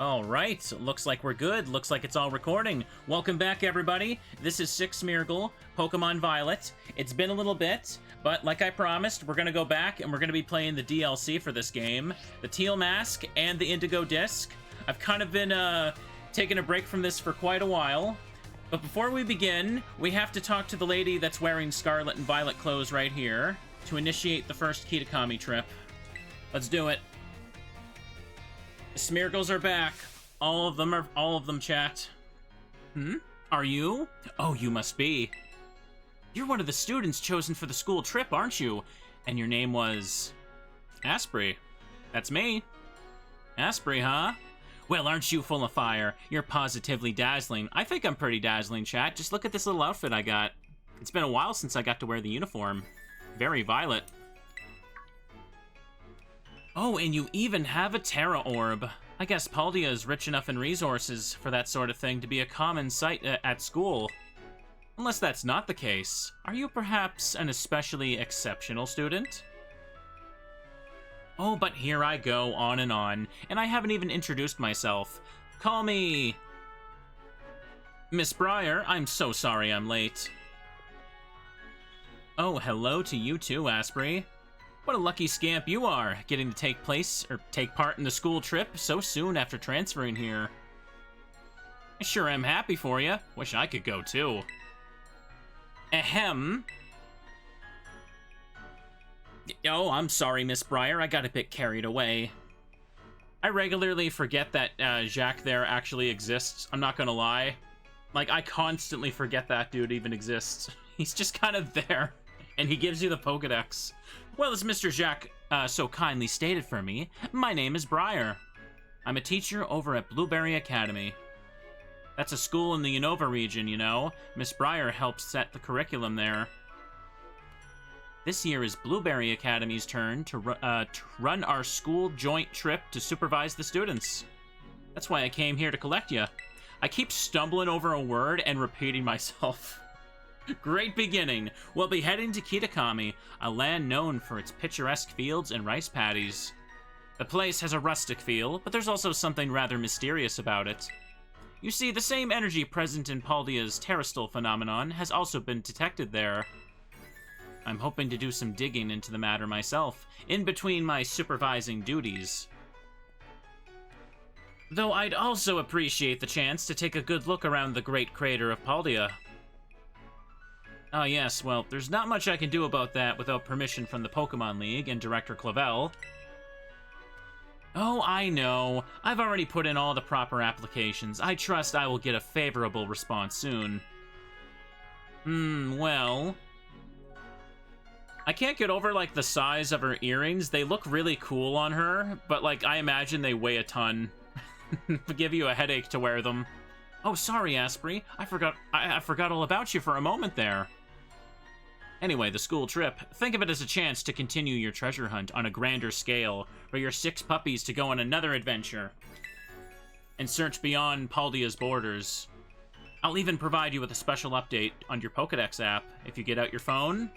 All right, looks like we're good. Looks like it's all recording. Welcome back, everybody. This is Smeargle, Pokemon Violet. It's been a little bit, but like I promised, we're going to go back and we're going to be playing the DLC for this game. The Teal Mask and the Indigo Disc. I've kind of been taking a break from this for quite a while. But before we begin, we have to talk to the lady that's wearing scarlet and violet clothes right here to initiate the first Kitakami trip. Let's do it. The Smeargles are back. All of them, chat. Are you? Oh, you must be. You're one of the students chosen for the school trip, aren't you? And your name was... Asprey. That's me. Asprey, huh? Well, aren't you full of fire? You're positively dazzling. I think I'm pretty dazzling, chat. Just look at this little outfit I got. It's been a while since I got to wear the uniform. Very violet. Oh, and you even have a Terra Orb. I guess Paldea is rich enough in resources for that sort of thing to be a common sight at school. Unless that's not the case. Are you perhaps an especially exceptional student? Oh, but here I go, on, and I haven't even introduced myself. Call me... Miss Brier. I'm so sorry I'm late. Oh, hello to you too, Asprey. What a lucky scamp you are, getting to take part in the school trip so soon after transferring here. I sure am happy for you. Wish I could go too. Ahem. Oh, I'm sorry, Miss Brier. I got a bit carried away. I regularly forget that Jacques there actually exists. I'm not gonna lie. Like, I constantly forget that dude even exists. He's just kind of there. And he gives you the Pokedex. Well, as Mr. Jacques so kindly stated for me, my name is Brier. I'm a teacher over at Blueberry Academy. That's a school in the Unova region, you know. Miss Brier helps set the curriculum there. This year is Blueberry Academy's turn to run our school joint trip to supervise the students. That's why I came here to collect you. I keep stumbling over a word and repeating myself. Great beginning. We'll be heading to Kitakami, a land known for its picturesque fields and rice paddies. The place has a rustic feel, but there's also something rather mysterious about it. You see, the same energy present in Paldea's terrestrial phenomenon has also been detected there. I'm hoping to do some digging into the matter myself, in between my supervising duties. Though I'd also appreciate the chance to take a good look around the great crater of Paldea. Oh yes, well, there's not much I can do about that without permission from the Pokemon League and Director Clavell. Oh, I know. I've already put in all the proper applications. I trust I will get a favorable response soon. Well... I can't get over, like, the size of her earrings. They look really cool on her, but, like, I imagine they weigh a ton. Give you a headache to wear them. Oh, sorry, Asprey. I forgot all about you for a moment there. Anyway, the school trip. Think of it as a chance to continue your treasure hunt on a grander scale, for your 6 puppies to go on another adventure and search beyond Paldea's borders. I'll even provide you with a special update on your Pokedex app if you get out your phone.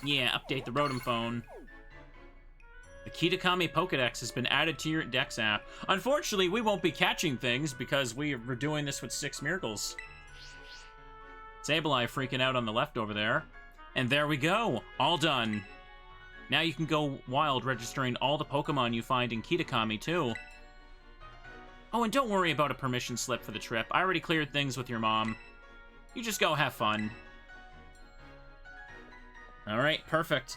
Yeah, update the Rotom phone. The Kitakami Pokedex has been added to your Dex app. Unfortunately, we won't be catching things because we're doing this with 6 Smeargles. Sableye freaking out on the left over there. And there we go. All done. Now you can go wild registering all the Pokemon you find in Kitakami, too. Oh, and don't worry about a permission slip for the trip. I already cleared things with your mom. You just go have fun. Alright, perfect.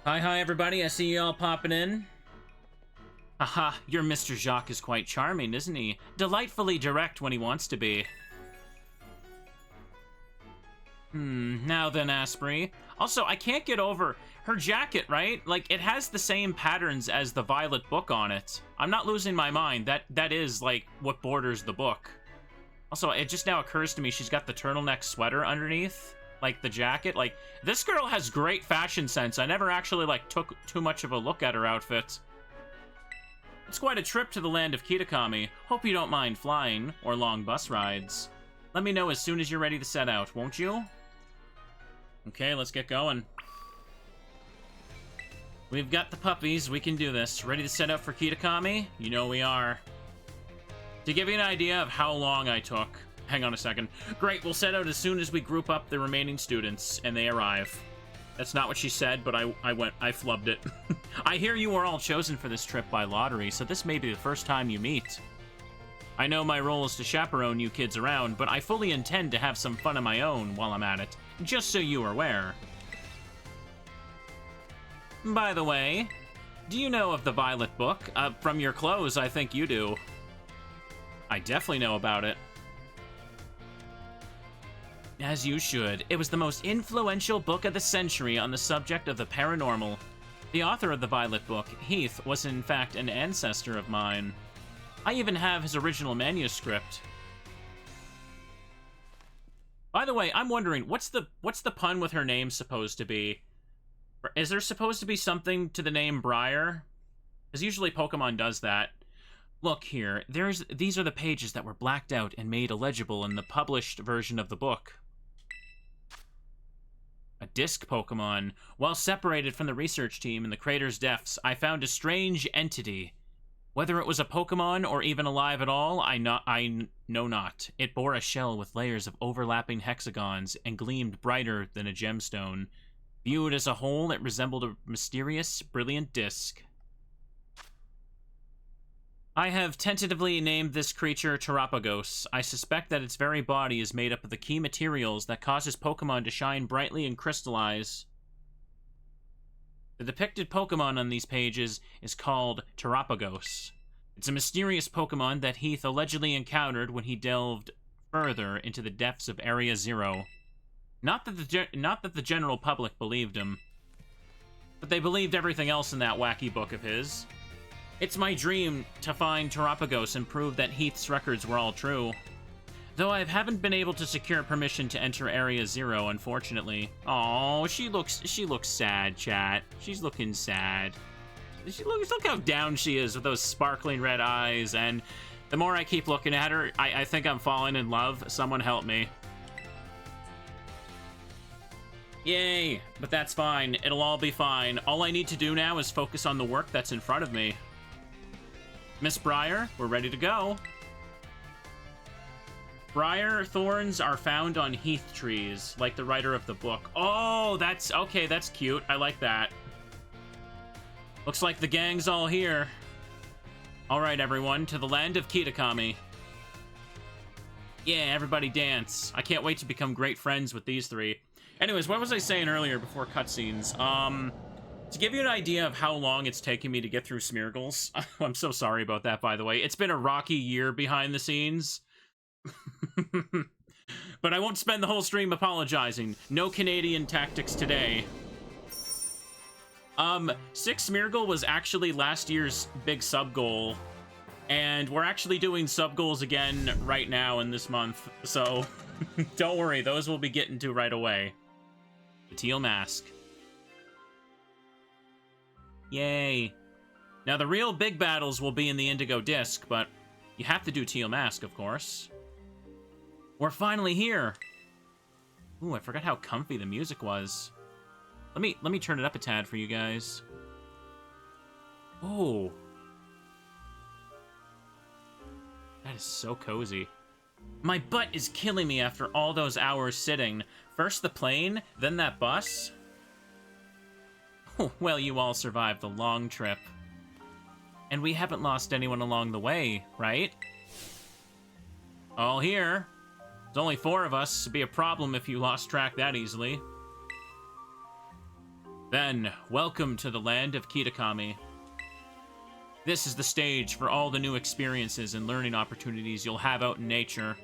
Hi, everybody. I see you all popping in. Aha, your Mr. Jacques is quite charming, isn't he? Delightfully direct when he wants to be. Now then, Asprey. Also, I can't get over her jacket, right? Like, it has the same patterns as the Violet book on it. I'm not losing my mind. That is, like, what borders the book. Also, it just now occurs to me she's got the turtleneck sweater underneath. Like, the jacket. Like, this girl has great fashion sense. I never actually, like, took too much of a look at her outfit. It's quite a trip to the land of Kitakami. Hope you don't mind flying or long bus rides. Let me know as soon as you're ready to set out, won't you? Okay, let's get going. We've got the puppies. We can do this. Ready to set up for Kitakami? You know we are. To give you an idea of how long I took... Hang on a second. Great, we'll set out as soon as we group up the remaining students and they arrive. That's not what she said, but I flubbed it. I hear you were all chosen for this trip by lottery, so this may be the first time you meet. I know my role is to chaperone you kids around, but I fully intend to have some fun of my own while I'm at it, just so you are aware. By the way, do you know of the Violet book? From your clothes, I think you do. I definitely know about it. As you should. It was the most influential book of the century on the subject of the paranormal. The author of the Violet book, Heath, was in fact an ancestor of mine. I even have his original manuscript. By the way, I'm wondering, what's the pun with her name supposed to be? Is there supposed to be something to the name Brier? Because usually Pokemon does that. Look here, these are the pages that were blacked out and made illegible in the published version of the book. A disc Pokemon. While separated from the research team in the crater's depths, I found a strange entity. Whether it was a Pokemon or even alive at all, I know not. It bore a shell with layers of overlapping hexagons and gleamed brighter than a gemstone. Viewed as a whole, it resembled a mysterious, brilliant disc. I have tentatively named this creature Terapagos. I suspect that its very body is made up of the key materials that causes Pokemon to shine brightly and crystallize. The depicted Pokemon on these pages is called Terapagos. It's a mysterious Pokemon that Heath allegedly encountered when he delved further into the depths of Area Zero. Not that the general public believed him, but they believed everything else in that wacky book of his. It's my dream to find Terapagos and prove that Heath's records were all true. Though I haven't been able to secure permission to enter Area Zero, unfortunately. Oh, she looks sad, chat. She's looking sad. Look how down she is with those sparkling red eyes, and the more I keep looking at her, I think I'm falling in love. Someone help me. Yay, but that's fine. It'll all be fine. All I need to do now is focus on the work that's in front of me. Miss Brier, we're ready to go. Brier thorns are found on heath trees, like the writer of the book. Oh, that's okay, that's cute. I like that. Looks like the gang's all here. All right, everyone, to the land of Kitakami. Yeah, everybody dance. I can't wait to become great friends with these three. Anyways, what was I saying earlier before cutscenes? To give you an idea of how long it's taken me to get through Smeargles, I'm so sorry about that, by the way. It's been a rocky year behind the scenes. But I won't spend the whole stream apologizing. No Canadian tactics today. 6 Smeargle was actually last year's big sub goal. And we're actually doing sub goals again right now in this month. So, don't worry, those we'll be getting to right away. The Teal mask. Yay. Now, the real big battles will be in the Indigo Disc, but you have to do Teal mask, of course. We're finally here. Ooh, I forgot how comfy the music was. Let me turn it up a tad for you guys. Oh. That is so cozy. My butt is killing me after all those hours sitting. First the plane, then that bus. Oh, well, you all survived the long trip. And we haven't lost anyone along the way, right? All here. There's only 4 of us. It'd be a problem if you lost track that easily. Then, welcome to the land of Kitakami. This is the stage for all the new experiences and learning opportunities you'll have out in nature.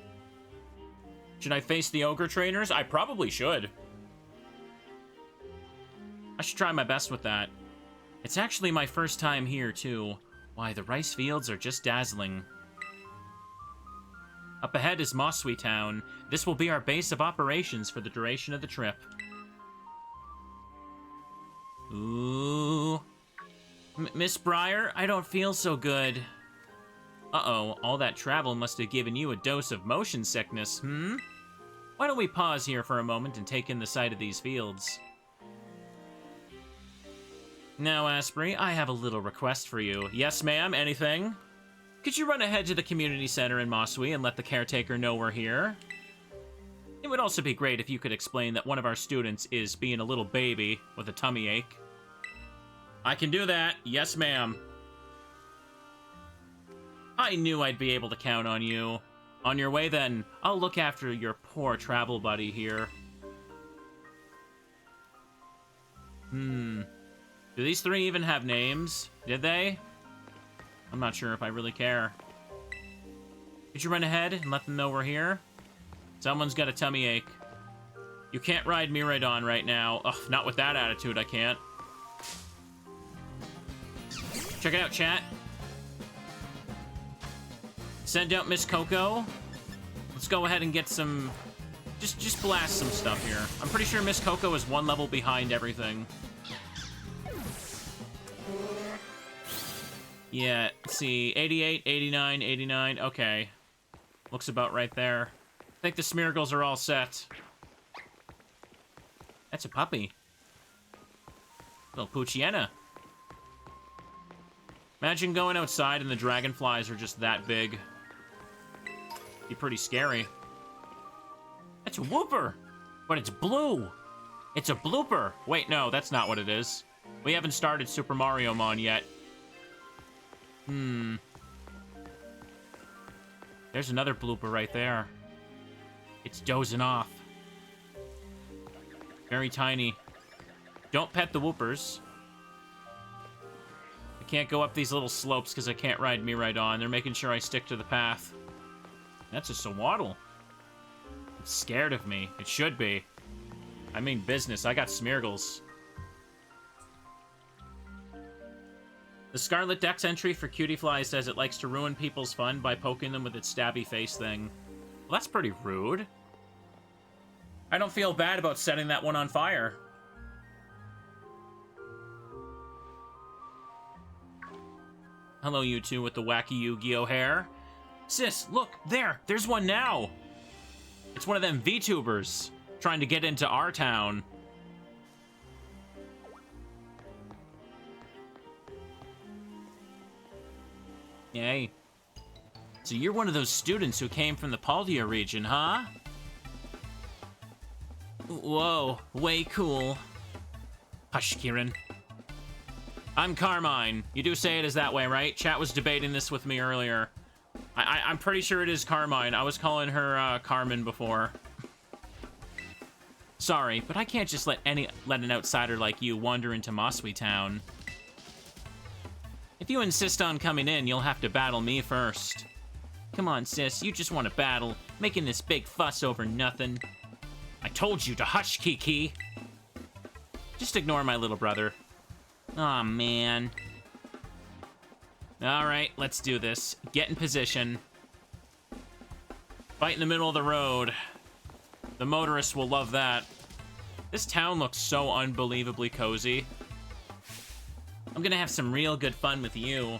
Should I face the ogre trainers? I probably should. I should try my best with that. It's actually my first time here, too. Why, the rice fields are just dazzling. Up ahead is Mossui Town. This will be our base of operations for the duration of the trip. Ooh. Miss Brier, I don't feel so good. Uh-oh, all that travel must have given you a dose of motion sickness, hmm? Why don't we pause here for a moment and take in the sight of these fields? Now, Asprey, I have a little request for you. Yes, ma'am, anything? Could you run ahead to the community center in Mossui and let the caretaker know we're here? It would also be great if you could explain that one of our students is being a little baby with a tummy ache. I can do that. Yes, ma'am. I knew I'd be able to count on you. On your way, then. I'll look after your poor travel buddy here. Do these three even have names? Did they? I'm not sure if I really care. Could you run ahead and let them know we're here? Someone's got a tummy ache. You can't ride Miraidon right now. Ugh, not with that attitude, I can't. Check it out, chat. Send out Miss Coco. Let's go ahead and get some... Just blast some stuff here. I'm pretty sure Miss Coco is one level behind everything. Yeah, let's see. 88, 89, 89. Okay. Looks about right there. I think the Smeargles are all set. That's a puppy. Little Poochiena. Imagine going outside and the dragonflies are just that big. Be pretty scary. That's a whooper, but it's blue. It's a blooper. Wait, no, that's not what it is. We haven't started Super Mario Mon yet. There's another blooper right there. It's dozing off. Very tiny. Don't pet the whoopers. I can't go up these little slopes because I can't ride Miraidon. They're making sure I stick to the path. That's a Sawaddle. It's scared of me. It should be. I mean business. I got Smeargles. The Scarlet Dex entry for Cutiefly says it likes to ruin people's fun by poking them with its stabby face thing. Well, that's pretty rude. I don't feel bad about setting that one on fire. Hello, you two with the wacky Yu-Gi-Oh hair. Sis, look, there's one now. It's one of them VTubers trying to get into our town. Yay. So you're one of those students who came from the Paldea region, huh? Whoa, way cool. Hush, Kieran. I'm Carmine. You do say it is that way, right? Chat was debating this with me earlier. I'm pretty sure it is Carmine. I was calling her Carmen before. Sorry, but I can't just let an outsider like you wander into Mossui Town. If you insist on coming in, you'll have to battle me first. Come on, sis, you just want to battle, making this big fuss over nothing. I told you to hush, Kiki. Just ignore my little brother. Aw, man. Alright, let's do this. Get in position. Fight in the middle of the road. The motorists will love that. This town looks so unbelievably cozy. I'm gonna have some real good fun with you.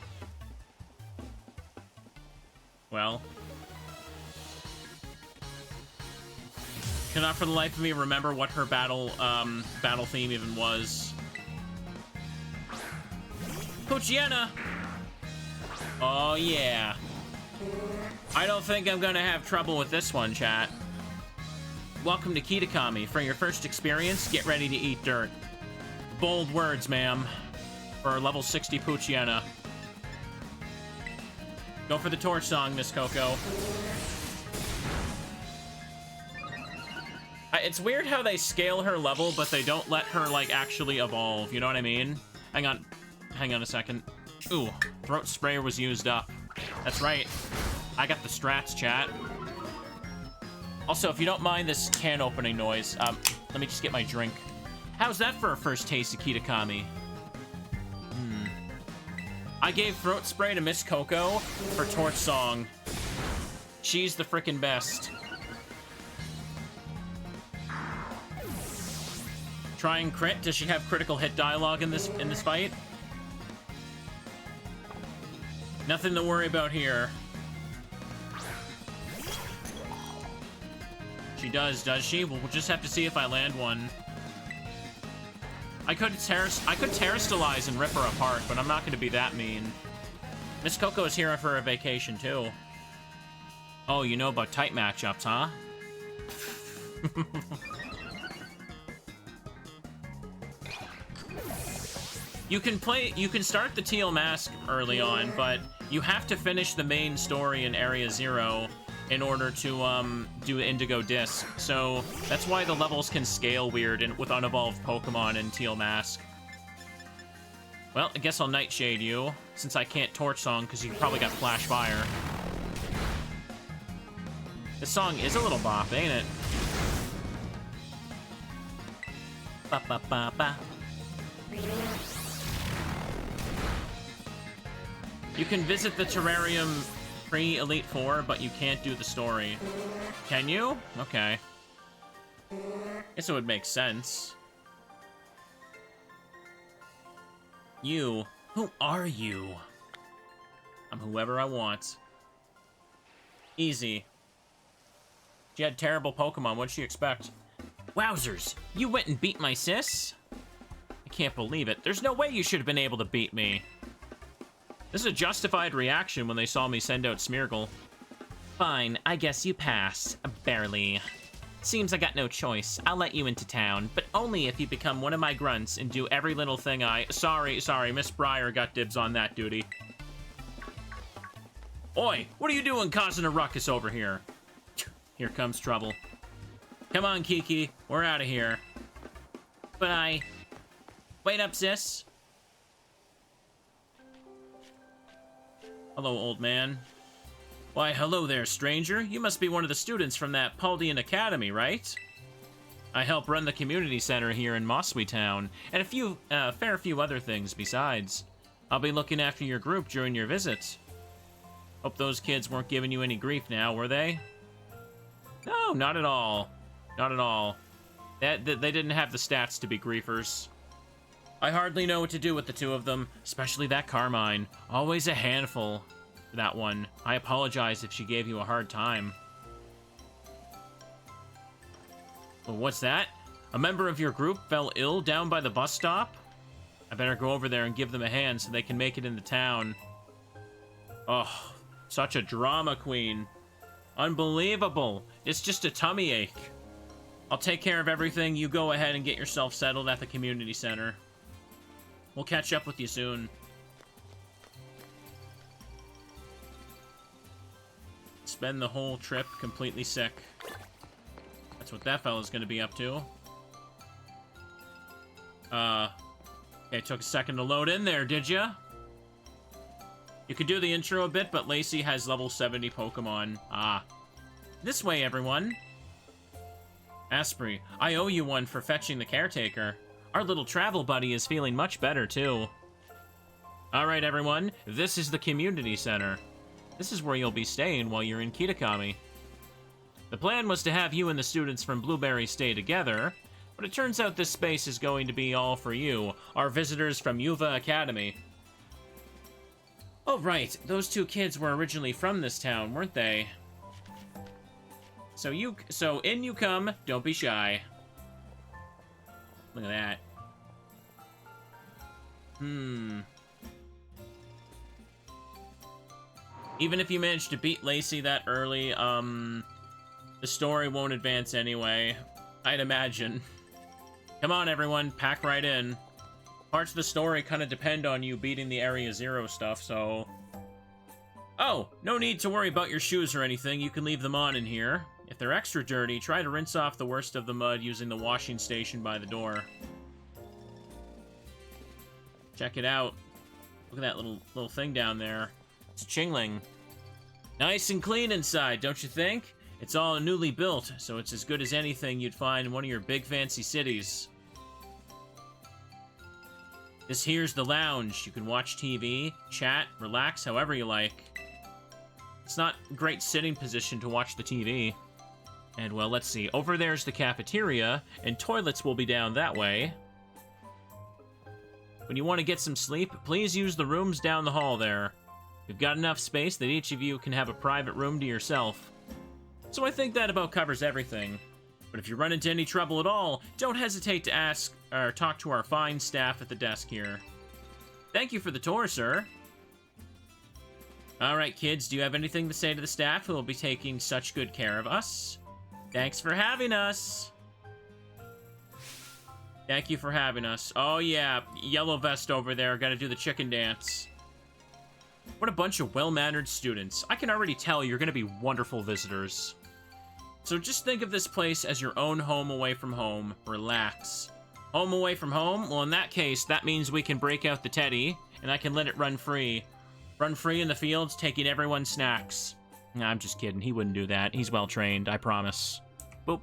Well. Cannot for the life of me remember what her battle theme even was. Poochiena! Oh, yeah. I don't think I'm gonna have trouble with this one, chat. Welcome to Kitakami. For your first experience, get ready to eat dirt. Bold words, ma'am. For our level 60 Poochiena. Go for the torch song, Miss Coco. It's weird how they scale her level, but they don't let her, like, actually evolve. You know what I mean? Hang on a second. Ooh, throat sprayer was used up. That's right. I got the strats, chat. Also, if you don't mind this can opening noise, let me just get my drink. How's that for a first taste of Kitakami? I gave throat spray to Miss Coco for torch song. She's the frickin' best. Try and crit. Does she have critical hit dialogue in this fight? Nothing to worry about here. She does she? We'll just have to see if I land one. I could terrestrialize and rip her apart, but I'm not going to be that mean. Miss Coco is here for a vacation, too. Oh, you know about tight matchups, huh? You can start the Teal mask early on, but you have to finish the main story in Area 0 in order to do Indigo Disc. So that's why the levels can scale weird with unevolved Pokemon and Teal mask. Well, I guess I'll Nightshade you, since I can't Torch Song, because you probably got Flash Fire. This song is a little bop, ain't it? Ba ba ba ba. You can visit the terrarium pre-Elite Four, but you can't do the story. Can you? Okay. Guess it would make sense. You? Who are you? I'm whoever I want. Easy. She had terrible Pokemon. What'd she expect? Wowzers! You went and beat my sis? I can't believe it. There's no way you should have been able to beat me. This is a justified reaction when they saw me send out Smeargle. Fine, I guess you pass. Barely. Seems I got no choice. I'll let you into town, but only if you become one of my grunts and do every little thing I... Sorry, Miss Brier got dibs on that duty. Oi, what are you doing causing a ruckus over here? Here comes trouble. Come on, Kiki, we're out of here. Bye. Wait up, sis. Hello, old man. Why, hello there, stranger. You must be one of the students from that Paldean Academy, right? I help run the community center here in Mossui Town, and a fair few other things besides. I'll be looking after your group during your visit. Hope those kids weren't giving you any grief now, were they? No, not at all. Not at all. They didn't have the stats to be griefers. I hardly know what to do with the two of them, especially that Carmine. Always a handful. That one. I apologize if she gave you a hard time. Well, what's that? A member of your group fell ill down by the bus stop? I better go over there and give them a hand so they can make it into town. Oh, such a drama queen. Unbelievable. It's just a tummy ache. I'll take care of everything. You go ahead and get yourself settled at the community center. We'll catch up with you soon. Spend the whole trip completely sick. That's what that fella's gonna be up to. Okay, took a second to load in there, did ya? You could do the intro a bit, but Lacey has level 70 Pokemon. Ah. This way, everyone. Asprey, I owe you one for fetching the caretaker. Our little travel buddy is feeling much better, too. Alright, everyone. This is the community center. This is where you'll be staying while you're in Kitakami. The plan was to have you and the students from Blueberry stay together, but it turns out this space is going to be all for you, our visitors from Yuva Academy. Oh, right. Those two kids were originally from this town, weren't they? So in you come. Don't be shy. Look at that. Even if you manage to beat Lacey that early, the story won't advance anyway, I'd imagine. Come on, everyone, pack right in. Parts of the story kind of depend on you beating the Area 0 stuff, so... Oh, no need to worry about your shoes or anything. You can leave them on in here. If they're extra dirty, try to rinse off the worst of the mud using the washing station by the door. Check it out. Look at that little thing down there. It's a Chingling. Nice and clean inside, don't you think? It's all newly built, so it's as good as anything you'd find in one of your big fancy cities. This here's the lounge. You can watch TV, chat, relax however you like. It's not a great sitting position to watch the TV. And, well, let's see. Over there's the cafeteria, and toilets will be down that way. When you want to get some sleep, please use the rooms down the hall there. We've got enough space that each of you can have a private room to yourself. So I think that about covers everything. But if you run into any trouble at all, don't hesitate to ask or talk to our fine staff at the desk here. Thank you for the tour, sir. Alright, kids, do you have anything to say to the staff who will be taking such good care of us? Thanks for having us. Thank you for having us. Oh, yeah, yellow vest over there. Gotta do the chicken dance. What a bunch of well-mannered students. I can already tell you're gonna be wonderful visitors. So just think of this place as your own home away from home. Relax. Home away from home? Well, in that case, that means we can break out the teddy, and I can let it run free. Run free in the fields, taking everyone's snacks. Nah, I'm just kidding. He wouldn't do that. He's well-trained, I promise. Boop.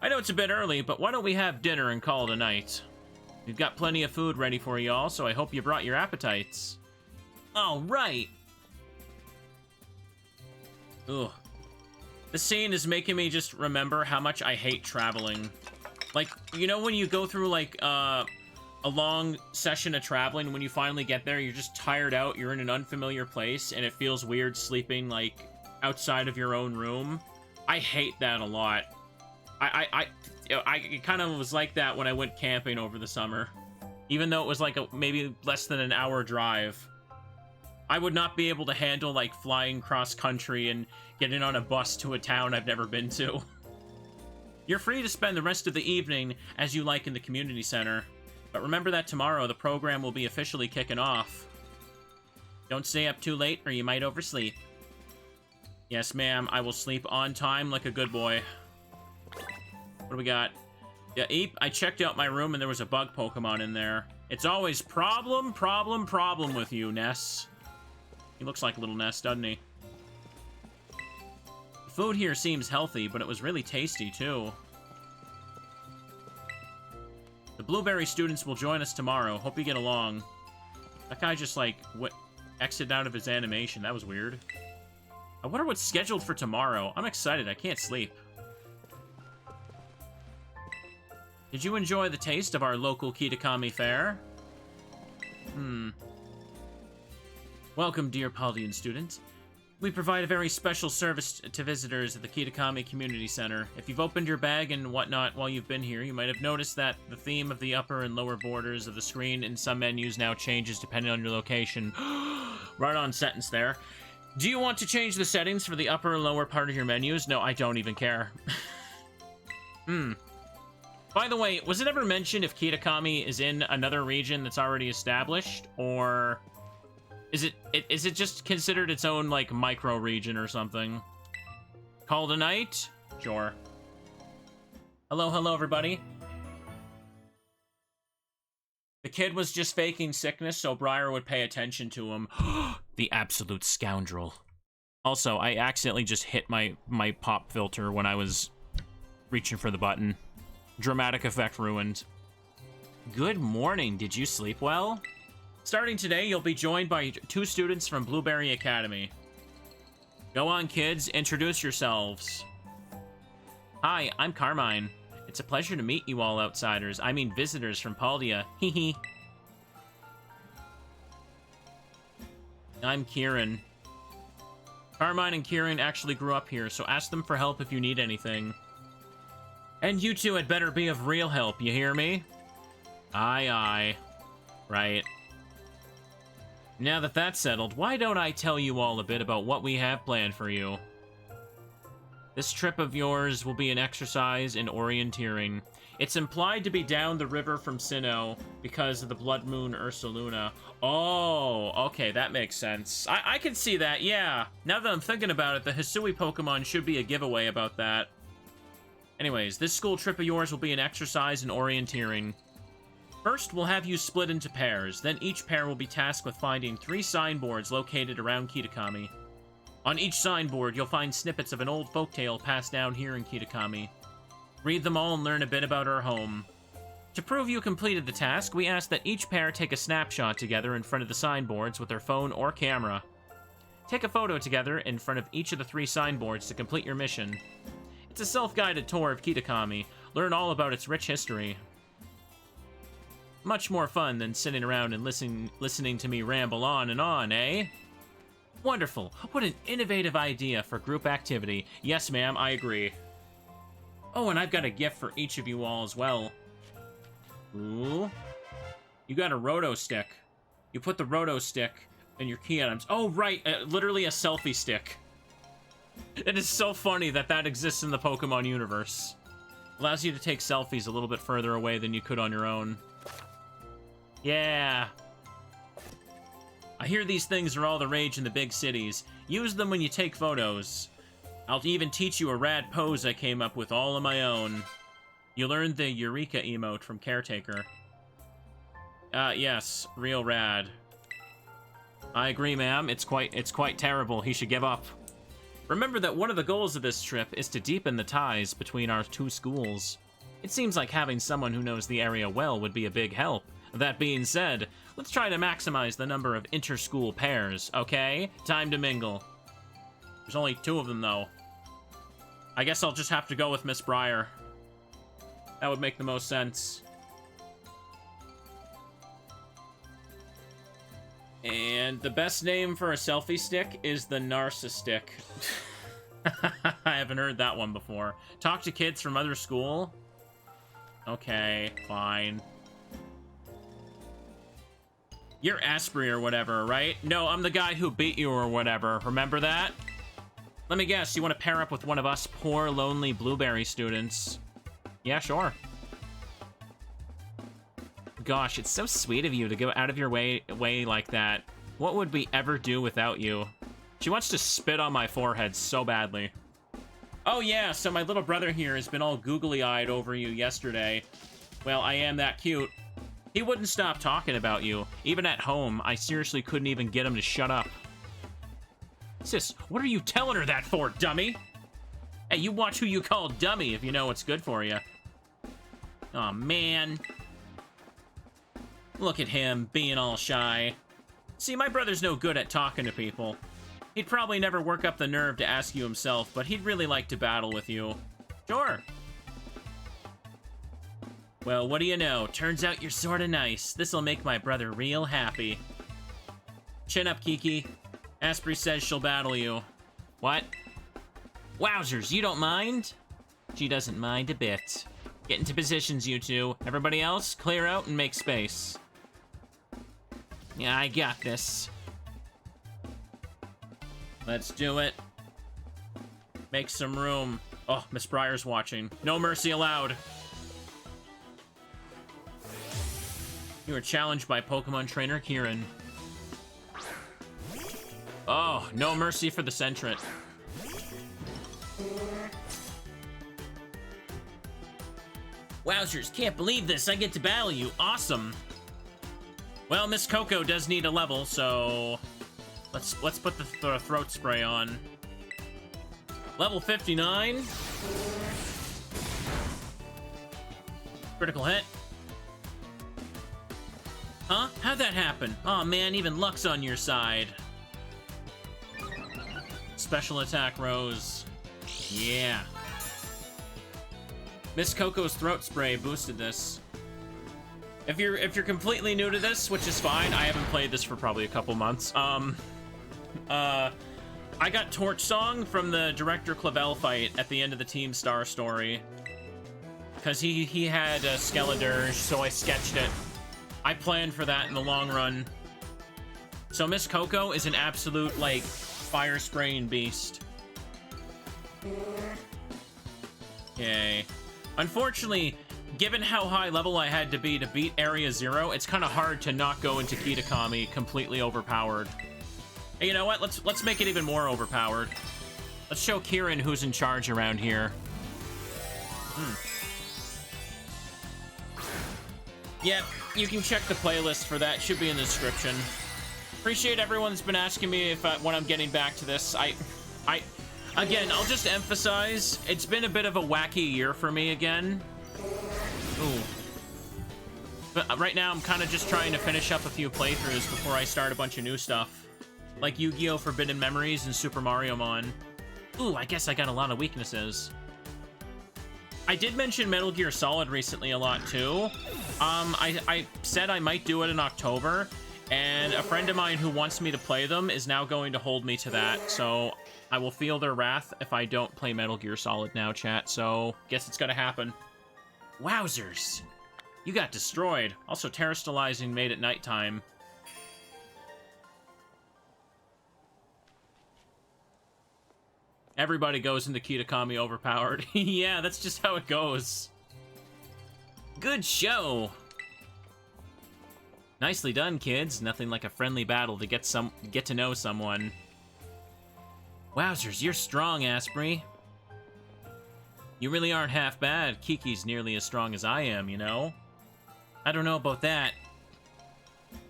I know it's a bit early, but why don't we have dinner and call it a night? We've got plenty of food ready for you all, so I hope you brought your appetites. All right. Ugh. The scene is making me just remember how much I hate traveling. Like, you know when you go through, like, a long session of traveling, when you finally get there, you're just tired out, you're in an unfamiliar place, and it feels weird sleeping, like, outside of your own room? I hate that a lot. It kind of was like that when I went camping over the summer. Even though it was, like, maybe less than an hour drive. I would not be able to handle, like, flying cross-country and getting on a bus to a town I've never been to. You're free to spend the rest of the evening as you like in the community center. But remember that tomorrow the program will be officially kicking off. Don't stay up too late or you might oversleep. Yes, ma'am, I will sleep on time like a good boy. What do we got? Yeah, Eep, I checked out my room and there was a bug Pokemon in there. It's always problem with you, Ness. He looks like a little Ness, doesn't he? The food here seems healthy, but it was really tasty, too. The Blueberry students will join us tomorrow. Hope you get along. That guy just, like, exited out of his animation. That was weird. I wonder what's scheduled for tomorrow. I'm excited. I can't sleep. Did you enjoy the taste of our local Kitakami fare? Welcome, dear Paldean students. We provide a very special service to visitors at the Kitakami Community Center. If you've opened your bag and whatnot while you've been here, you might have noticed that the theme of the upper and lower borders of the screen in some menus now changes depending on your location. Right-on sentence there. Do you want to change the settings for the upper and lower part of your menus? No, I don't even care. By the way, was it ever mentioned if Kitakami is in another region that's already established, or is it just considered its own, like, micro region or something? Called a night? Sure. Hello, everybody. The kid was just faking sickness so Brier would pay attention to him. The absolute scoundrel. Also, I accidentally just hit my pop filter when I was reaching for the button. Dramatic effect ruined. Good morning. Did you sleep well? Starting today, you'll be joined by 2 students from Blueberry Academy. Go on, kids. Introduce yourselves. Hi, I'm Carmine. It's a pleasure to meet you all outsiders. I mean visitors from Paldea. Hee. I'm Kieran. Carmine and Kieran actually grew up here, so ask them for help if you need anything. And you two had better be of real help, you hear me? Aye. Right. Now that that's settled, why don't I tell you all a bit about what we have planned for you? This trip of yours will be an exercise in orienteering. It's implied to be down the river from Sinnoh because of the blood moon Ursaluna. Oh, okay, that makes sense. I can see that, yeah. Now that I'm thinking about it, the Hisui Pokemon should be a giveaway about that. Anyways, this school trip of yours will be an exercise in orienteering. First, we'll have you split into pairs. Then each pair will be tasked with finding 3 signboards located around Kitakami. On each signboard, you'll find snippets of an old folktale passed down here in Kitakami. Read them all and learn a bit about our home. To prove you completed the task, we ask that each pair take a snapshot together in front of the signboards with their phone or camera. Take a photo together in front of each of the 3 signboards to complete your mission. It's a self-guided tour of Kitakami. Learn all about its rich history. Much more fun than sitting around and listening to me ramble on and on, eh? Wonderful. What an innovative idea for group activity. Yes, ma'am, I agree. Oh, and I've got a gift for each of you all as well. Ooh. You got a roto stick. You put the roto stick in your key items. Oh, right. Literally a selfie stick. It is so funny that that exists in the Pokemon universe. Allows you to take selfies a little bit further away than you could on your own. Yeah. I hear these things are all the rage in the big cities. Use them when you take photos. I'll even teach you a rad pose I came up with all on my own. You learned the Eureka emote from Caretaker. Yes, real rad. I agree, ma'am. It's quite terrible. He should give up. Remember that one of the goals of this trip is to deepen the ties between our two schools. It seems like having someone who knows the area well would be a big help. That being said, let's try to maximize the number of inter-school pairs, okay? Time to mingle. There's only 2 of them, though. I guess I'll just have to go with Miss Brier. That would make the most sense. And the best name for a selfie stick is the Narcissistic. I haven't heard that one before. Talk to kids from other school? Okay, fine. You're Asprey or whatever, right? No, I'm the guy who beat you or whatever. Remember that? Let me guess, you want to pair up with one of us poor, lonely blueberry students? Yeah, sure. Gosh, it's so sweet of you to go out of your way like that. What would we ever do without you? She wants to spit on my forehead so badly. Oh yeah, so my little brother here has been all googly-eyed over you yesterday. Well, I am that cute. He wouldn't stop talking about you. Even at home, I seriously couldn't even get him to shut up. Sis, what are you telling her that for, dummy? Hey, you watch who you call dummy if you know what's good for you. Aw, man. Look at him, being all shy. See, my brother's no good at talking to people. He'd probably never work up the nerve to ask you himself, but he'd really like to battle with you. Sure. Well, what do you know? Turns out you're sorta nice. This'll make my brother real happy. Chin up, Kiki. Asprey says she'll battle you. What? Wowzers, you don't mind? She doesn't mind a bit. Get into positions, you two. Everybody else, clear out and make space. Yeah, I got this. Let's do it. Make some room. Oh, Miss Brier's watching. No mercy allowed. You are challenged by Pokemon trainer Kieran. Oh, no mercy for the Sentret. Wowzers, can't believe this. I get to battle you. Awesome. Well, Miss Coco does need a level, so let's put the throat spray on. Level 59. Critical hit. Huh? How'd that happen? Aw, man, even luck's on your side. Special attack rose. Yeah. Miss Coco's throat spray boosted this. If you're completely new to this, which is fine, I haven't played this for probably a couple months. I got Torch Song from the Director Clavell fight at the end of the Team Star story. Because he had a Skeledirge, so I sketched it. I planned for that in the long run. So Miss Coco is an absolute, like, fire spraying beast. Okay. Unfortunately, given how high level I had to beat Area 0, it's kind of hard to not go into Kitakami completely overpowered. Hey, you know what? Let's make it even more overpowered. Let's show Kieran who's in charge around here. Yep, you can check the playlist for that. Should be in the description. Appreciate everyone that's been asking me if when I'm getting back to this. Again, I'll just emphasize, it's been a bit of a wacky year for me again. Ooh. But right now, I'm kind of just trying to finish up a few playthroughs before I start a bunch of new stuff. Like Yu-Gi-Oh! Forbidden Memories and Super Mario Mon. Ooh, I guess I got a lot of weaknesses. I did mention Metal Gear Solid recently a lot, too. I said I might do it in October, and a friend of mine who wants me to play them is now going to hold me to that, so I will feel their wrath if I don't play Metal Gear Solid now, chat, so guess it's gonna happen. Wowzers! You got destroyed. Also, terrestrializing made it nighttime. Everybody goes into Kitakami overpowered. Yeah, that's just how it goes. Good show! Nicely done, kids. Nothing like a friendly battle to get to know someone. Wowzers, you're strong, Asprey. You really aren't half bad. Kiki's nearly as strong as I am, you know? I don't know about that.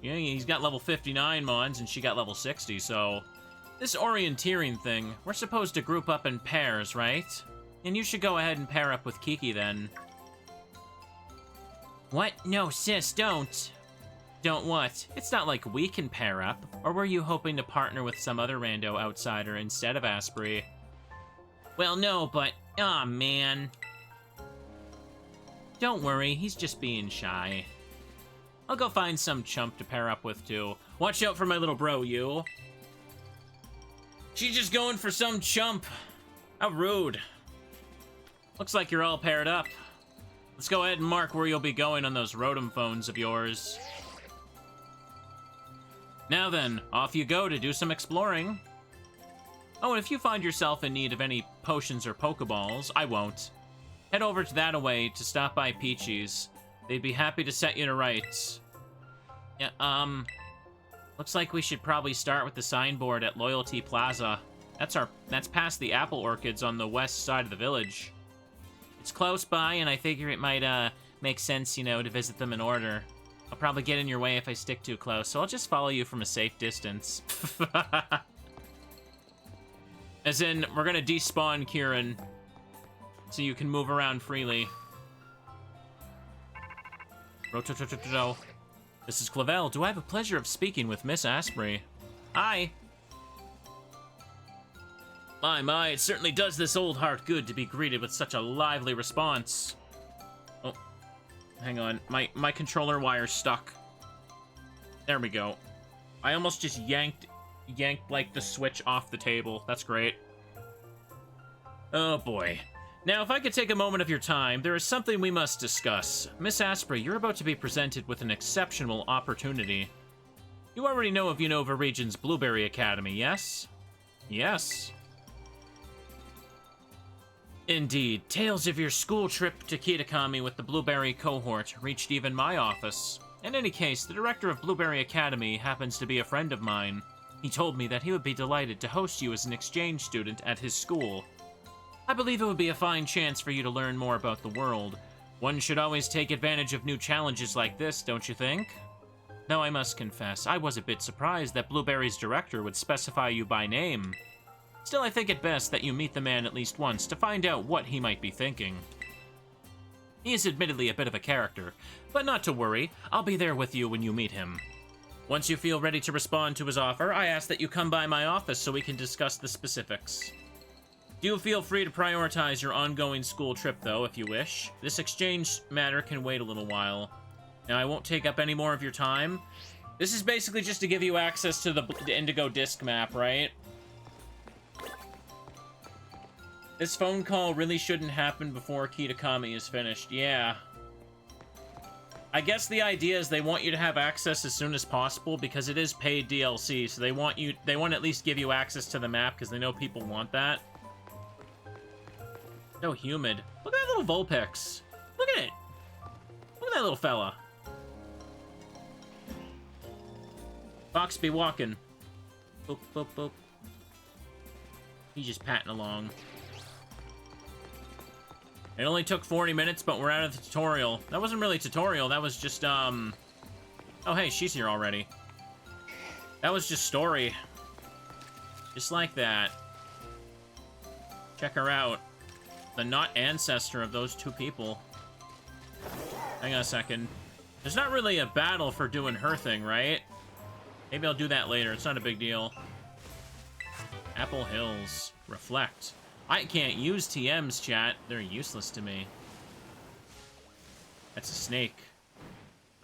Yeah, he's got level 59 mons, and she got level 60, so... This orienteering thing, we're supposed to group up in pairs, right? And you should go ahead and pair up with Kiki, then. What? No, sis, don't. Don't what? It's not like we can pair up. Or were you hoping to partner with some other rando outsider instead of Asprey? Well, no, but... Aw, man. Don't worry, he's just being shy. I'll go find some chump to pair up with, too. Watch out for my little bro, you. She's just going for some chump. How rude. Looks like you're all paired up. Let's go ahead and mark where you'll be going on those Rotom phones of yours. Now then, off you go to do some exploring. Oh, and if you find yourself in need of any potions or Pokeballs, I won't. Head over to that-a-way to stop by Peachy's. They'd be happy to set you to rights. Yeah, looks like we should probably start with the signboard at Loyalty Plaza. That's past the apple orchids on the west side of the village. It's close by, and I figure it might, make sense, you know, to visit them in order. I'll probably get in your way if I stick too close, so I'll just follow you from a safe distance. As in, we're gonna despawn Kieran, so you can move around freely. Rototototo. This is Clavell. Do I have the pleasure of speaking with Miss Asprey? Hi. My, it certainly does this old heart good to be greeted with such a lively response. Oh, hang on. My controller wire's stuck. There we go. I almost just yanked, like, the switch off the table. That's great. Oh, boy. Now, if I could take a moment of your time, there is something we must discuss. Miss Asprey, you're about to be presented with an exceptional opportunity. You already know of Unova Region's Blueberry Academy, yes? Yes. Indeed, tales of your school trip to Kitakami with the Blueberry cohort reached even my office. In any case, the director of Blueberry Academy happens to be a friend of mine. He told me that he would be delighted to host you as an exchange student at his school. I believe it would be a fine chance for you to learn more about the world. One should always take advantage of new challenges like this, don't you think? Though I must confess, I was a bit surprised that Blueberry's director would specify you by name. Still, I think it best that you meet the man at least once to find out what he might be thinking. He is admittedly a bit of a character, but not to worry, I'll be there with you when you meet him. Once you feel ready to respond to his offer, I ask that you come by my office so we can discuss the specifics. Do feel free to prioritize your ongoing school trip, though, if you wish. This exchange matter can wait a little while. Now, I won't take up any more of your time. This is basically just to give you access to the Indigo Disc map, right? This phone call really shouldn't happen before Kitakami is finished. Yeah. I guess the idea is they want you to have access as soon as possible because it is paid DLC, so they want to at least give you access to the map because they know people want that. So humid. Look at that little Vulpix. Look at it. Look at that little fella. Fox be walking. Boop, boop, boop. He's just patting along. It only took 40 minutes, but we're out of the tutorial. That wasn't really a tutorial. That was just, Oh, hey, she's here already. That was just story. Just like that. Check her out. The not ancestor of those two people. Hang on a second. There's not really a battle for doing her thing, right? Maybe I'll do that later. It's not a big deal. Apple Hills. Reflect. I can't use TMs, chat. They're useless to me. That's a snake.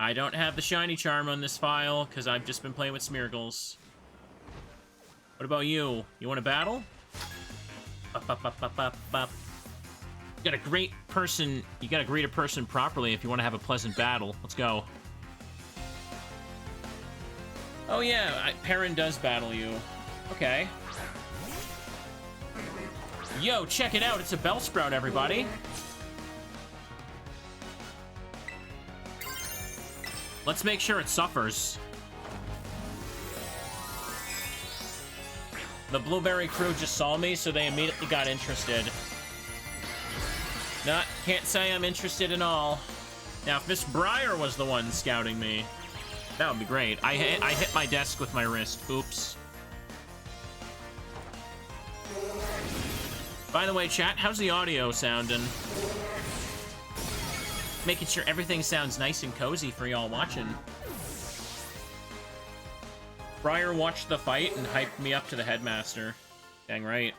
I don't have the shiny charm on this file, because I've just been playing with Smeargles. What about you? You want to battle? Up, up, up, up, up, up. You gotta greet a person properly if you want to have a pleasant battle. Let's go. Oh yeah, Perrin does battle you. Okay. Yo, check it out. It's a Bellsprout, everybody. Let's make sure it suffers. The Blueberry crew just saw me, so they immediately got interested. Can't say I'm interested in all. Now, if Miss Brier was the one scouting me, that would be great. I hit my desk with my wrist. Oops. By the way, chat, how's the audio sounding? Making sure everything sounds nice and cozy for y'all watching. Brier watched the fight and hyped me up to the headmaster. Dang right.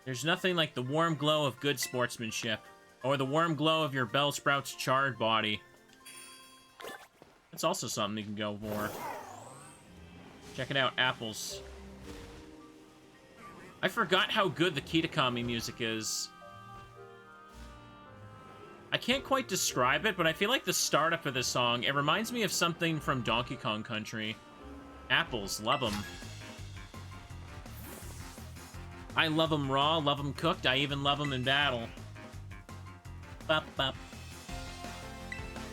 There's nothing like the warm glow of good sportsmanship, or the warm glow of your Bellsprout's charred body. That's also something you can go for. Check it out, apples. I forgot how good the Kitakami music is. I can't quite describe it, but I feel like the startup of this song, it reminds me of something from Donkey Kong Country. Apples, love them. I love them raw, love them cooked, I even love them in battle. Bop, bop.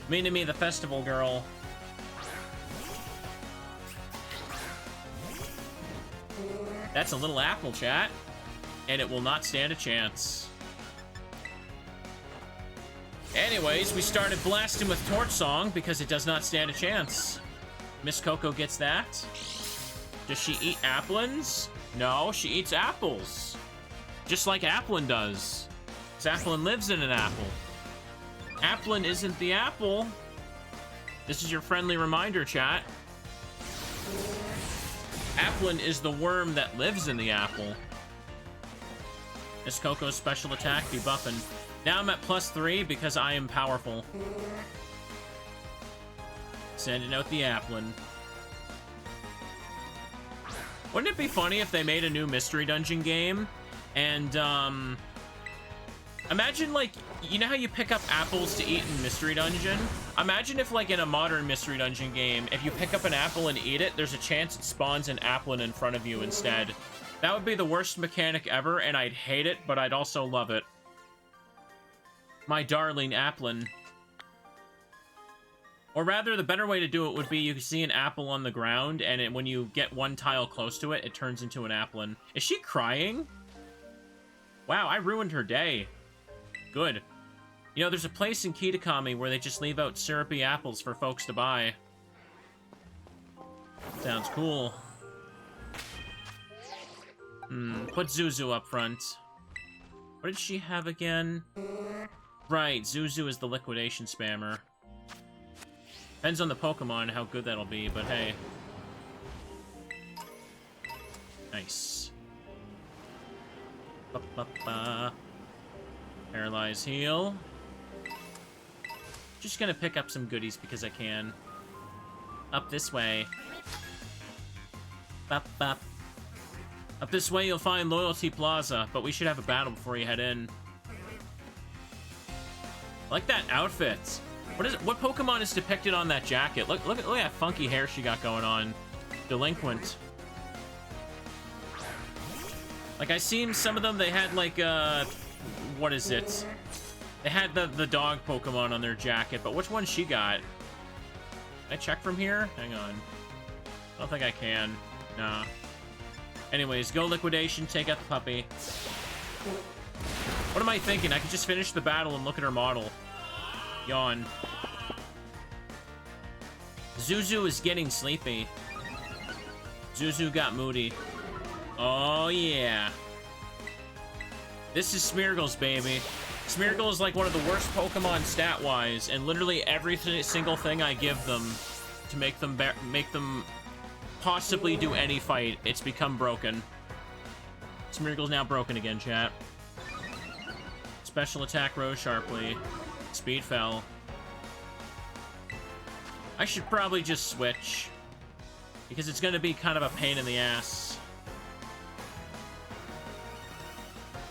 Mean to me, the festival girl. That's a little apple, chat. And it will not stand a chance. Anyways, we started blasting with Torch Song because it does not stand a chance. Miss Coco gets that. Does she eat applins? No, she eats apples. Just like Applin does. Because Applin lives in an apple. Applin isn't the apple. This is your friendly reminder, chat. Applin is the worm that lives in the apple. Miss Coco's special attack be buffing. Now I'm at +3 because I am powerful. Sending out the Applin. Wouldn't it be funny if they made a new Mystery Dungeon game? And, imagine, like, you know how you pick up apples to eat in Mystery Dungeon? Imagine if, like, in a modern Mystery Dungeon game, if you pick up an apple and eat it, there's a chance it spawns an Applin in front of you instead. That would be the worst mechanic ever, and I'd hate it, but I'd also love it. My darling Applin. Or rather, the better way to do it would be you can see an apple on the ground, and when you get one tile close to it, it turns into an Applin. Is she crying? Wow, I ruined her day. Good. You know, there's a place in Kitakami where they just leave out syrupy apples for folks to buy. Sounds cool. Put Zuzu up front. What did she have again? Right, Zuzu is the liquidation spammer. Depends on the Pokemon how good that'll be, but hey. Nice. Ba-ba-ba. Paralyze heal. Just gonna pick up some goodies because I can. Up this way. Bop-bop. Up this way you'll find Loyalty Plaza, but we should have a battle before you head in. I like that outfit. What is it? What Pokemon is depicted on that jacket? Look at that funky hair she got going on. Delinquent. Like, I seen some of them, they had like, what is it? They had the dog Pokemon on their jacket, but which one she got? Can I check from here? Hang on. I don't think I can. Nah. Anyways, go liquidation, take out the puppy. What am I thinking? I could just finish the battle and look at her model. Yawn. Zuzu is getting sleepy. Zuzu got moody. Oh, yeah. This is Smeargles, baby. Smeargle is like one of the worst Pokemon stat-wise, and literally every single thing I give them to make them possibly do any fight, it's become broken. Smeargle's now broken again, chat. Special attack rose sharply. Speed fell. I should probably just switch, because it's going to be kind of a pain in the ass.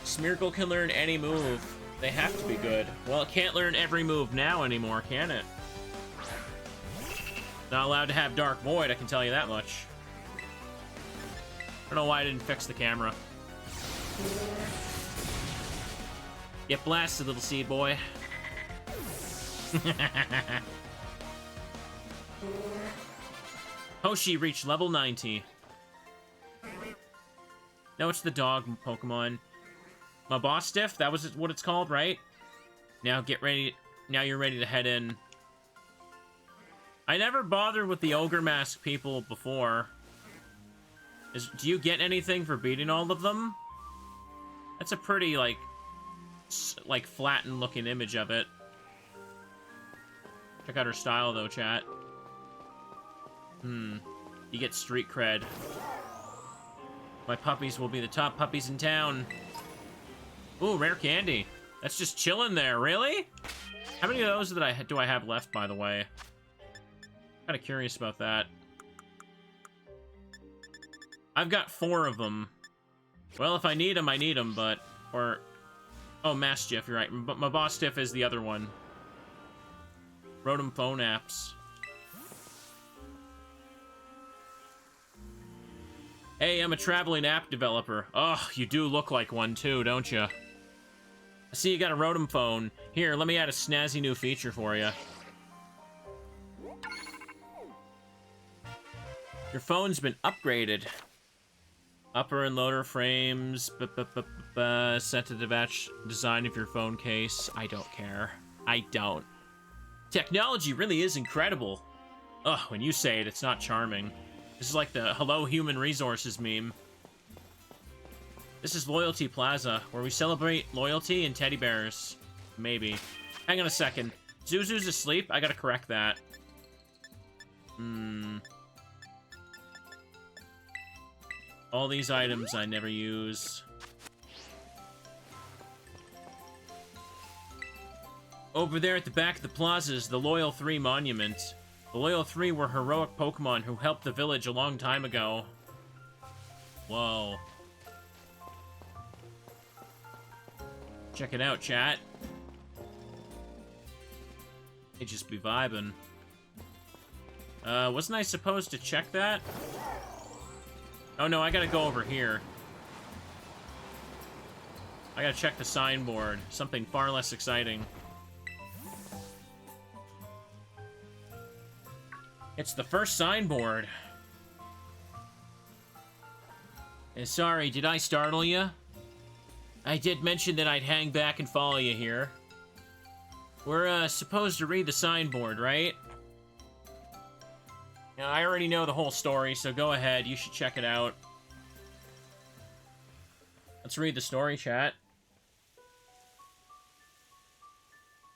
Smeargle can learn any move. They have to be good. Well, it can't learn every move now anymore, can it? Not allowed to have Dark Void, I can tell you that much. I don't know why I didn't fix the camera. Get blasted, little seed boy. Hoshi reached level 90. No, it's the dog Pokemon. Mabostiff, that was what it's called, right? Now get ready. Now you're ready to head in. I never bothered with the Ogre Mask people before. Do you get anything for beating all of them? That's a pretty, like flattened looking image of it. Check out her style, though, chat. You get street cred. My puppies will be the top puppies in town. Ooh, rare candy. That's just chilling there, really? How many of those do I have left, by the way? Kind of curious about that. I've got 4 of them. Well, if I need them, I need them, but... Oh, Mastiff, you're right. But Mabostiff is the other one. Rotom phone apps. Hey, I'm a traveling app developer. Oh, you do look like one too, don't you? I see you got a Rotom phone. Here, let me add a snazzy new feature for you. Your phone's been upgraded. Upper and lower frames, set to the batch design of your phone case. I don't care. I don't. Technology really is incredible. Ugh, when you say it, it's not charming. This is like the Hello Human Resources meme. This is Loyalty Plaza, where we celebrate loyalty and teddy bears. Maybe. Hang on a second. Zuzu's asleep? I gotta correct that. All these items I never use. Over there at the back of the plaza is the Loyal 3 monument. The Loyal 3 were heroic Pokemon who helped the village a long time ago. Whoa. Check it out, chat. They just be vibing. Wasn't I supposed to check that? Oh no, I gotta go over here. I gotta check the signboard. Something far less exciting. It's the first signboard. Sorry, did I startle you? I did mention that I'd hang back and follow you here. We're, supposed to read the signboard, right? Now, I already know the whole story, so go ahead. You should check it out. Let's read the story, chat.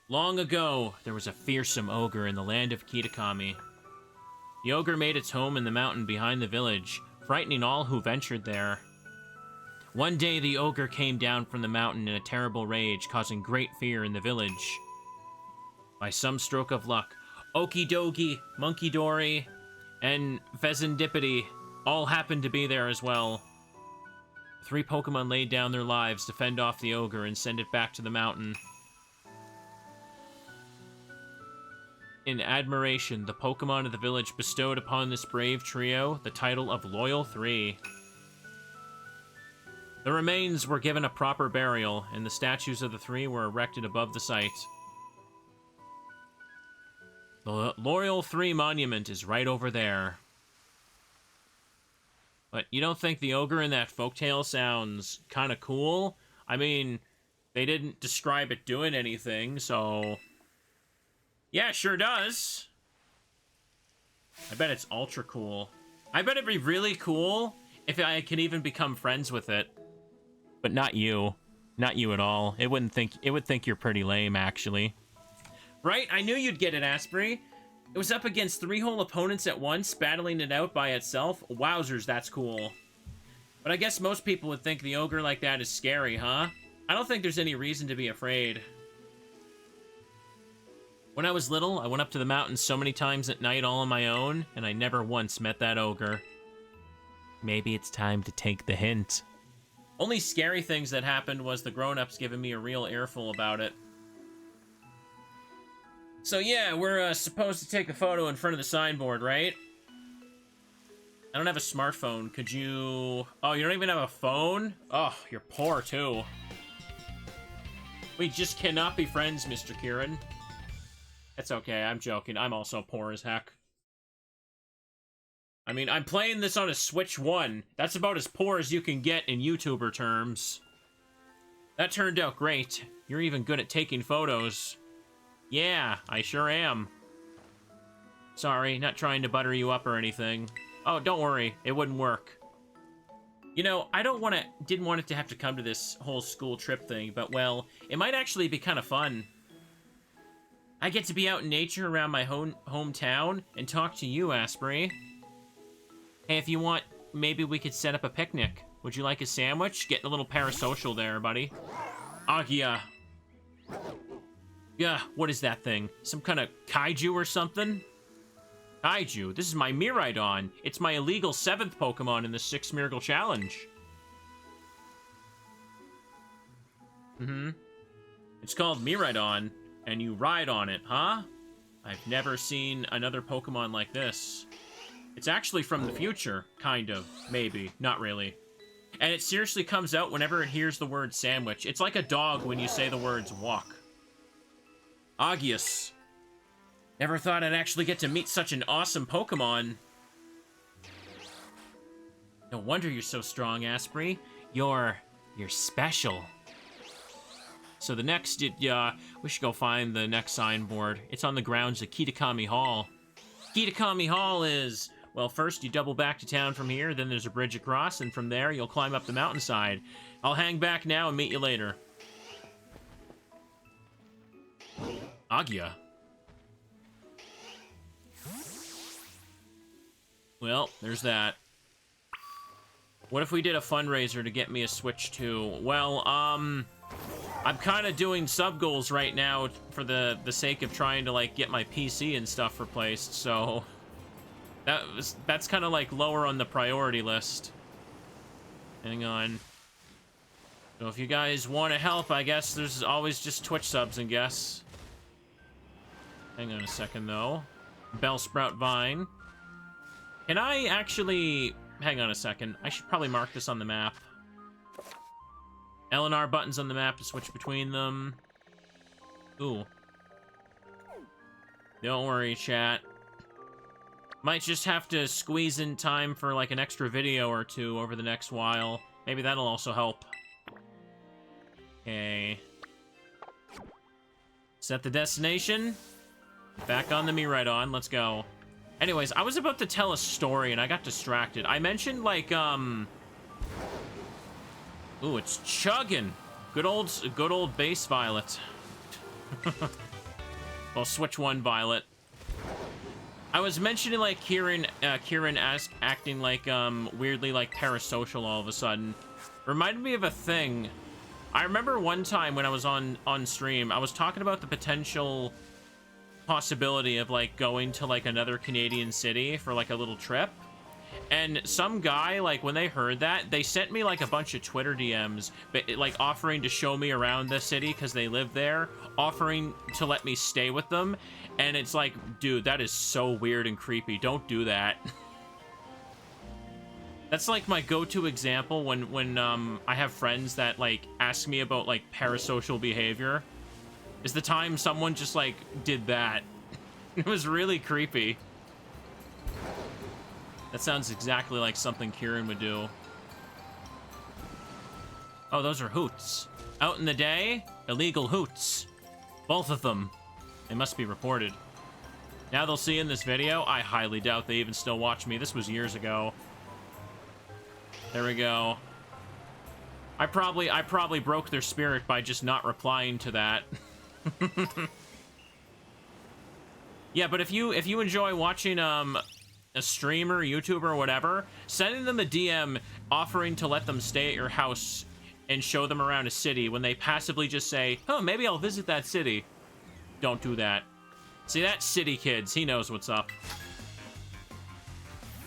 Long ago, there was a fearsome ogre in the land of Kitakami. The ogre made its home in the mountain behind the village, frightening all who ventured there. One day, the ogre came down from the mountain in a terrible rage, causing great fear in the village. By some stroke of luck, Okidogi, Monkey Dory, and Vezendipity all happened to be there as well. 3 Pokemon laid down their lives to fend off the ogre and send it back to the mountain. In admiration, the Pokemon of the village bestowed upon this brave trio the title of Loyal 3. The remains were given a proper burial, and the statues of the 3 were erected above the site. The Loyal 3 monument is right over there. But you don't think the ogre in that folktale sounds kind of cool? I mean, they didn't describe it doing anything, so... Yeah, it sure does. I bet it's ultra cool. I bet it'd be really cool if I could even become friends with it. But not you. Not you at all. It would think you're pretty lame, actually. Right? I knew you'd get it, Asprey. It was up against 3 whole opponents at once, battling it out by itself. Wowzers, that's cool. But I guess most people would think the ogre like that is scary, huh? I don't think there's any reason to be afraid. When I was little, I went up to the mountains so many times at night all on my own, and I never once met that ogre. Maybe it's time to take the hint. Only scary things that happened was the grown-ups giving me a real earful about it. So yeah, we're supposed to take a photo in front of the signboard, right? I don't have a smartphone. Could you... Oh, you don't even have a phone? Oh, you're poor, too. We just cannot be friends, Mr. Kieran. It's okay, I'm joking. I'm also poor as heck. I mean, I'm playing this on a Switch 1. That's about as poor as you can get in YouTuber terms. That turned out great. You're even good at taking photos. Yeah, I sure am. Sorry, not trying to butter you up or anything. Oh, don't worry, it wouldn't work. You know, I didn't want it to have to come to this whole school trip thing, but well, it might actually be kind of fun. I get to be out in nature around my hometown and talk to you, Asprey. Hey, if you want, maybe we could set up a picnic. Would you like a sandwich? Getting a little parasocial there, buddy. Agia. Yeah, what is that thing? Some kind of kaiju or something? Kaiju? This is my Miraidon. It's my illegal 7th Pokemon in the 6 Smeargle Challenge. It's called Miraidon, and you ride on it, huh? I've never seen another Pokemon like this. It's actually from the future, kind of, maybe, not really. And it seriously comes out whenever it hears the word sandwich. It's like a dog when you say the words walk. Agius. Never thought I'd actually get to meet such an awesome Pokemon. No wonder you're so strong, Asprey. You're special. So the next, we should go find the next signboard. It's on the grounds of Kitakami Hall. Kitakami Hall is, well, first you double back to town from here, then there's a bridge across, and from there you'll climb up the mountainside. I'll hang back now and meet you later. Agia. Well, there's that. What if we did a fundraiser to get me a Switch 2? Well, I'm kind of doing sub-goals right now for the sake of trying to, like, get my PC and stuff replaced, so... That's kind of, like, lower on the priority list. Hang on. So if you guys want to help, I guess there's always just Twitch subs, I guess. Hang on a second, though. Bellsprout Vine. Can I actually... Hang on a second. I should probably mark this on the map. L and R buttons on the map to switch between them. Ooh. Don't worry, chat. Might just have to squeeze in time for, like, an extra video or two over the next while. Maybe that'll also help. Okay. Set the destination. Back on the Miraidon. Let's go. Anyways, I was about to tell a story and I got distracted. I mentioned, like, Ooh, it's chugging. Good old base Violet. Well, switch one Violet. I was mentioning, like, Kieran acting like, weirdly, like, parasocial all of a sudden. Reminded me of a thing. I remember one time when I was on stream, I was talking about the potential possibility of, like, going to, like, another Canadian city for, like, a little trip. And some guy, like, when they heard that, they sent me, like, a bunch of Twitter DMs, but, like, offering to show me around the city because they live there, offering to let me stay with them. And it's like, dude, that is so weird and creepy. Don't do that. That's, like, my go-to example when I have friends that, like, ask me about, like, parasocial behavior. Is the time someone just, like, did that. It was really creepy. That sounds exactly like something Kieran would do. Oh, those are hoots. Out in the day, illegal hoots. Both of them. They must be reported. Now they'll see in this video. I highly doubt they even still watch me. This was years ago. There we go. I probably broke their spirit by just not replying to that. Yeah, but if you enjoy watching a streamer, YouTuber, or whatever, sending them a DM offering to let them stay at your house and show them around a city when they passively just say, oh, maybe I'll visit that city. Don't do that. See, that city kids, he knows what's up.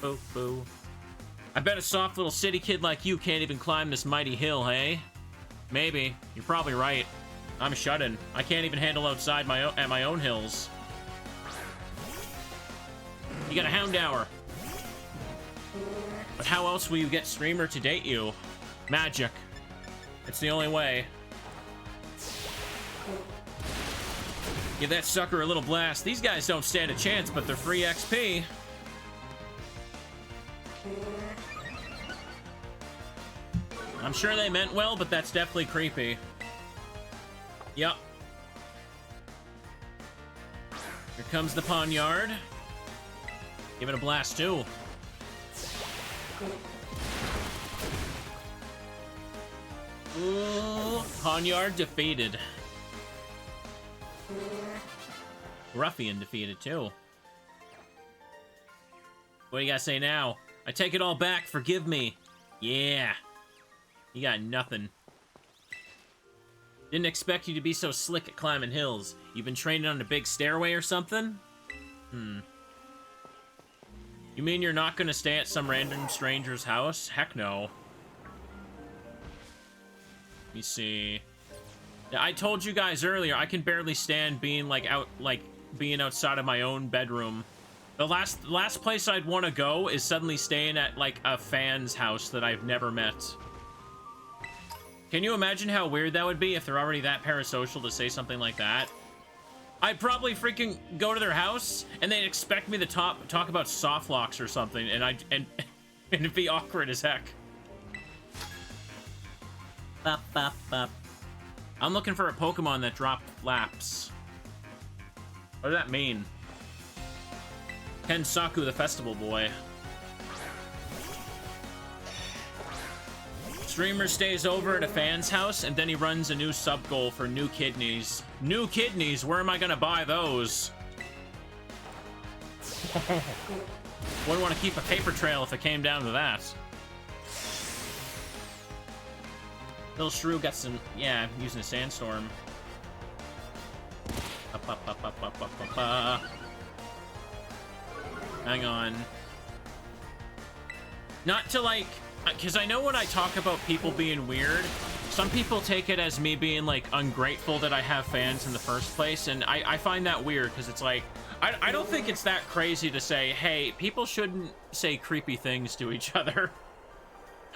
Boo, boo. I bet a soft little city kid like you can't even climb this mighty hill, hey? Maybe. You're probably right. I'm shut-in. I can't even handle outside at my own hills. You got a hound hour. But how else will you get Streamer to date you? Magic. It's the only way. Give that sucker a little blast. These guys don't stand a chance, but they're free XP. I'm sure they meant well, but that's definitely creepy. Yup. Here comes the Poniard. Give it a blast, too. Ooh, Poniard defeated. Ruffian defeated, too. What do you gotta say now? I take it all back, forgive me. Yeah. You got nothing. Didn't expect you to be so slick at climbing hills. You've been training on a big stairway or something? You mean you're not gonna stay at some random stranger's house? Heck no. Let me see. Yeah, I told you guys earlier, I can barely stand being being outside of my own bedroom. The last place I'd want to go is suddenly staying at like a fan's house that I've never met. Can you imagine how weird that would be if they're already that parasocial to say something like that? I'd probably freaking go to their house and they'd expect me to talk about soft locks or something, and it'd be awkward as heck. Bop, bop, bop. I'm looking for a Pokemon that dropped flaps. What does that mean? Kensaku, the festival boy. Streamer stays over at a fan's house, and then he runs a new sub-goal for new kidneys. New kidneys? Where am I gonna buy those? Wouldn't want to keep a paper trail if it came down to that. Little Shrew got some... Yeah, using a sandstorm. Hang on. Not to, like... Because I know when I talk about people being weird, some people take it as me being, like, ungrateful that I have fans in the first place, and I find that weird, because it's like... I don't think it's that crazy to say, hey, people shouldn't say creepy things to each other.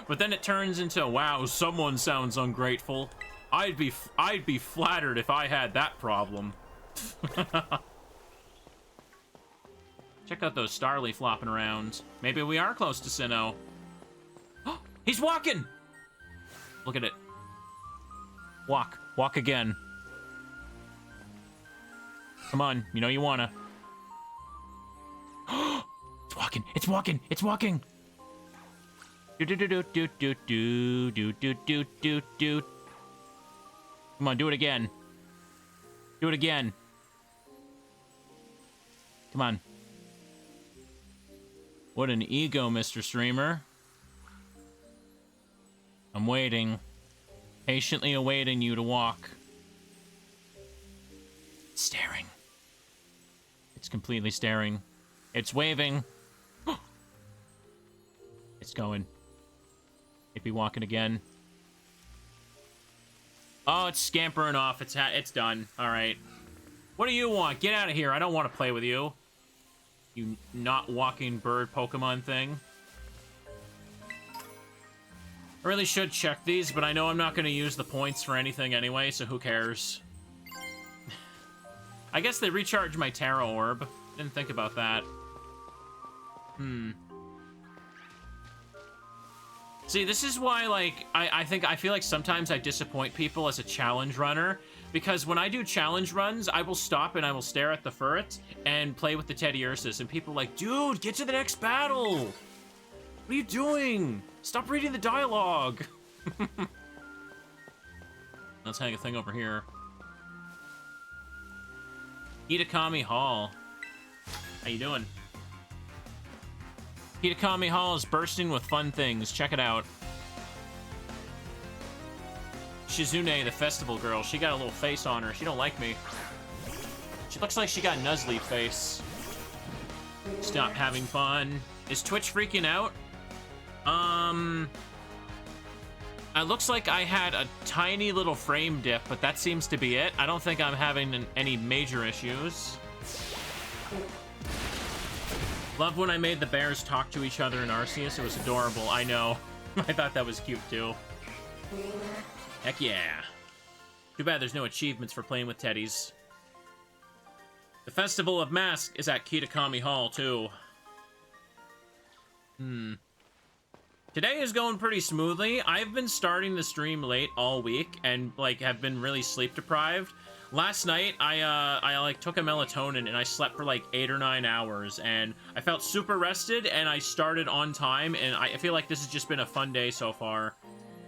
But then it turns into, wow, someone sounds ungrateful. I'd be flattered if I had that problem. Check out those Starly flopping around. Maybe we are close to Sinnoh. He's walking! Look at it. Walk. Walk again. Come on. You know you wanna. It's walking. It's walking. It's walking. Do do do do do do do do do do do. Come on, do it again. Do it again. Come on. What an ego, Mr. Streamer. I'm waiting. Patiently awaiting you to walk. It's staring. It's completely staring. It's waving. It's going. It'd be walking again. Oh, it's scampering off. It's done. All right. What do you want? Get out of here. I don't want to play with you. You not walking bird Pokemon thing. I really should check these, but I know I'm not going to use the points for anything anyway, so who cares? I guess they recharge my Taro Orb. Didn't think about that. See, this is why, like, I feel like sometimes I disappoint people as a challenge runner, because when I do challenge runs, I will stop and I will stare at the ferret and play with the Teddy Ursus, and people are like, dude, get to the next battle! What are you doing? Stop reading the dialogue! Let's hang a thing over here. Kitakami Hall. How you doing? Kitakami Hall is bursting with fun things. Check it out. Shizune, the festival girl. She got a little face on her. She don't like me. She looks like she got Nuzleaf face. Stop having fun. Is Twitch freaking out? It looks like I had a tiny little frame dip, but that seems to be it. I don't think I'm having any major issues. Love when I made the bears talk to each other in Arceus. It was adorable. I know. I thought that was cute, too. Heck yeah. Too bad there's no achievements for playing with teddies. The Festival of Masks is at Kitakami Hall, too. Today is going pretty smoothly. I've been starting the stream late all week and, like, have been really sleep deprived. Last night, I like, took a melatonin and I slept for, like, 8 or 9 hours. And I felt super rested and I started on time. And I feel like this has just been a fun day so far.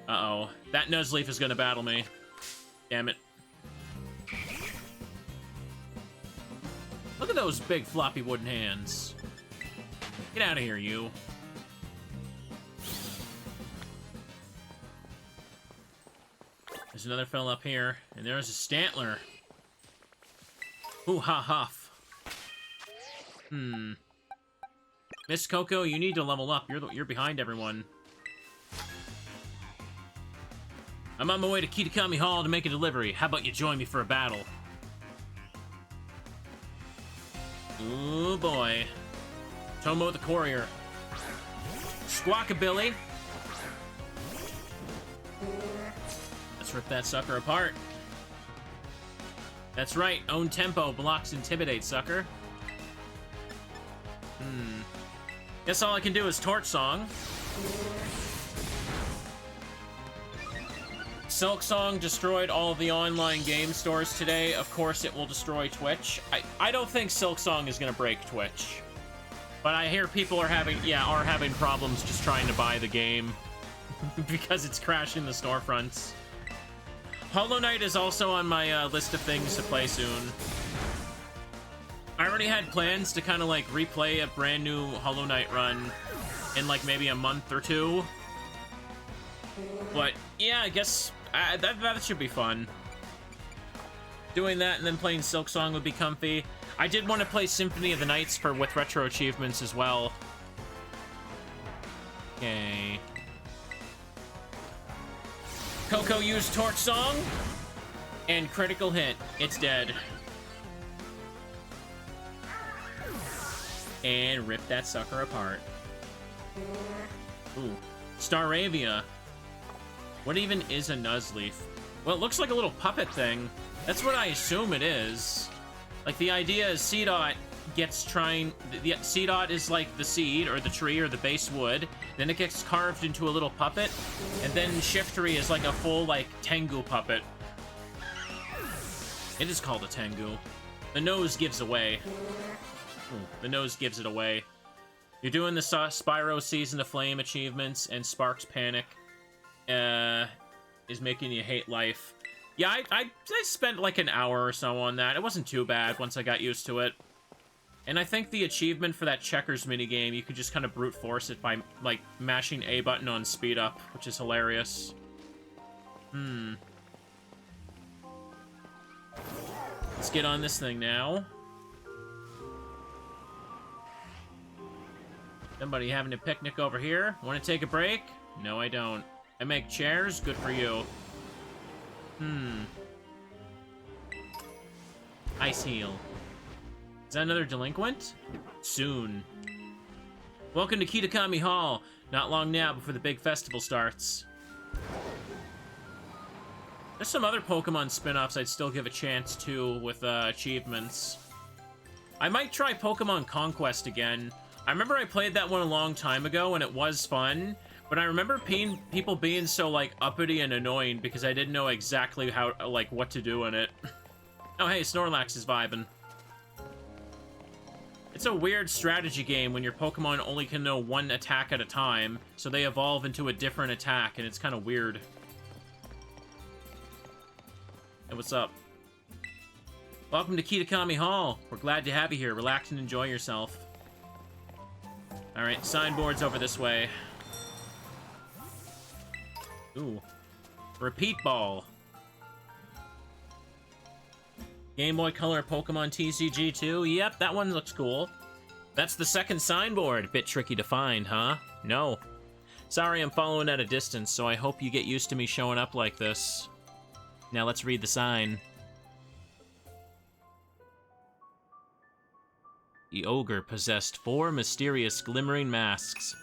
Uh-oh. That Nuzleaf is gonna battle me. Damn it. Look at those big floppy wooden hands. Get out of here, you. There's another fella up here, and there's a Stantler. Ooh, ha huff. Miss Coco, you need to level up. You're behind everyone. I'm on my way to Kitakami Hall to make a delivery. How about you join me for a battle? Ooh, boy. Tomo the Courier. Squawkabilly. Let's rip that sucker apart. That's right, own tempo blocks intimidate, sucker. Guess all I can do is Torch Song. Silk Song destroyed all of the online game stores today. Of course it will destroy Twitch. I don't think Silk Song is gonna break Twitch. But I hear people are having problems just trying to buy the game. Because it's crashing the storefronts. Hollow Knight is also on my list of things to play soon. I already had plans to kind of like replay a brand new Hollow Knight run in like maybe a month or two. But yeah, I guess that should be fun. Doing that and then playing Silk Song would be comfy. I did want to play Symphony of the Nights with retro achievements as well. Okay. Coco used Torch Song, and critical hit. It's dead. And rip that sucker apart. Ooh. Staravia. What even is a Nuzleaf? Well, it looks like a little puppet thing. That's what I assume it is. Like, the idea is C-Dot gets the C-Dot is like the seed, or the tree, or the base wood. Then it gets carved into a little puppet. And then Shiftry is like a full, like, Tengu puppet. It is called a Tengu. The nose gives away. Ooh, the nose gives it away. You're doing the Spyro Season of Flame achievements, and Sparks Panic is making you hate life. Yeah, I spent like an hour or so on that. It wasn't too bad once I got used to it. And I think the achievement for that checkers minigame, you could just kind of brute force it by, like, mashing A button on speed up, which is hilarious. Let's get on this thing now. Somebody having a picnic over here. Want to take a break? No, I don't. I make chairs? Good for you. Ice Heal. Is that another delinquent? Soon. Welcome to Kitakami Hall. Not long now before the big festival starts. There's some other Pokemon spin-offs I'd still give a chance to with achievements. I might try Pokemon Conquest again. I remember I played that one a long time ago and it was fun, but I remember people being so, like, uppity and annoying because I didn't know exactly how, like, what to do in it. Oh, hey, Snorlax is vibing. It's a weird strategy game when your Pokemon only can know one attack at a time, so they evolve into a different attack, and it's kind of weird. Hey, what's up? Welcome to Kitakami Hall. We're glad to have you here. Relax and enjoy yourself. Alright, signboard's over this way. Ooh. Repeat Ball. Game Boy Color Pokemon TCG 2. Yep, that one looks cool. That's the second signboard. Bit tricky to find, huh? No. Sorry, I'm following at a distance, so I hope you get used to me showing up like this. Now let's read the sign. The ogre possessed 4 mysterious glimmering masks.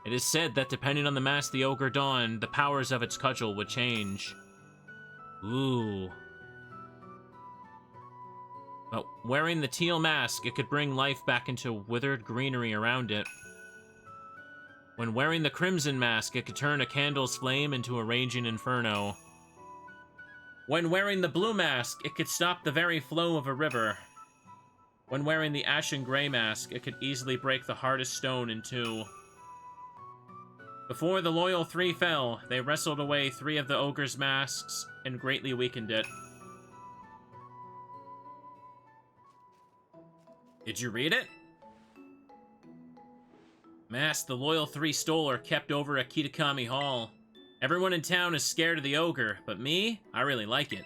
It is said that depending on the mask the ogre donned, the powers of its cudgel would change. Ooh. But wearing the teal mask, it could bring life back into withered greenery around it. When wearing the crimson mask, it could turn a candle's flame into a raging inferno. When wearing the blue mask, it could stop the very flow of a river. When wearing the ashen gray mask, it could easily break the hardest stone in 2. Before the loyal 3 fell, they wrestled away 3 of the ogre's masks and greatly weakened it. Did you read it? Mask the loyal 3 stole are kept over at Kitakami Hall. Everyone in town is scared of the ogre, but me, I really like it.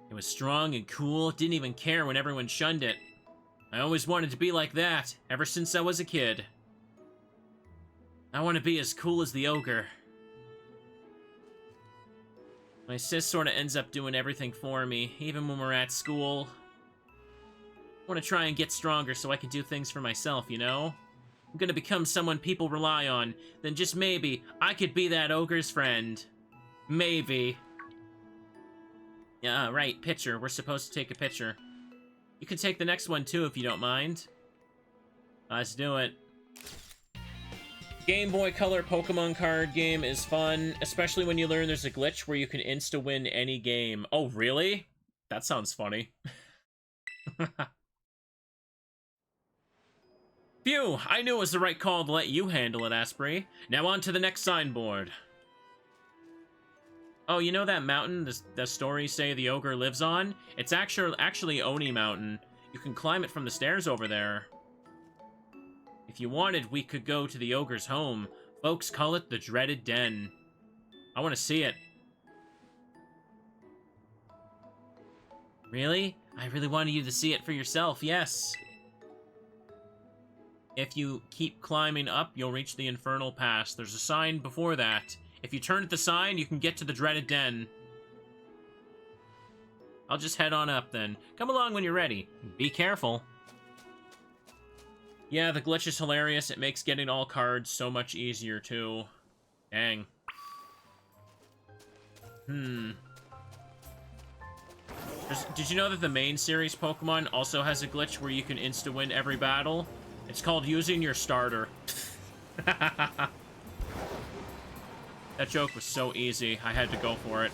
It was strong and cool, didn't even care when everyone shunned it. I always wanted to be like that, ever since I was a kid. I want to be as cool as the ogre. My sis sorta ends up doing everything for me, even when we're at school. I want to try and get stronger so I can do things for myself, you know? I'm gonna become someone people rely on, then just maybe, I could be that ogre's friend. Maybe. Yeah, right, picture. We're supposed to take a picture. You can take the next one too if you don't mind. Let's do it. Game Boy Color Pokemon card game is fun, especially when you learn there's a glitch where you can insta-win any game. Oh, really? That sounds funny. Phew, I knew it was the right call to let you handle it, Asprey. Now on to the next signboard. Oh, you know that mountain the stories say the ogre lives on? It's actually Oni Mountain. You can climb it from the stairs over there. If you wanted, we could go to the ogre's home. Folks call it the Dreaded Den. I want to see it. Really? I really wanted you to see it for yourself, yes. If you keep climbing up, you'll reach the Infernal Pass. There's a sign before that. If you turn at the sign, you can get to the Dreaded Den. I'll just head on up then. Come along when you're ready. Be careful. Yeah, the glitch is hilarious. It makes getting all cards so much easier, too. Dang. Did you know that the main series Pokemon also has a glitch where you can insta-win every battle? It's called using your starter. That joke was so easy, I had to go for it.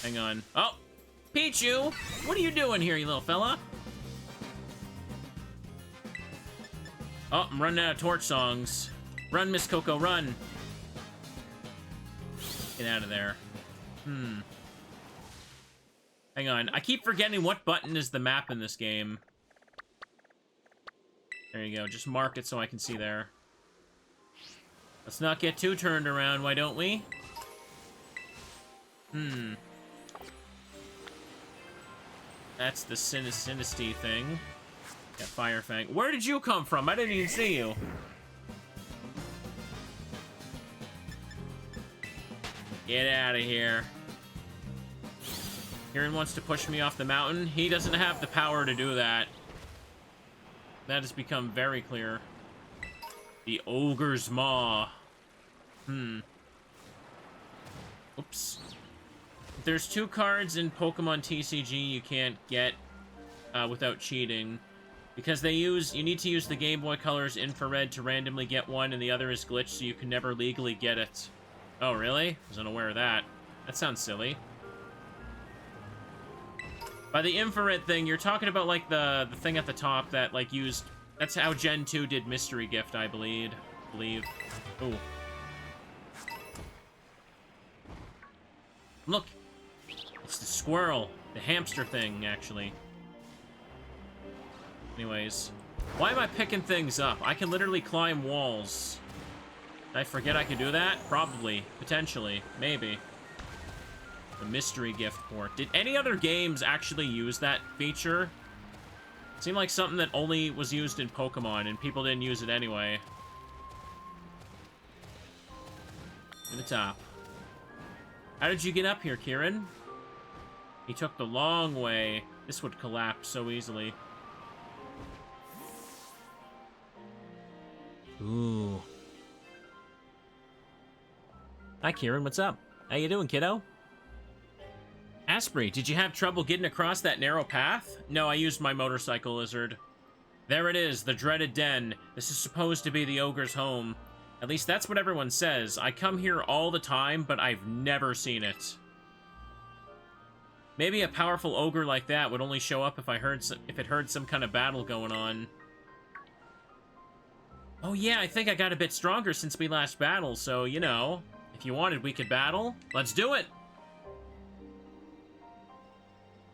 Hang on. Oh! Pichu! What are you doing here, you little fella? Oh, I'm running out of torch songs. Run, Miss Coco, run! Get out of there. Hang on, I keep forgetting what button is the map in this game. There you go, just mark it so I can see there. Let's not get too turned around, why don't we? That's the Sinisty thing. Got Fire Fang. Where did you come from? I didn't even see you. Get out of here. Kieran wants to push me off the mountain. He doesn't have the power to do that. That has become very clear. The Ogre's Maw. Oops. There's 2 cards in Pokemon TCG you can't get without cheating. Because you need to use the Game Boy Color's infrared to randomly get one, and the other is glitched, so you can never legally get it. Oh, really? I was unaware of that. That sounds silly. By the infrared thing, you're talking about, like, the thing at the top that, like, used... That's how Gen 2 did Mystery Gift, I believe. Ooh. Look! It's the squirrel. The hamster thing, actually. Anyways. Why am I picking things up? I can literally climb walls. Did I forget I could do that? Probably. Potentially. Maybe. The Mystery Gift port. Did any other games actually use that feature? Seemed like something that only was used in Pokemon, and people didn't use it anyway. To the top. How did you get up here, Kieran? He took the long way. This would collapse so easily. Ooh. Hi, Kieran. What's up? How you doing, kiddo? Asprey, did you have trouble getting across that narrow path? No, I used my motorcycle, lizard. There it is, the dreaded den. This is supposed to be the ogre's home. At least that's what everyone says. I come here all the time, but I've never seen it. Maybe a powerful ogre like that would only show up if it heard some kind of battle going on. Oh yeah, I think I got a bit stronger since we last battled, so, you know, if you wanted, we could battle. Let's do it!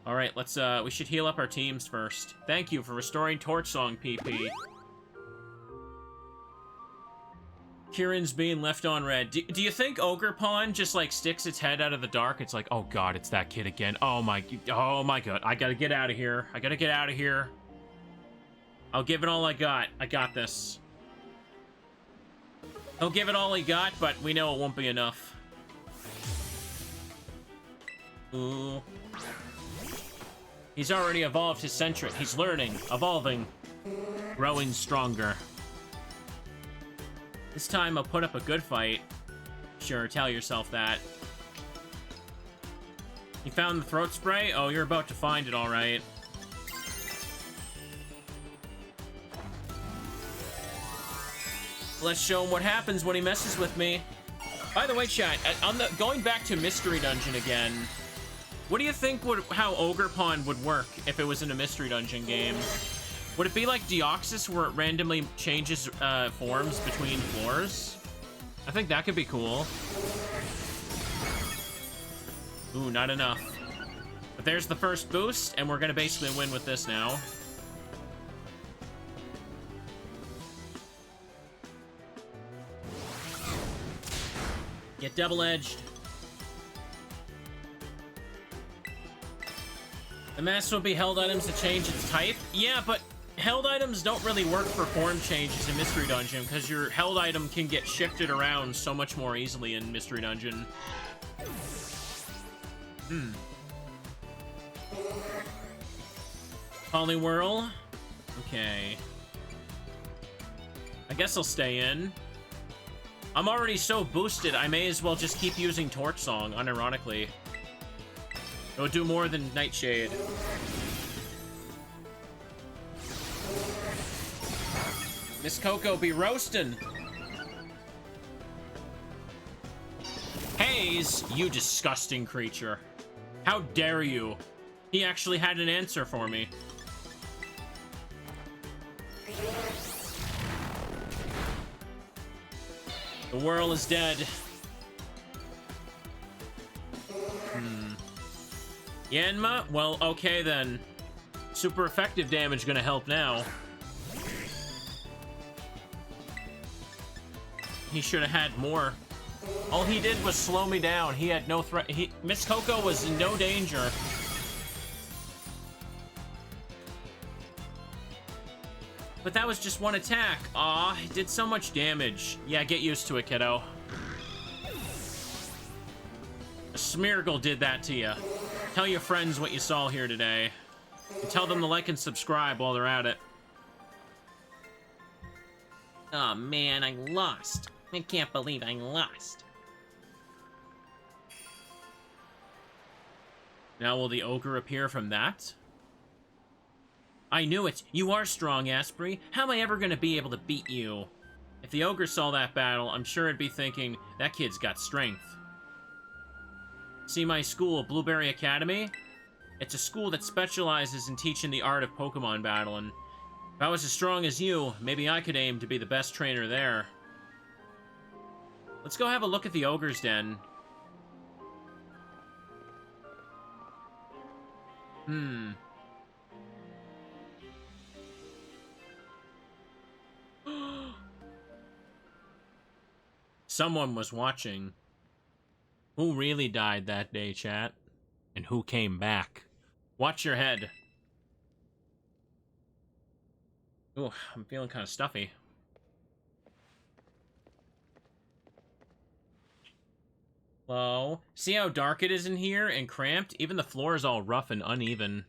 Alright, we should heal up our teams first. Thank you for restoring Torch Song, PP. Kieran's being left on red. Do you think Ogrepon just, like, sticks its head out of the dark? It's like, oh god, it's that kid again. Oh my god, I gotta get out of here. I gotta get out of here. I'll give it all I got. I got this. He'll give it all he got, but we know it won't be enough. Ooh. He's already evolved his Sentret. He's learning, evolving, growing stronger. This time I'll put up a good fight. Sure, tell yourself that. You found the throat spray? Oh, you're about to find it, alright. Let's show him what happens when he messes with me. By the way, chat, going back to Mystery Dungeon again, what do you think how Ogrepon would work if it was in a Mystery Dungeon game? Would it be like Deoxys, where it randomly changes forms between floors? I think that could be cool. Ooh, not enough. But there's the first boost, and we're gonna basically win with this now. Get double-edged. The mask will be held items to change its type. Yeah, but held items don't really work for form changes in Mystery Dungeon, because your held item can get shifted around so much more easily in Mystery Dungeon. Poliwhirl. Okay. I guess I'll stay in. I'm already so boosted, I may as well just keep using Torch Song, unironically. It'll do more than Nightshade. Miss Coco be roasting. Haze, you disgusting creature. How dare you? He actually had an answer for me. The whirl is dead. Yanma? Well, okay then. Super effective damage gonna help now. He should have had more. All he did was slow me down. He had no threat. Miss Coco was in no danger. But that was just one attack. Aw, it did so much damage. Yeah, get used to it, kiddo. A Smeargle did that to you. Tell your friends what you saw here today. And tell them to like and subscribe while they're at it. Oh man, I lost. I can't believe I lost. Now will the ogre appear from that? I knew it. You are strong, Asprey. How am I ever going to be able to beat you? If the ogre saw that battle, I'm sure it'd be thinking, that kid's got strength. See my school, Blueberry Academy? It's a school that specializes in teaching the art of Pokemon battling. If I was as strong as you, maybe I could aim to be the best trainer there. Let's go have a look at the ogre's den. Someone was watching. Who really died that day, chat? And who came back? Watch your head. Ooh, I'm feeling kind of stuffy. Hello? See how dark it is in here and cramped? Even the floor is all rough and uneven.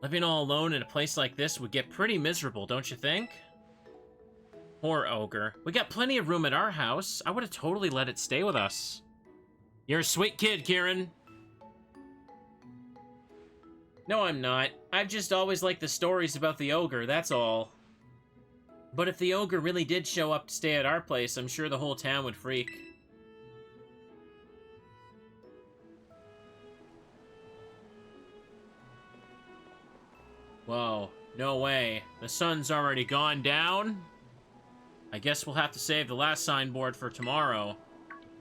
Living all alone in a place like this would get pretty miserable, don't you think? Poor ogre. We got plenty of room at our house. I would have totally let it stay with us. You're a sweet kid, Kieran. No, I'm not. I've just always liked the stories about the ogre, that's all. But if the ogre really did show up to stay at our place, I'm sure the whole town would freak. Whoa, no way. The sun's already gone down? I guess we'll have to save the last signboard for tomorrow.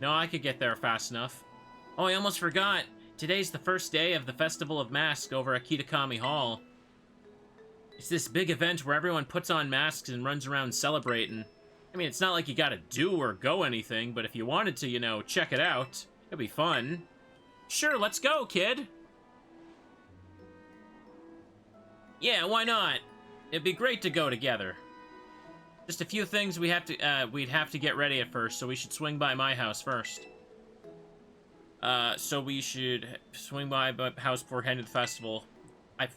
No, I could get there fast enough. Oh, I almost forgot. Today's the first day of the Festival of Masks over at Kitakami Hall. It's this big event where everyone puts on masks and runs around celebrating. I mean, it's not like you gotta do or go anything, but if you wanted to, you know, check it out, it'd be fun. Sure, let's go, kid! Yeah, why not? It'd be great to go together. Just a few things we'd have to get ready at first, so we should swing by my house first. So we should swing by my house before heading to the festival. I'm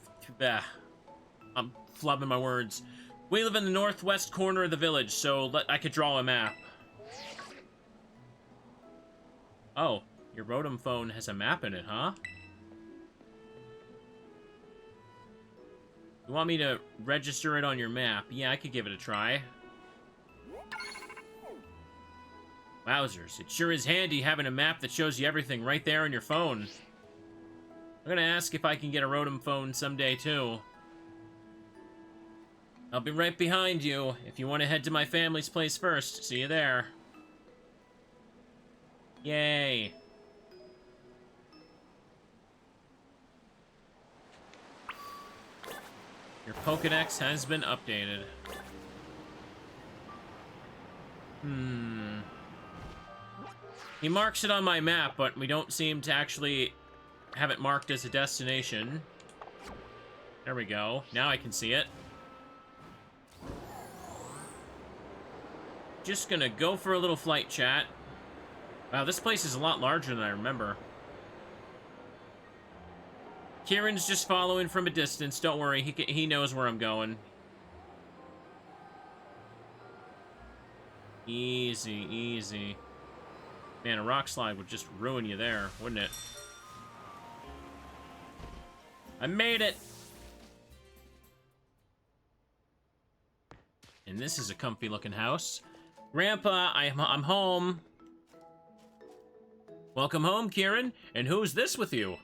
flubbing my words. We live in the northwest corner of the village, so I could draw a map. Oh, your Rotom phone has a map in it, huh? You want me to register it on your map? Yeah, I could give it a try. Wowzers, it sure is handy having a map that shows you everything right there on your phone. I'm gonna ask if I can get a Rotom phone someday, too. I'll be right behind you if you want to head to my family's place first. See you there. Yay. Your Pokédex has been updated. He marks it on my map, but we don't seem to actually have it marked as a destination. There we go. Now I can see it. Just gonna go for a little flight chat. Wow, this place is a lot larger than I remember. Kieran's just following from a distance. Don't worry, he knows where I'm going. Easy, easy. Man, a rock slide would just ruin you there, wouldn't it? I made it! And this is a comfy-looking house. Grandpa, I'm home. Welcome home, Kieran. And who's this with you?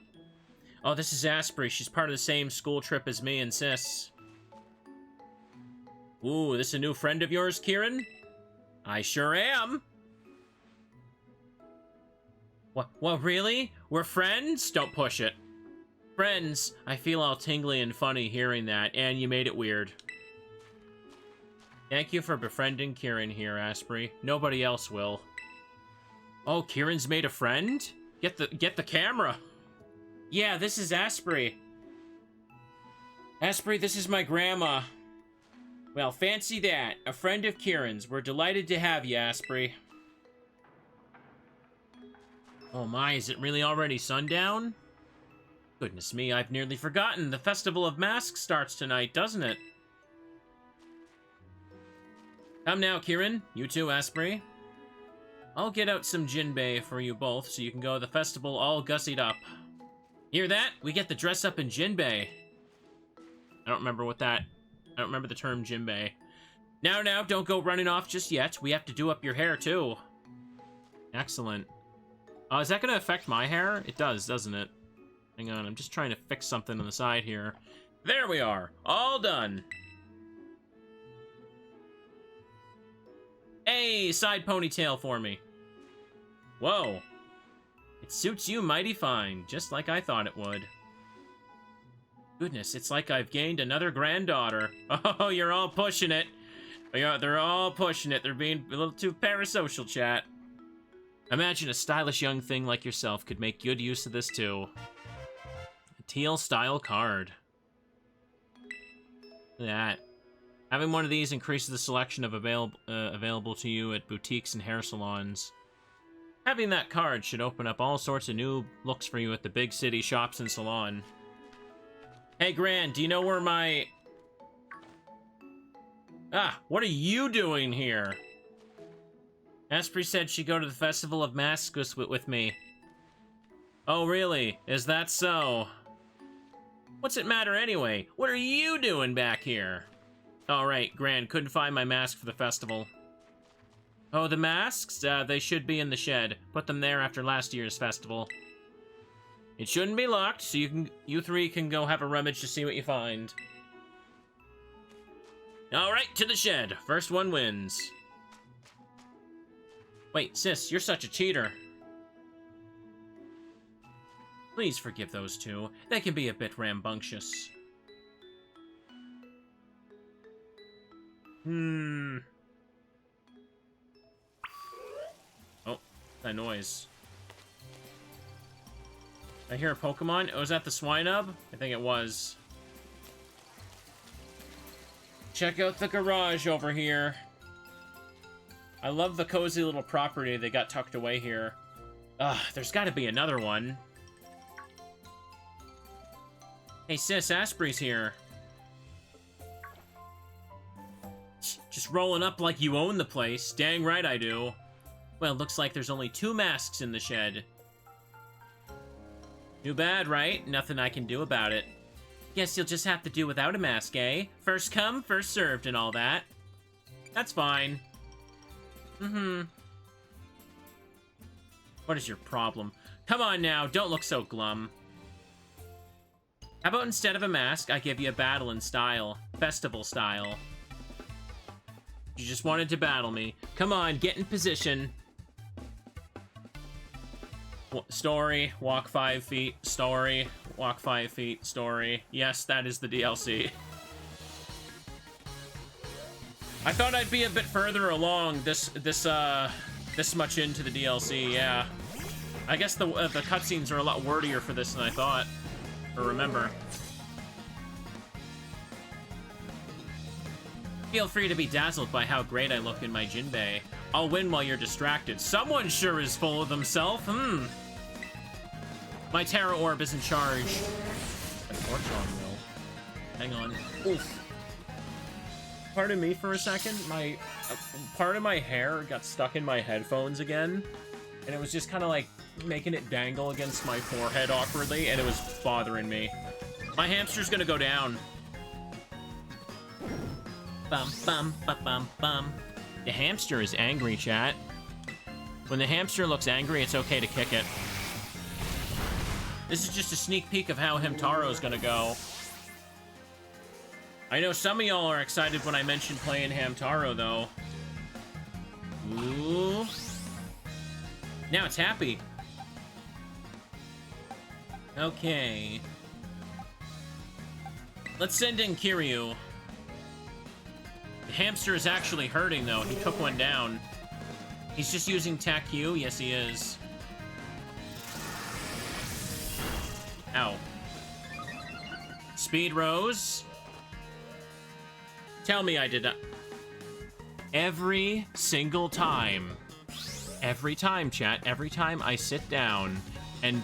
Oh, this is Asprey. She's part of the same school trip as me and Sis. Ooh, this a new friend of yours, Kieran? I sure am. What, really? We're friends? Don't push it. Friends, I feel all tingly and funny hearing that, and you made it weird. Thank you for befriending Kieran here, Asprey. Nobody else will. Oh, Kieran's made a friend? Get the camera. Yeah, this is Asprey. Asprey, this is my grandma. Well, fancy that. A friend of Kieran's. We're delighted to have you, Asprey. Oh my, is it really already sundown? Goodness me, I've nearly forgotten. The Festival of Masks starts tonight, doesn't it? Come now, Kieran. You too, Asprey. I'll get out some Jinbei for you both so you can go to the festival all gussied up. Hear that? We get to dress up in Jinbei. I don't remember the term Jinbei. Now, don't go running off just yet. We have to do up your hair, too. Excellent. Is that going to affect my hair? It does, doesn't it? Hang on, I'm just trying to fix something on the side here. There we are. All done. Hey, side ponytail for me. Whoa. It suits you mighty fine, just like I thought it would. Goodness, it's like I've gained another granddaughter. Oh, you're all pushing it. They're all pushing it. They're being a little too parasocial, chat. Imagine a stylish young thing like yourself could make good use of this, too. A Teal style card. Look at that. Having one of these increases the selection of available to you at boutiques and hair salons. Having that card should open up all sorts of new looks for you at the big city shops and salon. Hey, Gran, do you know where my... Ah, what are you doing here? Asprey said she'd go to the Festival of Masks with me. Oh, really? Is that so? What's it matter anyway? What are you doing back here? All right, Gran, couldn't find my mask for the festival. Oh, the masks? They should be in the shed. Put them there after last year's festival. It shouldn't be locked, so you three can go have a rummage to see what you find. All right, to the shed. First one wins. Wait, sis, you're such a cheater. Please forgive those two. They can be a bit rambunctious. Oh, that noise. I hear a Pokemon. Oh, is that the Swinub? I think it was. Check out the garage over here. I love the cozy little property they got tucked away here. Ugh, there's gotta be another one. Hey sis, Asprey's here. Just rolling up like you own the place. Dang right I do. Well, looks like there's only 2 masks in the shed. Too bad, right? Nothing I can do about it. Guess you'll just have to do without a mask, eh? First come, first served and all that. That's fine. What is your problem? Come on now, don't look so glum. How about instead of a mask, I give you a battle in style. Festival style. You just wanted to battle me. Come on, get in position. Story, walk 5 feet, story, walk 5 feet, story. Yes, that is the DLC. I thought I'd be a bit further along this much into the DLC, yeah. I guess the cutscenes are a lot wordier for this than I thought, or remember. Feel free to be dazzled by how great I look in my Jinbei. I'll win while you're distracted. Someone sure is full of themselves, My Terra Orb is in charge. Hang on. Oof. Pardon me for a second. Part of my hair got stuck in my headphones again, and it was just kind of like making it dangle against my forehead awkwardly, and it was bothering me. My hamster's gonna go down. Bum bum bum bum bum. The hamster is angry, chat. When the hamster looks angry, it's okay to kick it. This is just a sneak peek of how Hamtaro's gonna go. I know some of y'all are excited when I mentioned playing Hamtaro, though. Ooh. Now it's happy. Okay. Let's send in Kiryu. The hamster is actually hurting, though. He took one down. He's just using Tack-Q? Yes, he is. Ow. Speed Rose. Tell me I did not. Every single time. Every time, chat. Every time I sit down and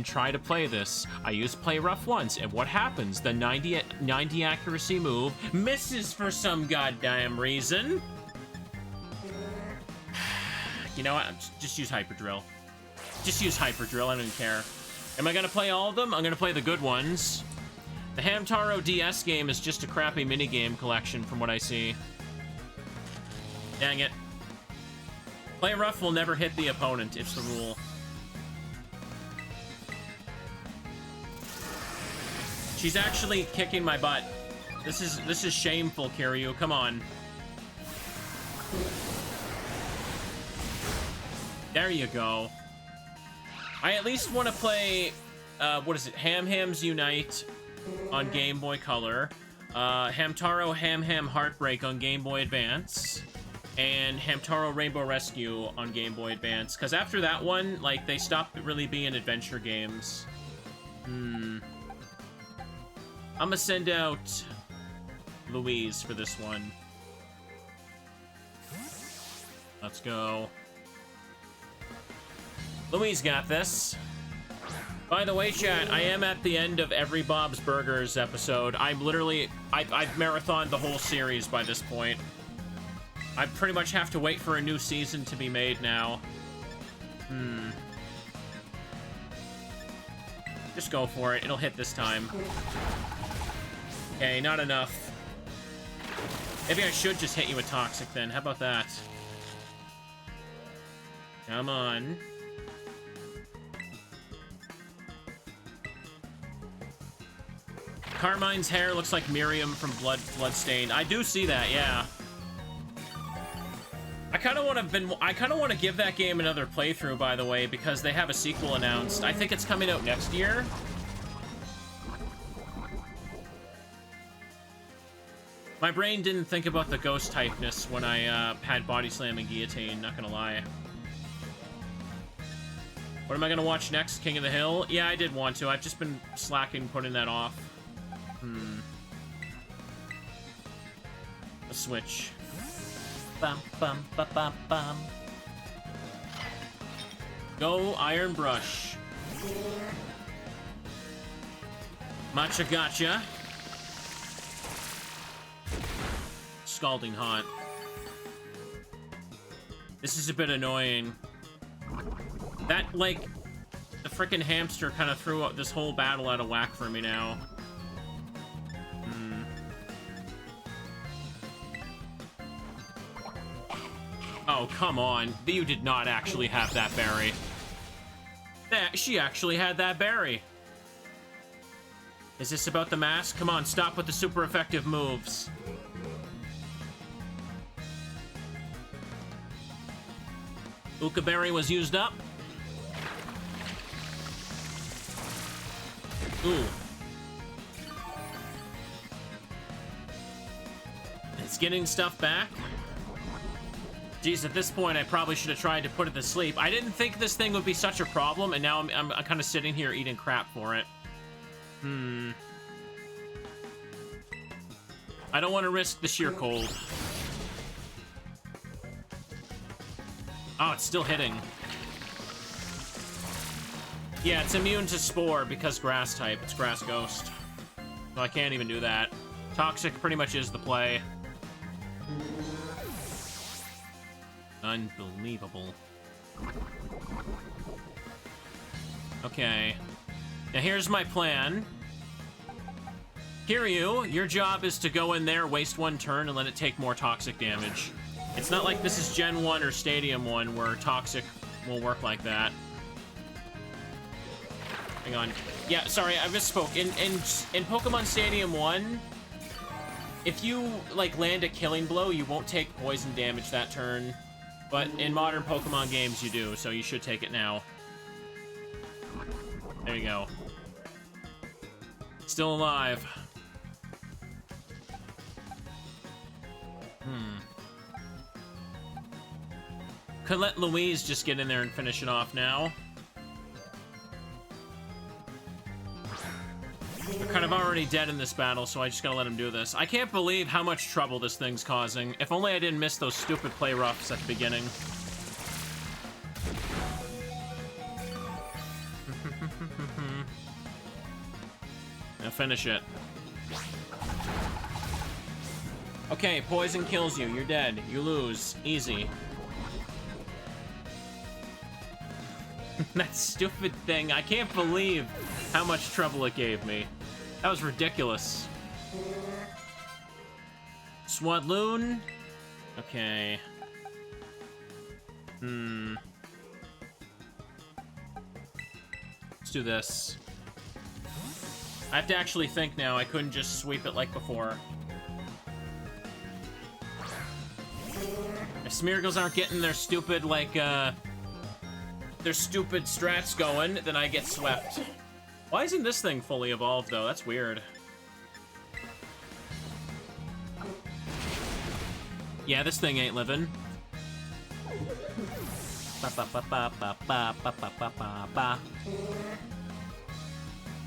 try to play this, I use Play Rough once, and what happens? The 90 accuracy move misses for some goddamn reason. You know what? Just use Hyper Drill. Just use Hyper Drill. I don't care. Am I gonna play all of them? I'm gonna play the good ones. The Hamtaro DS game is just a crappy minigame collection from what I see. Dang it. Play rough will never hit the opponent. It's the rule. She's actually kicking my butt. This is shameful, Kiryu. Come on. There you go. I at least want to play, what is it? Ham Hams Unite on Game Boy Color. Hamtaro Ham Ham Heartbreak on Game Boy Advance. And Hamtaro Rainbow Rescue on Game Boy Advance. Because after that one, like, they stopped really being adventure games. I'm gonna send out Louise for this one. Let's go. Louise got this. By the way, chat, I am at the end of every Bob's Burgers episode. I've marathoned the whole series by this point. I pretty much have to wait for a new season to be made now. Just go for it. It'll hit this time. Okay, not enough. Maybe I should just hit you with Toxic then. How about that? Come on. Carmine's hair looks like Miriam from Bloodstained. I do see that, yeah. I kind of want to give that game another playthrough, by the way, because they have a sequel announced. I think it's coming out next year. My brain didn't think about the ghost typeness when I had Body Slam and Guillotine, not gonna lie. What am I gonna watch next? King of the Hill? Yeah, I did want to. I've just been slacking putting that off. A switch. Bum, bum, ba, bum, bum. Go Iron Brush. Matcha Gotcha. Scalding Hot. This is a bit annoying. That, like, the frickin' hamster kind of threw this whole battle out of whack for me now. Oh, come on. You did not actually have that berry. She actually had that berry. Is this about the mask? Come on, stop with the super effective moves. Uka berry was used up. Ooh. It's getting stuff back. Jeez, at this point, I probably should have tried to put it to sleep. I didn't think this thing would be such a problem, and now I'm kind of sitting here eating crap for it. I don't want to risk the sheer cold. Oh, it's still hitting. Yeah, it's immune to Spore because grass type. It's Grass Ghost. So I can't even do that. Toxic pretty much is the play. Unbelievable. Okay. Now here's my plan. Kiryu, your job is to go in there, waste one turn, and let it take more Toxic damage. It's not like this is Gen 1 or Stadium 1 where Toxic will work like that. Hang on. Yeah, sorry, I misspoke. In Pokemon Stadium 1, if you, like, land a killing blow, you won't take poison damage that turn. But in modern Pokemon games, you do, so you should take it now. There you go. Still alive. Could let Louise just get in there and finish it off now. They're kind of already dead in this battle, so I just gotta let him do this. I can't believe how much trouble this thing's causing. If only I didn't miss those stupid play roughs at the beginning. Now finish it. Okay, poison kills you. You're dead. You lose. Easy. That stupid thing. I can't believe how much trouble it gave me. That was ridiculous. Swadloon. Okay. Let's do this. I have to actually think now. I couldn't just sweep it like before. If Smeargles aren't getting their stupid, like, their stupid strats going, then I get swept. Why isn't this thing fully evolved, though? That's weird. Yeah, this thing ain't living.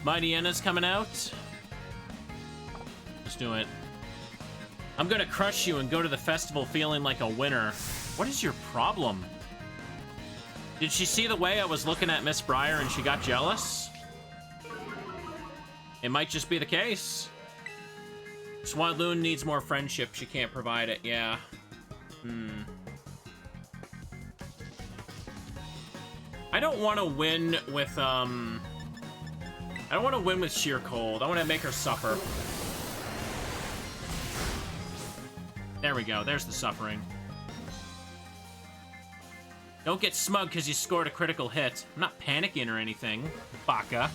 Mighty Enna's coming out. Let's do it. I'm gonna crush you and go to the festival feeling like a winner. What is your problem? Did she see the way I was looking at Miss Brier and she got jealous? It might just be the case. Swadloon needs more friendship. She can't provide it. Yeah. I don't want to win with, I don't want to win with sheer cold. I want to make her suffer. There we go. There's the suffering. Don't get smug because you scored a critical hit. I'm not panicking or anything, baka.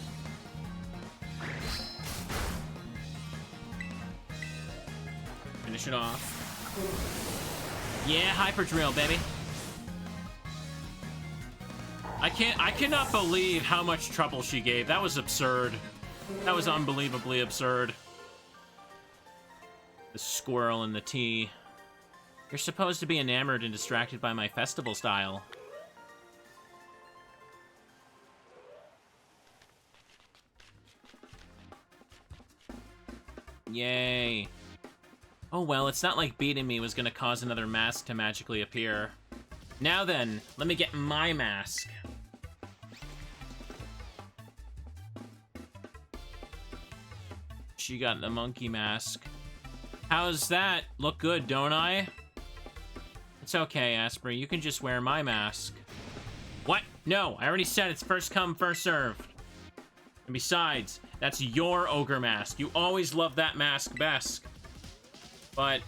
Finish it off. Yeah, hyper drill, baby. I cannot believe how much trouble she gave. That was absurd. That was unbelievably absurd. The squirrel and the tea. You're supposed to be enamored and distracted by my festival style. Yay. Oh well, it's not like beating me was gonna cause another mask to magically appear. Now then, let me get my mask. She got the monkey mask. How's that? Look good, don't I? It's okay, Asprey. You can just wear my mask. What? No, I already said it's first come, first served. And besides, that's your ogre mask. You always loved that mask best. But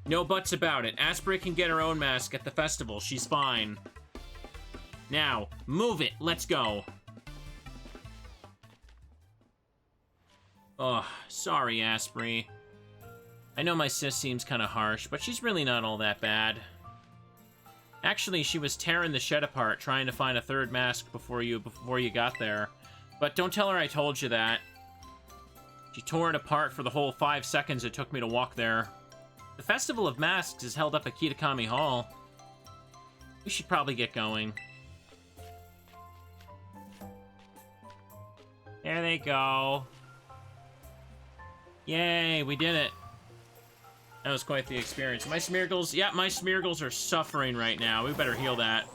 no buts about it. Asprey can get her own mask at the festival. She's fine. Now, move it. Let's go. Oh, sorry, Asprey. I know my sis seems kind of harsh, but she's really not all that bad. Actually, she was tearing the shed apart, trying to find a third mask before you got there. But don't tell her I told you that. She tore it apart for the whole 5 seconds it took me to walk there. The Festival of Masks is held up at Kitakami Hall. We should probably get going. There they go. Yay, we did it. That was quite the experience. My Smeargles, yeah, my Smeargles are suffering right now. We better heal that.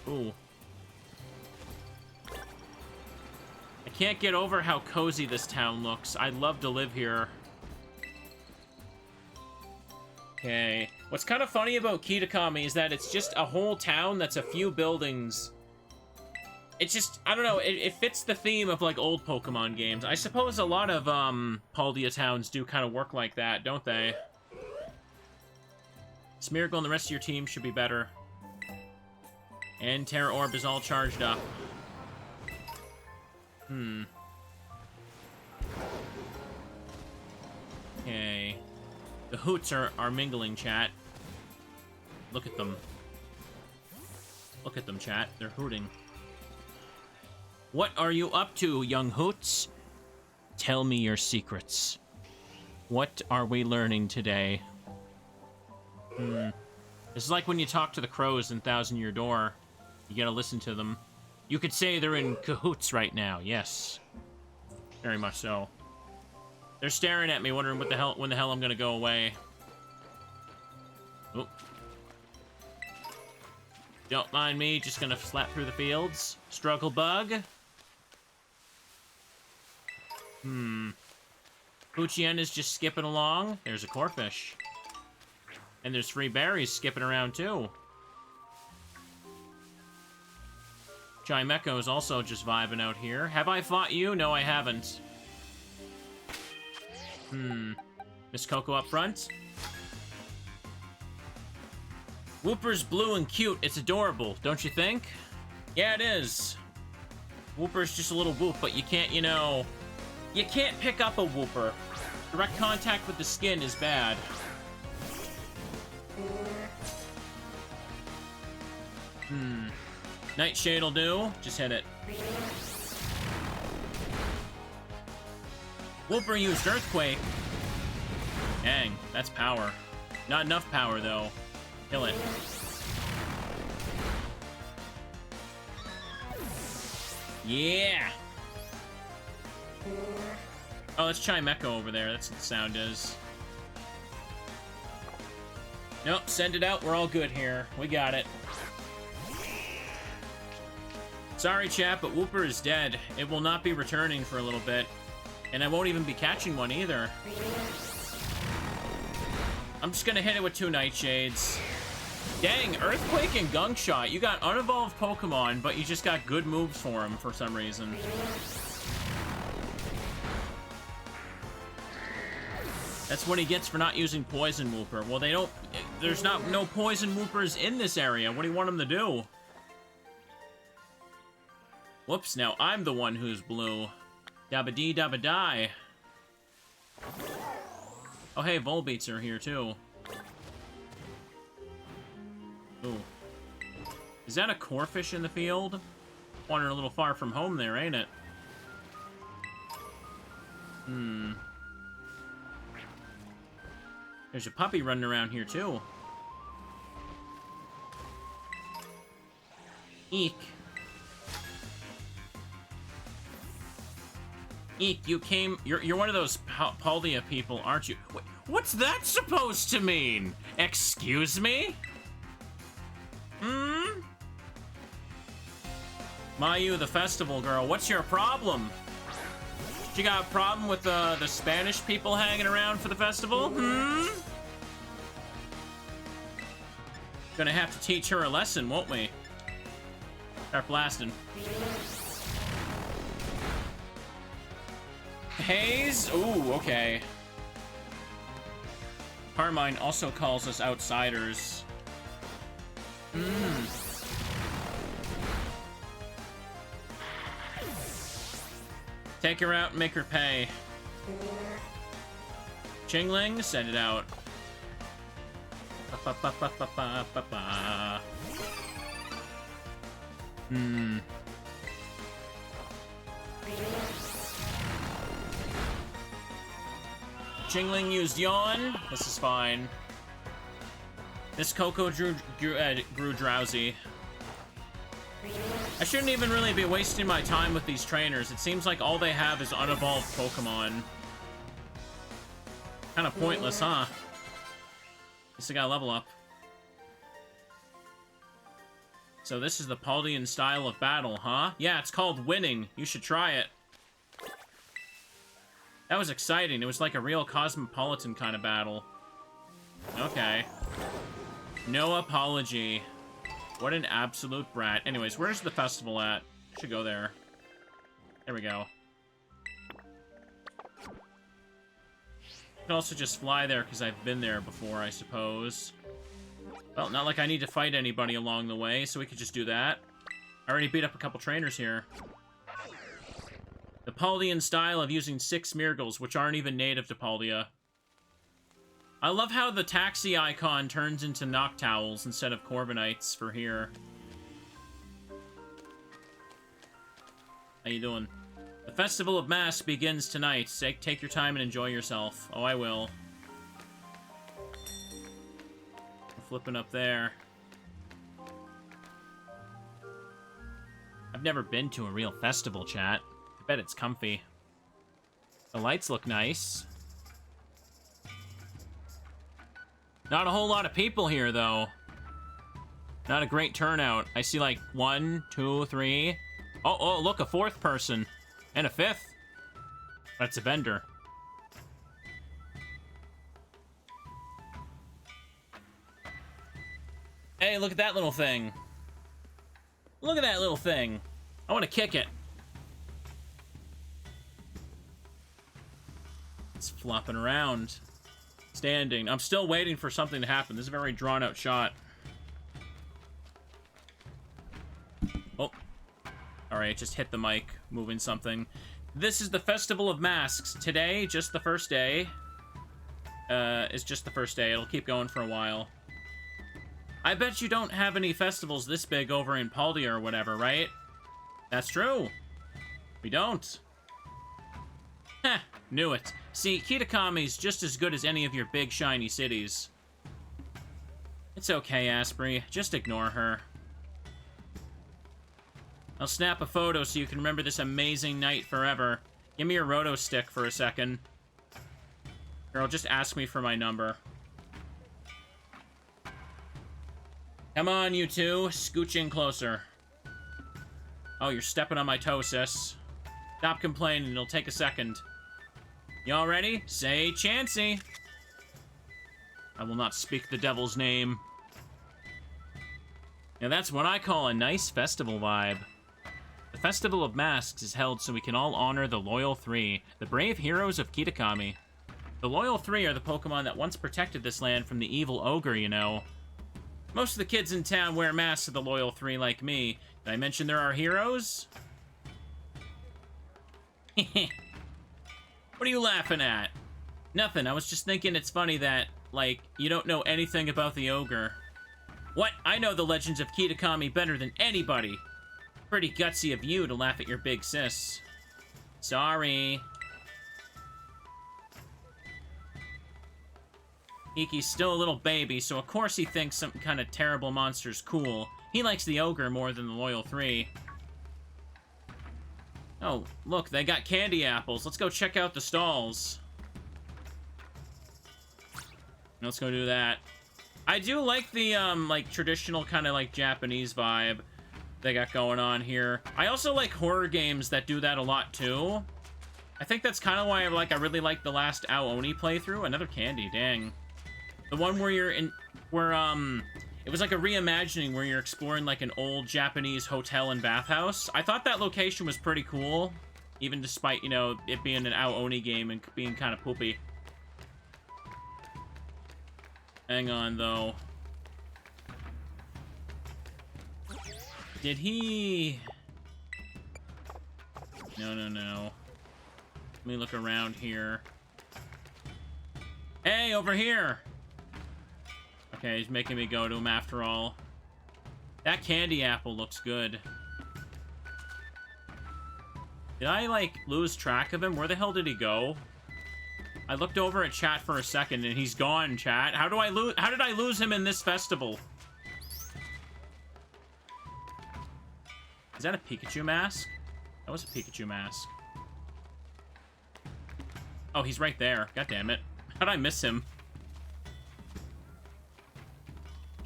Ooh. I can't get over how cozy this town looks. I'd love to live here. Okay. What's kind of funny about Kitakami is that it's just a whole town that's a few buildings. It's just, I don't know, it fits the theme of, like, old Pokemon games. I suppose a lot of, Paldea towns do kind of work like that, don't they? Smeargle and the rest of your team should be better. And Terra Orb is all charged up. Okay. The hoots are mingling, chat. Look at them. Look at them, chat. They're hooting. What are you up to, young hoots? Tell me your secrets. What are we learning today? This is like when you talk to the crows in Thousand Year Door. You gotta listen to them. You could say they're in cahoots right now, yes. Very much so. They're staring at me, wondering when the hell I'm gonna go away. Oh. Don't mind me, just gonna slap through the fields. Struggle bug. Poochien is just skipping along. There's a corfish. And there's free berries skipping around, too. Chimecho is also just vibing out here. Have I fought you? No, I haven't. Miss Coco up front. Wooper's blue and cute. It's adorable, don't you think? Yeah, it is. Wooper's just a little whoop, but you can't, you know... You can't pick up a Wooper. Direct contact with the skin is bad. Nightshade will do. Just hit it. Wooper used Earthquake. Dang, that's power. Not enough power, though. Kill it. Yeah! Oh, that's Chimecho over there. That's what the sound is. Nope, send it out. We're all good here. We got it. Sorry, chat, but Wooper is dead. It will not be returning for a little bit. And I won't even be catching one either. I'm just gonna hit it with 2 Nightshades. Dang, Earthquake and Gunk Shot. You got unevolved Pokemon, but you just got good moves for them for some reason. That's what he gets for not using Poison Wooper. Well, they don't... There's no Poison Woopers in this area. What do you want him to do? Whoops, now I'm the one who's blue. Dabba-dee, dabba-die. Oh, hey, Volbeats are here, too. Ooh. Is that a Corphish in the field? Wandering a little far from home there, ain't it? Hmm. There's a puppy running around here, too. Eek. Eek, you came... You're one of those Paldea people, aren't you? Wait, what's that supposed to mean? Excuse me? Hmm? Mayu, the festival girl, what's your problem? You got a problem with the Spanish people hanging around for the festival? Hmm? Gonna have to teach her a lesson, won't we? Start blasting. Haze? Ooh, okay. Carmine also calls us outsiders. Hmm. Take her out and make her pay. Chingling, send it out. Hmm. Chingling used Yawn. This is fine. This Coco grew drowsy. I shouldn't even really be wasting my time with these trainers. It seems like all they have is unevolved Pokemon. Kind of pointless, huh? Guess I gotta level up. So this is the Paldean style of battle, huh? Yeah, it's called winning. You should try it. That was exciting. It was like a real Cosmopolitan kind of battle. Okay. No apology. What an absolute brat. Anyways, where's the festival at? Should go there. There we go. I can also just fly there because I've been there before, I suppose. Well, not like I need to fight anybody along the way, so we could just do that. I already beat up a couple trainers here. The Paldean style of using 6 Smeargles, which aren't even native to Paldea. I love how the taxi icon turns into Noctowls instead of Corviknights for here. How you doing? The Festival of Mask begins tonight. Take your time and enjoy yourself. Oh, I will. I'm flipping up there. I've never been to a real festival, chat. I bet it's comfy. The lights look nice. Not a whole lot of people here, though. Not a great turnout. I see, like, 1, 2, 3. Oh, look, a 4th person. And a 5th. That's a vendor. Hey, look at that little thing. Look at that little thing. I want to kick it. It's flopping around. Standing. I'm still waiting for something to happen. This is a very drawn-out shot. Oh. Alright, just hit the mic, moving something. This is the Festival of Masks. Today, just the first day. Is just the first day. It'll keep going for a while. I bet you don't have any festivals this big over in Paldea or whatever, right? That's true. We don't. Heh, knew it. See, Kitakami's just as good as any of your big, shiny cities. It's okay, Asprey. Just ignore her. I'll snap a photo so you can remember this amazing night forever. Give me your roto stick for a second. Girl, just ask me for my number. Come on, you two. Scooch in closer. Oh, you're stepping on my toe, sis. Stop complaining. It'll take a second. Y'all ready? Say Chansey. I will not speak the devil's name. Now that's what I call a nice festival vibe. The Festival of Masks is held so we can all honor the Loyal Three, the brave heroes of Kitakami. The Loyal Three are the Pokemon that once protected this land from the evil ogre, you know. Most of the kids in town wear masks of the Loyal Three like me. Did I mention there are heroes? What are you laughing at? Nothing, I was just thinking it's funny that, like, you don't know anything about the ogre. What? I know the legends of Kitakami better than anybody. Pretty gutsy of you to laugh at your big sis. Sorry. Iki's still a little baby, so of course he thinks some kind of terrible monster's cool. He likes the ogre more than the Loyal Three. Oh, look, they got candy apples. Let's go check out the stalls. Let's go do that. I do like the, like, traditional kind of, like, Japanese vibe they got going on here. I also like horror games that do that a lot, too. I think that's kind of why, I really like the last Oni playthrough. Another candy, dang. The one where you're in, where, it was like a reimagining where you're exploring, like, an old Japanese hotel and bathhouse. I thought that location was pretty cool, even despite, you know, it being an Oni game and being kind of poopy. Hang on, though. Did he... No. Let me look around here. Hey, over here! Okay, he's making me go to him after all. That candy apple looks good. Did I, like, lose track of him? Where the hell did he go? I looked over at chat for a second and he's gone, chat. How did I lose him in this festival? Is that a Pikachu mask? That was a Pikachu mask. Oh, he's right there. God damn it. How'd I miss him?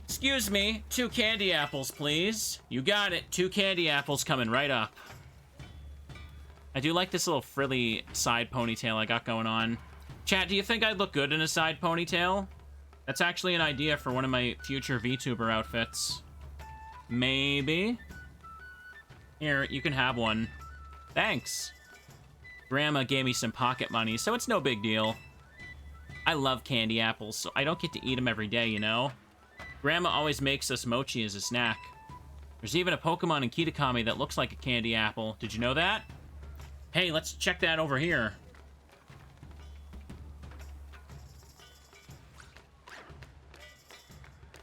Excuse me, 2 candy apples, please. You got it. 2 candy apples coming right up. I do like this little frilly side ponytail I got going on. Chat, do you think I'd look good in a side ponytail? That's actually an idea for one of my future VTuber outfits. Maybe? Here, you can have one. Thanks. Grandma gave me some pocket money, so it's no big deal. I love candy apples, so I don't get to eat them every day, you know? Grandma always makes us mochi as a snack. There's even a Pokemon in Kitakami that looks like a candy apple. Did you know that? Hey, let's check that over here.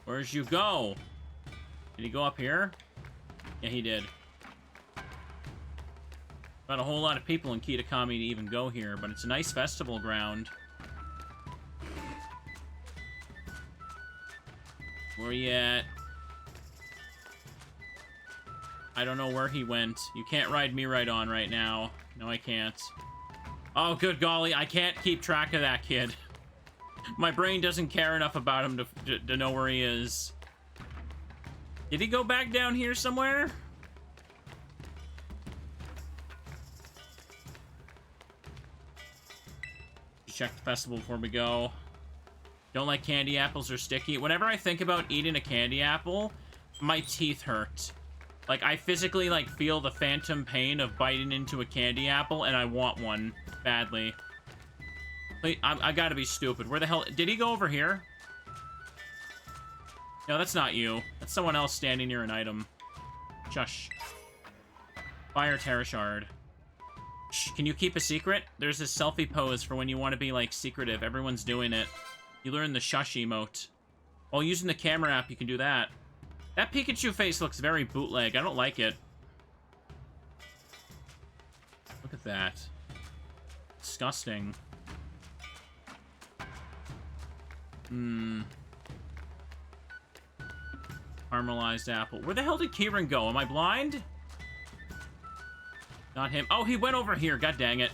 Where'd you go? Did he go up here? Yeah, he did. Not a whole lot of people in Kitakami to even go here, but it's a nice festival ground. Where you at? I don't know where he went. You can't ride me right on right now. No, I can't. Oh, good golly, I can't keep track of that kid. My brain doesn't care enough about him to know where he is. Did he go back down here somewhere? Check the festival before we go. Don't like candy apples or sticky. Whenever I think about eating a candy apple, my teeth hurt. Like, I physically, like, feel the phantom pain of biting into a candy apple, and I want one badly. Wait, I gotta be stupid. Where the hell... Did he go over here? No, that's not you. That's someone else standing near an item. Shush. Fire Terra Shard. Shh, can you keep a secret? There's this selfie pose for when you want to be, like, secretive. Everyone's doing it. You learn the shush emote. While using the camera app, you can do that. That Pikachu face looks very bootleg. I don't like it. Look at that. Disgusting. Caramelized apple. Where the hell did Kieran go? Am I blind? Not him. Oh, he went over here. God dang it.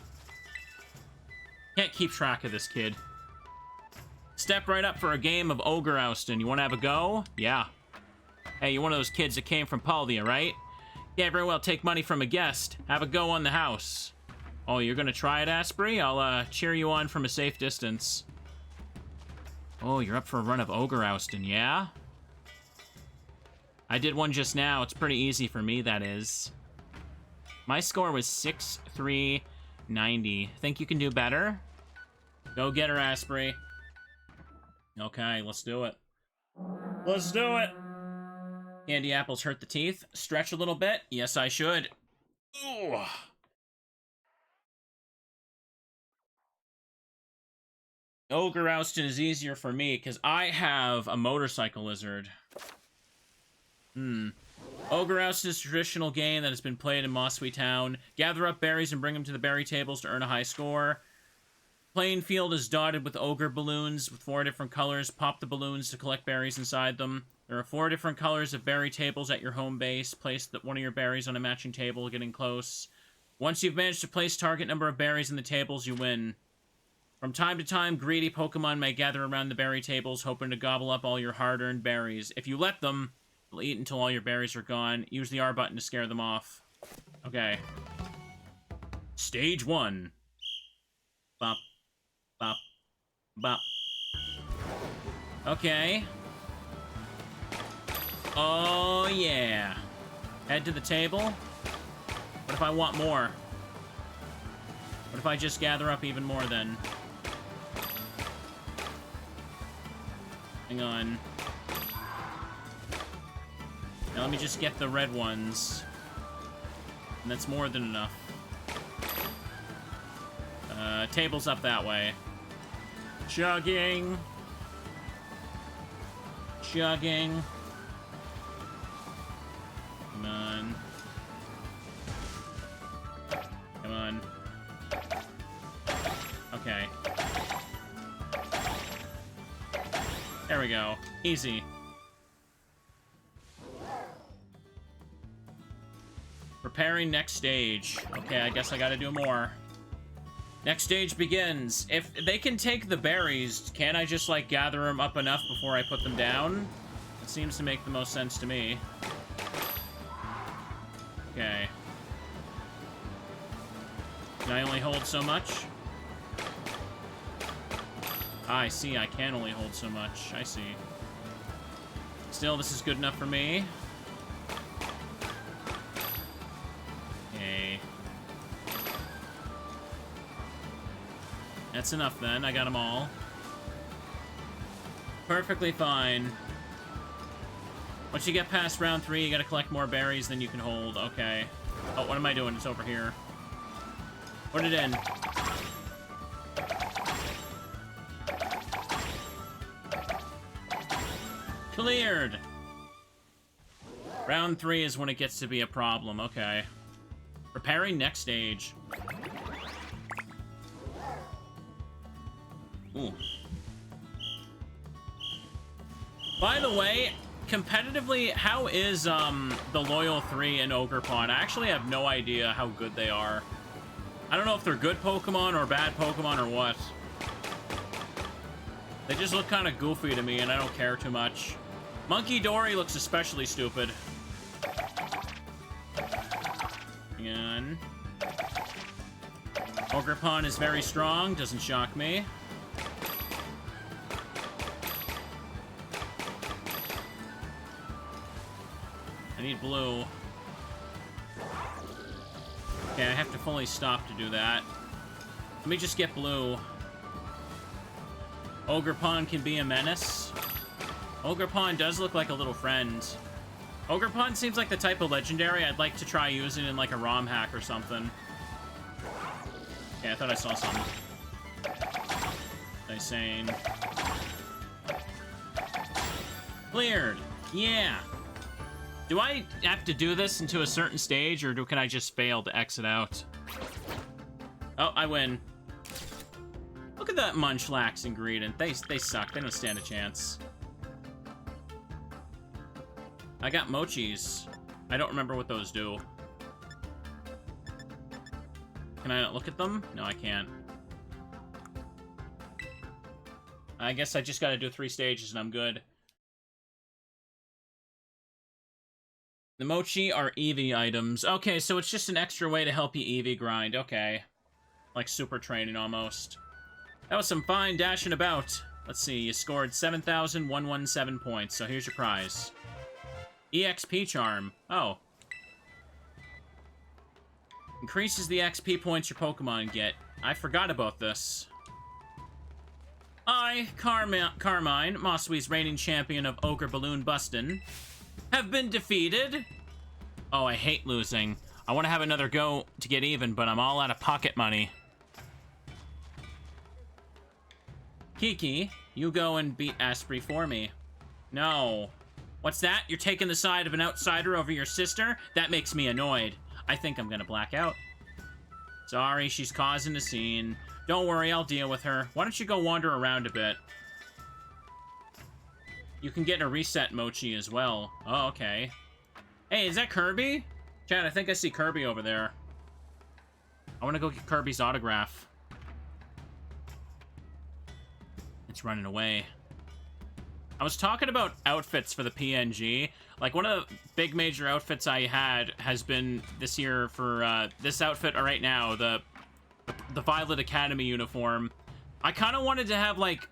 Can't keep track of this kid. Step right up for a game of Ogre Oustin'. You want to have a go? Yeah. Hey, you're one of those kids that came from Paldia, right? Can't very well take money from a guest. Have a go on the house. Oh, you're gonna try it, Asprey? I'll cheer you on from a safe distance. Oh, you're up for a run of Ogre Oustin', yeah? I did one just now. It's pretty easy for me, that is. My score was 6,390. Think you can do better? Go get her, Asprey. Okay, let's do it. Let's do it! Candy apples hurt the teeth. Stretch a little bit. Yes, I should. Ooh. Ogre Oustin' is easier for me because I have a motorcycle lizard. Ogre Oustin' is a traditional game that has been played in Mossui Town. Gather up berries and bring them to the berry tables to earn a high score. Playing field is dotted with ogre balloons with 4 different colors. Pop the balloons to collect berries inside them. There are 4 different colors of berry tables at your home base. Place one of your berries on a matching table, getting close. Once you've managed to place target number of berries in the tables, you win. From time to time, greedy Pokemon may gather around the berry tables, hoping to gobble up all your hard-earned berries. If you let them, they'll eat until all your berries are gone. Use the R button to scare them off. Okay. Stage 1. Bop. Bop. Bop. Okay. Oh, yeah. Head to the table. What if I want more? What if I just gather up even more, then? Hang on. Now let me just get the red ones. And that's more than enough. Table's up that way. Chugging. Chugging. Come on. Come on. Okay. There we go. Easy. Preparing next stage. Okay, I guess I gotta do more. Next stage begins. If they can take the berries, can't I just, like, gather them up enough before I put them down? It seems to make the most sense to me. Okay. Can I only hold so much? I see, I can only hold so much. I see. Still, this is good enough for me. Okay. That's enough then. I got them all. Perfectly fine. Once you get past round 3, you gotta collect more berries than you can hold. Okay. Oh, what am I doing? It's over here. Put it in. Cleared! Round 3 is when it gets to be a problem. Okay. Preparing next stage. Ooh. By the way, competitively, how is the Loyal 3 in Ogrepon? I actually have no idea how good they are. I don't know if they're good Pokemon or bad Pokemon or what. They just look kind of goofy to me, and I don't care too much. Monkey Dory looks especially stupid. Hang on. Ogrepon is very strong, doesn't shock me. I need blue. Okay, I have to fully stop to do that. Let me just get blue. Ogrepon can be a menace. Ogrepon does look like a little friend. Ogrepon seems like the type of legendary I'd like to try using in like a ROM hack or something. Okay, I thought I saw something. They saying. Cleared. Yeah. Do I have to do this into a certain stage, or can I just fail to exit out? Oh, I win. Look at that Munchlax and Greedent. They suck. They don't stand a chance. I got Mochis. I don't remember what those do. Can I not look at them? No, I can't. I guess I just gotta do 3 stages and I'm good. The mochi are Eevee items. Okay, so it's just an extra way to help you Eevee grind. Okay. Like super training almost. That was some fine dashing about. Let's see, you scored 7,117 points, so here's your prize. EXP charm. Oh. Increases the XP points your Pokemon get. I forgot about this. I, Carmine, Mossui's reigning champion of Ogre Balloon Bustin', have been defeated. Oh, I hate losing. I want to have another go to get even, but I'm all out of pocket money. Kiki, you go and beat Asprey for me. No. What's that? You're taking the side of an outsider over your sister? That makes me annoyed. I think I'm gonna black out. Sorry, she's causing a scene. Don't worry, I'll deal with her. Why don't you go wander around a bit? You can get a reset mochi as well. Oh, okay. Hey, is that Kirby? Chad, I think I see Kirby over there. I want to go get Kirby's autograph. It's running away. I was talking about outfits for the PNG. Like, one of the big major outfits I had has been this year for this outfit right now, the Violet Academy uniform. I kind of wanted to have, like,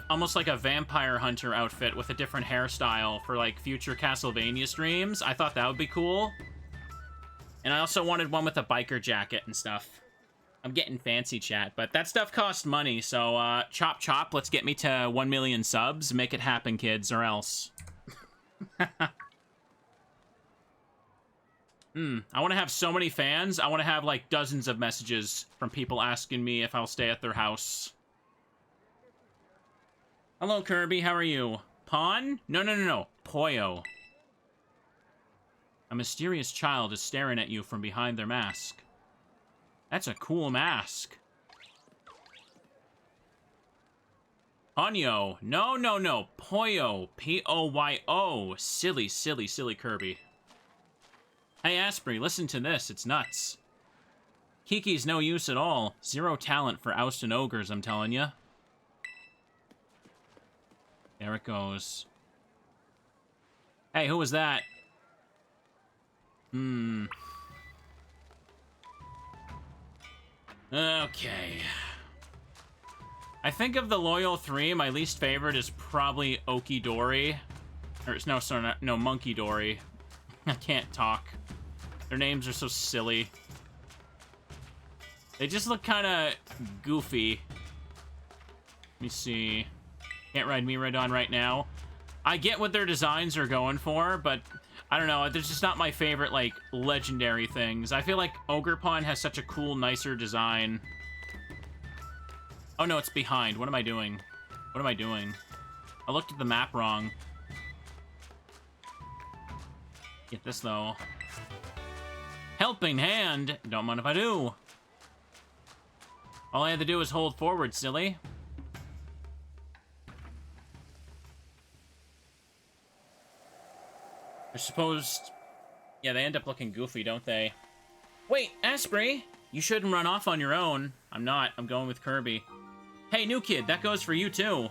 almost like a vampire hunter outfit with a different hairstyle for, like, future Castlevania streams. I thought that would be cool. And I also wanted one with a biker jacket and stuff. I'm getting fancy, chat, but that stuff costs money, so, chop chop, let's get me to 1 million subs. Make it happen, kids, or else. I want to have so many fans. I want to have, like, dozens of messages from people asking me if I'll stay at their house. Hello, Kirby, how are you? Pawn? No. Poyo. A mysterious child is staring at you from behind their mask. That's a cool mask. Ponyo. No. Poyo. P-O-Y-O. Silly Kirby. Hey, Asprey, listen to this. It's nuts. Kiki's no use at all. Zero talent for ousting ogres, I'm telling ya. There it goes. Hey, who was that? Okay. I think of the Loyal 3, my least favorite is probably Okidori. Or, no, sorry, no, Monkey Dory. I can't talk. Their names are so silly. They just look kind of goofy. Let me see. Can't ride Miraidon right now. I get what their designs are going for, but I don't know. There's just not my favorite, like, legendary things. I feel like Ogrepon has such a cool, nicer design. Oh, no, it's behind. What am I doing? What am I doing? I looked at the map wrong. Get this, though. Helping hand! Don't mind if I do. All I had to do was hold forward, silly. They're supposed... Yeah, they end up looking goofy, don't they? Wait, Asprey! You shouldn't run off on your own. I'm not. I'm going with Kirby. Hey, new kid, that goes for you, too.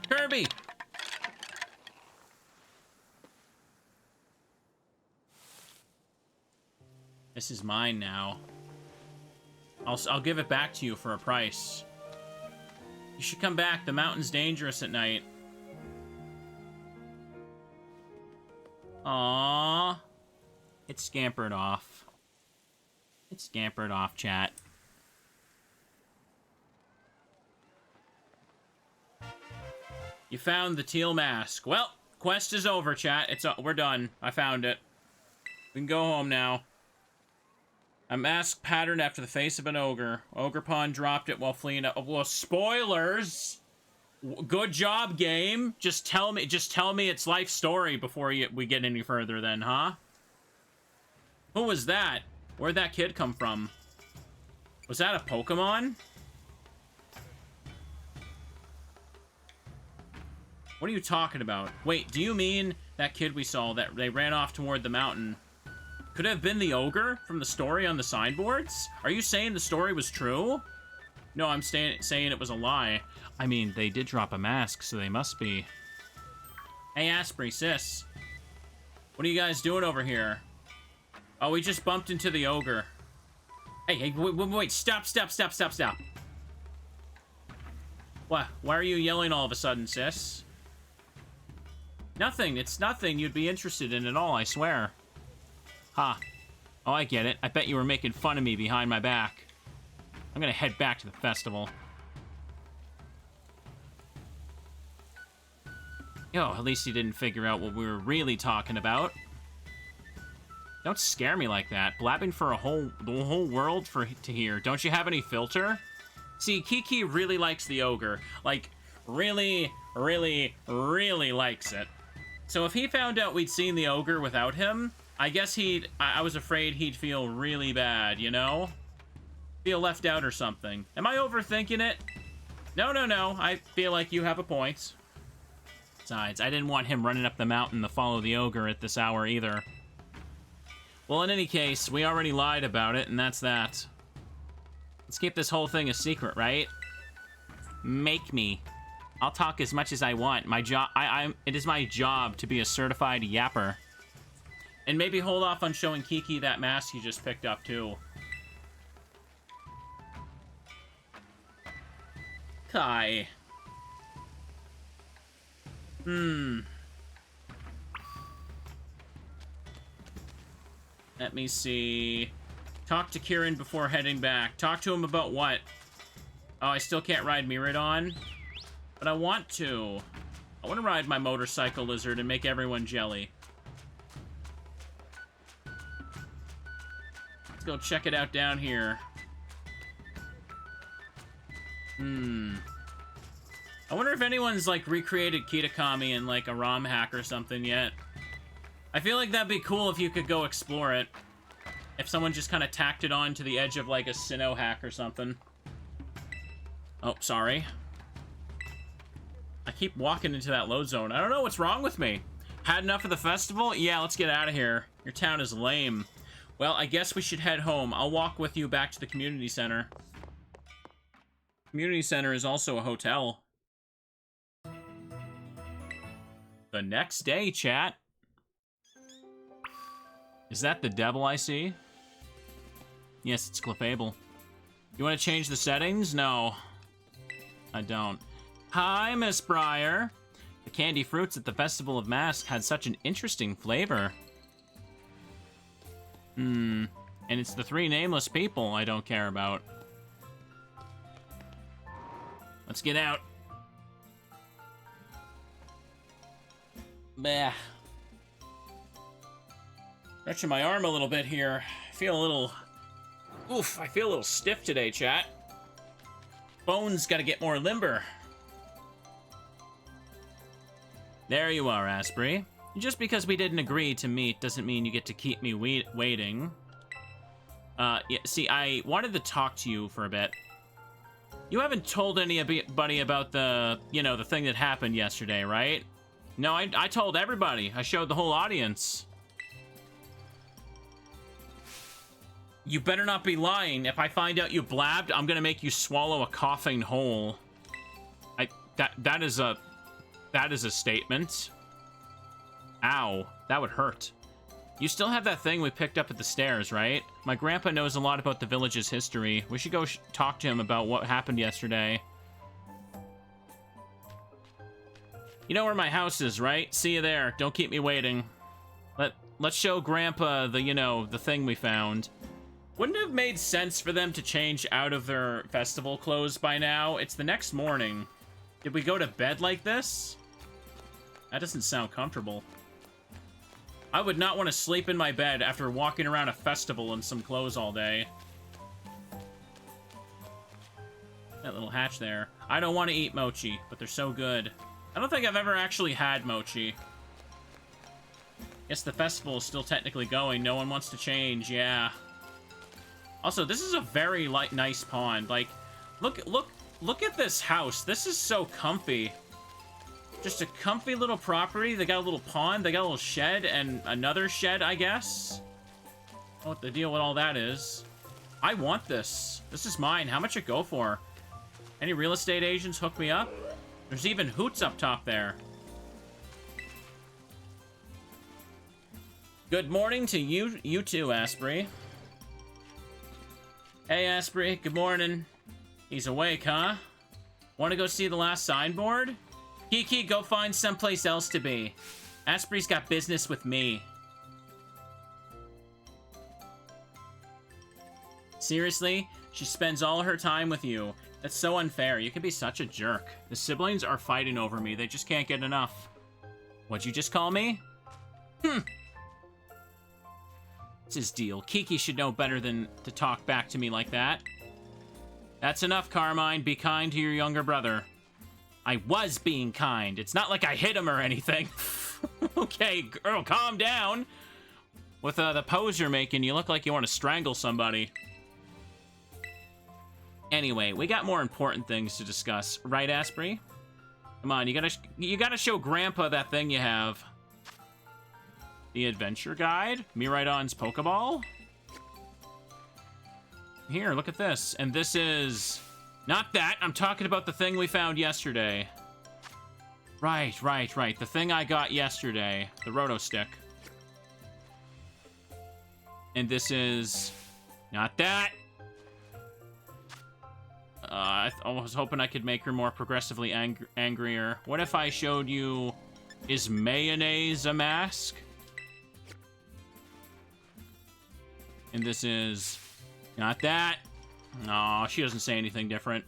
Kirby! This is mine now. I'll give it back to you for a price. You should come back. The mountain's dangerous at night. Aww. It scampered off. It scampered off, chat. You found the teal mask. Well, quest is over, chat. We're done. I found it. We can go home now. A mask patterned after the face of an ogre. Ogrepon dropped it while fleeing. Well, spoilers. Good job, game. Just tell me its life story before we get any further, then, huh? Who was that? Where'd that kid come from? Was that a Pokemon? What are you talking about? Wait, do you mean that kid we saw that they ran off toward the mountain? Could it have been the ogre from the story on the signboards? Are you saying the story was true? No, I'm saying it was a lie. I mean, they did drop a mask, so they must be. Hey, Asprey, sis. What are you guys doing over here? Oh, we just bumped into the ogre. Hey, wait, stop. What? Why are you yelling all of a sudden, sis? Nothing, it's nothing you'd be interested in at all, I swear. Ha. Huh. Oh, I get it. I bet you were making fun of me behind my back. I'm gonna head back to the festival. Yo, at least you didn't figure out what we were really talking about. Don't scare me like that. Blabbing for the whole world to hear. Don't you have any filter? See, Kiki really likes the ogre. Like, really likes it. So if he found out we'd seen the ogre without him, I guess I was afraid he'd feel really bad, you know? Feel left out or something. Am I overthinking it? No. I feel like you have a point. Besides, I didn't want him running up the mountain to follow the ogre at this hour either. Well, in any case, we already lied about it, and that's that. Let's keep this whole thing a secret, right? Make me. I'll talk as much as I want. My job, it is my job to be a certified yapper. And maybe hold off on showing Kiki that mask you just picked up, too. Kai. Let me see. Talk to Kieran before heading back. Talk to him about what? Oh, I still can't ride Miradon? But I want to. I want to ride my motorcycle lizard and make everyone jelly. Let's go check it out down here. I wonder if anyone's, like, recreated Kitakami in, like, a ROM hack or something yet. I feel like that'd be cool if you could go explore it. If someone just kind of tacked it on to the edge of, like, a Sinnoh hack or something. Oh, sorry. I keep walking into that load zone. I don't know what's wrong with me. Had enough of the festival? Yeah, let's get out of here. Your town is lame. Well, I guess we should head home. I'll walk with you back to the community center. Community center is also a hotel. The next day, chat. Is that the devil I see? Yes, it's Clavell. You want to change the settings? No. I don't. Hi, Miss Brier. The candy fruits at the Festival of Masks had such an interesting flavor. And it's the 3 nameless people I don't care about. Let's get out. Bah. Stretching my arm a little bit here. I feel a little... Oof, I feel a little stiff today, chat. Bones gotta get more limber. There you are, Asprey. Just because we didn't agree to meet doesn't mean you get to keep me waiting. Yeah, see, I wanted to talk to you for a bit. You haven't told anybody about the, the thing that happened yesterday, right? No, I told everybody. I showed the whole audience. You better not be lying. If I find out you blabbed, I'm gonna make you swallow a coughing whole. That is a statement. Ow, that would hurt. You still have that thing we picked up at the stairs, right? My grandpa knows a lot about the village's history. We should go talk to him about what happened yesterday. You know where my house is, right? See you there. Don't keep me waiting. Let's show Grandpa the thing we found. Wouldn't it have made sense for them to change out of their festival clothes by now? It's the next morning. Did we go to bed like this? That doesn't sound comfortable. I would not want to sleep in my bed after walking around a festival in some clothes all day. That little hatch there. I don't want to eat mochi, but they're so good. I don't think I've ever actually had mochi. Guess the festival is still technically going. No one wants to change, yeah. Also, this is a very nice pond. Like, look at this house. This is so comfy. Just a comfy little property. They got a little pond. They got a little shed and another shed, I guess. What the deal with all that is. I want this. This is mine. How much it go for? Any real estate agents hook me up? There's even hoots up top there. Good morning to you too, Asprey. Hey, Asprey. Good morning. He's awake, huh? Want to go see the last signboard? Kiki, go find someplace else to be. Asprey's got business with me. Seriously? She spends all her time with you. That's so unfair. You can be such a jerk. The siblings are fighting over me. They just can't get enough. What'd you just call me? What's his deal? Kiki should know better than to talk back to me like that. That's enough, Carmine. Be kind to your younger brother. I was being kind. It's not like I hit him or anything. Okay, girl, calm down. With the pose you're making, you look like you want to strangle somebody. Anyway, we got more important things to discuss, right, Asprey? Come on, you gotta show Grandpa that thing you have. The adventure guide, Miraidon's Pokeball. Here, look at this, and this is not that. I'm talking about the thing we found yesterday. Right. The thing I got yesterday, the Roto Stick. And this is not that. I was hoping I could make her more progressively angrier. What if I showed you... Is mayonnaise a mask? And this is... Not that. Aw, she doesn't say anything different.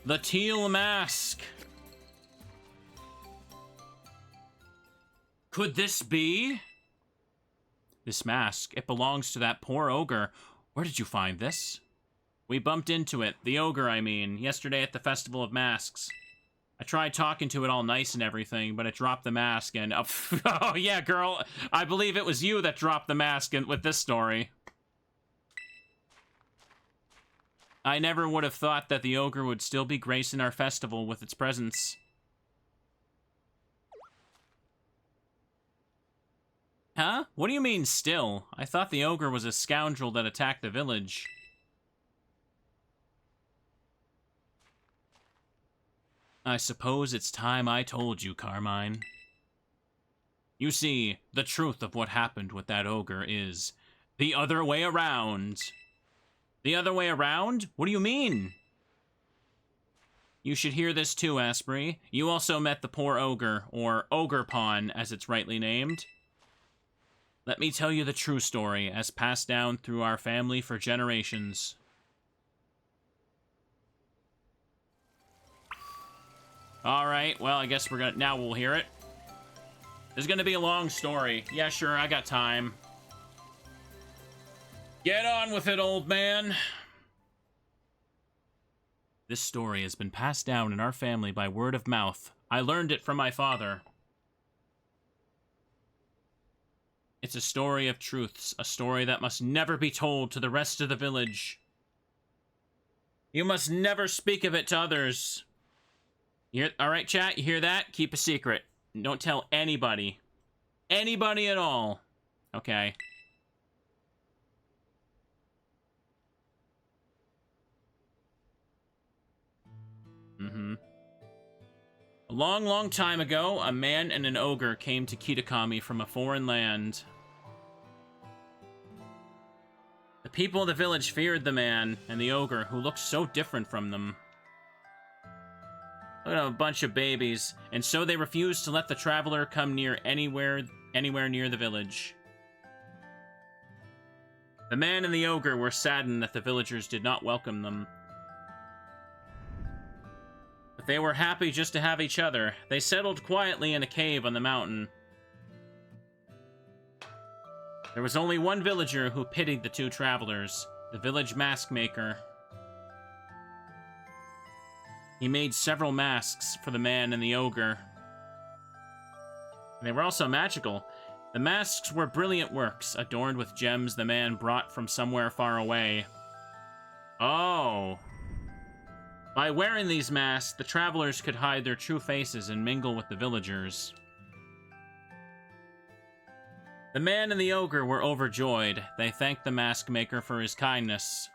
The teal mask. Could this be? This mask, it belongs to that poor ogre. Where did you find this? We bumped into it, the ogre, I mean, yesterday at the Festival of Masks. I tried talking to it all nice and everything, but it dropped the mask and... Oh, yeah, girl, I believe it was you that dropped the mask with this story. I never would have thought that the ogre would still be gracing our festival with its presence. Huh? What do you mean, still? I thought the ogre was a scoundrel that attacked the village. I suppose it's time I told you, Carmine. You see, the truth of what happened with that ogre is the other way around. The other way around? What do you mean? You should hear this too, Asprey. You also met the poor ogre, or Ogrepon, as it's rightly named. Let me tell you the true story, as passed down through our family for generations. Alright, well, I guess now we'll hear it. There's gonna be a long story. Yeah, sure, I got time. Get on with it, old man. This story has been passed down in our family by word of mouth. I learned it from my father. It's a story of truths, a story that must never be told to the rest of the village. You must never speak of it to others. Alright, chat, you hear that? Keep a secret. Don't tell anybody. Anybody at all. Okay. A long, long time ago, a man and an ogre came to Kitakami from a foreign land. The people of the village feared the man and the ogre, who looked so different from them. Look at a bunch of babies, and so they refused to let the traveler come near anywhere near the village. The man and the ogre were saddened that the villagers did not welcome them. But they were happy just to have each other. They settled quietly in a cave on the mountain. There was only one villager who pitied the two travelers, the village mask maker. He made several masks for the man and the ogre. They were also magical. The masks were brilliant works, adorned with gems the man brought from somewhere far away. Oh. By wearing these masks, the travelers could hide their true faces and mingle with the villagers. The man and the ogre were overjoyed. They thanked the mask maker for his kindness.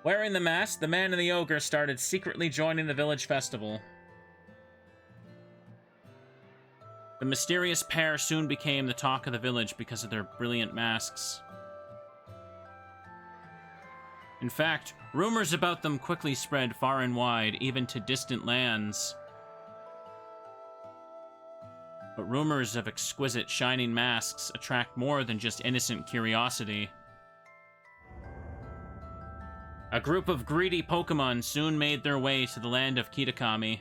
Wearing the mask, the man and the ogre started secretly joining the village festival. The mysterious pair soon became the talk of the village because of their brilliant masks. In fact, rumors about them quickly spread far and wide, even to distant lands. But rumors of exquisite, shining masks attract more than just innocent curiosity. A group of greedy Pokemon soon made their way to the land of Kitakami.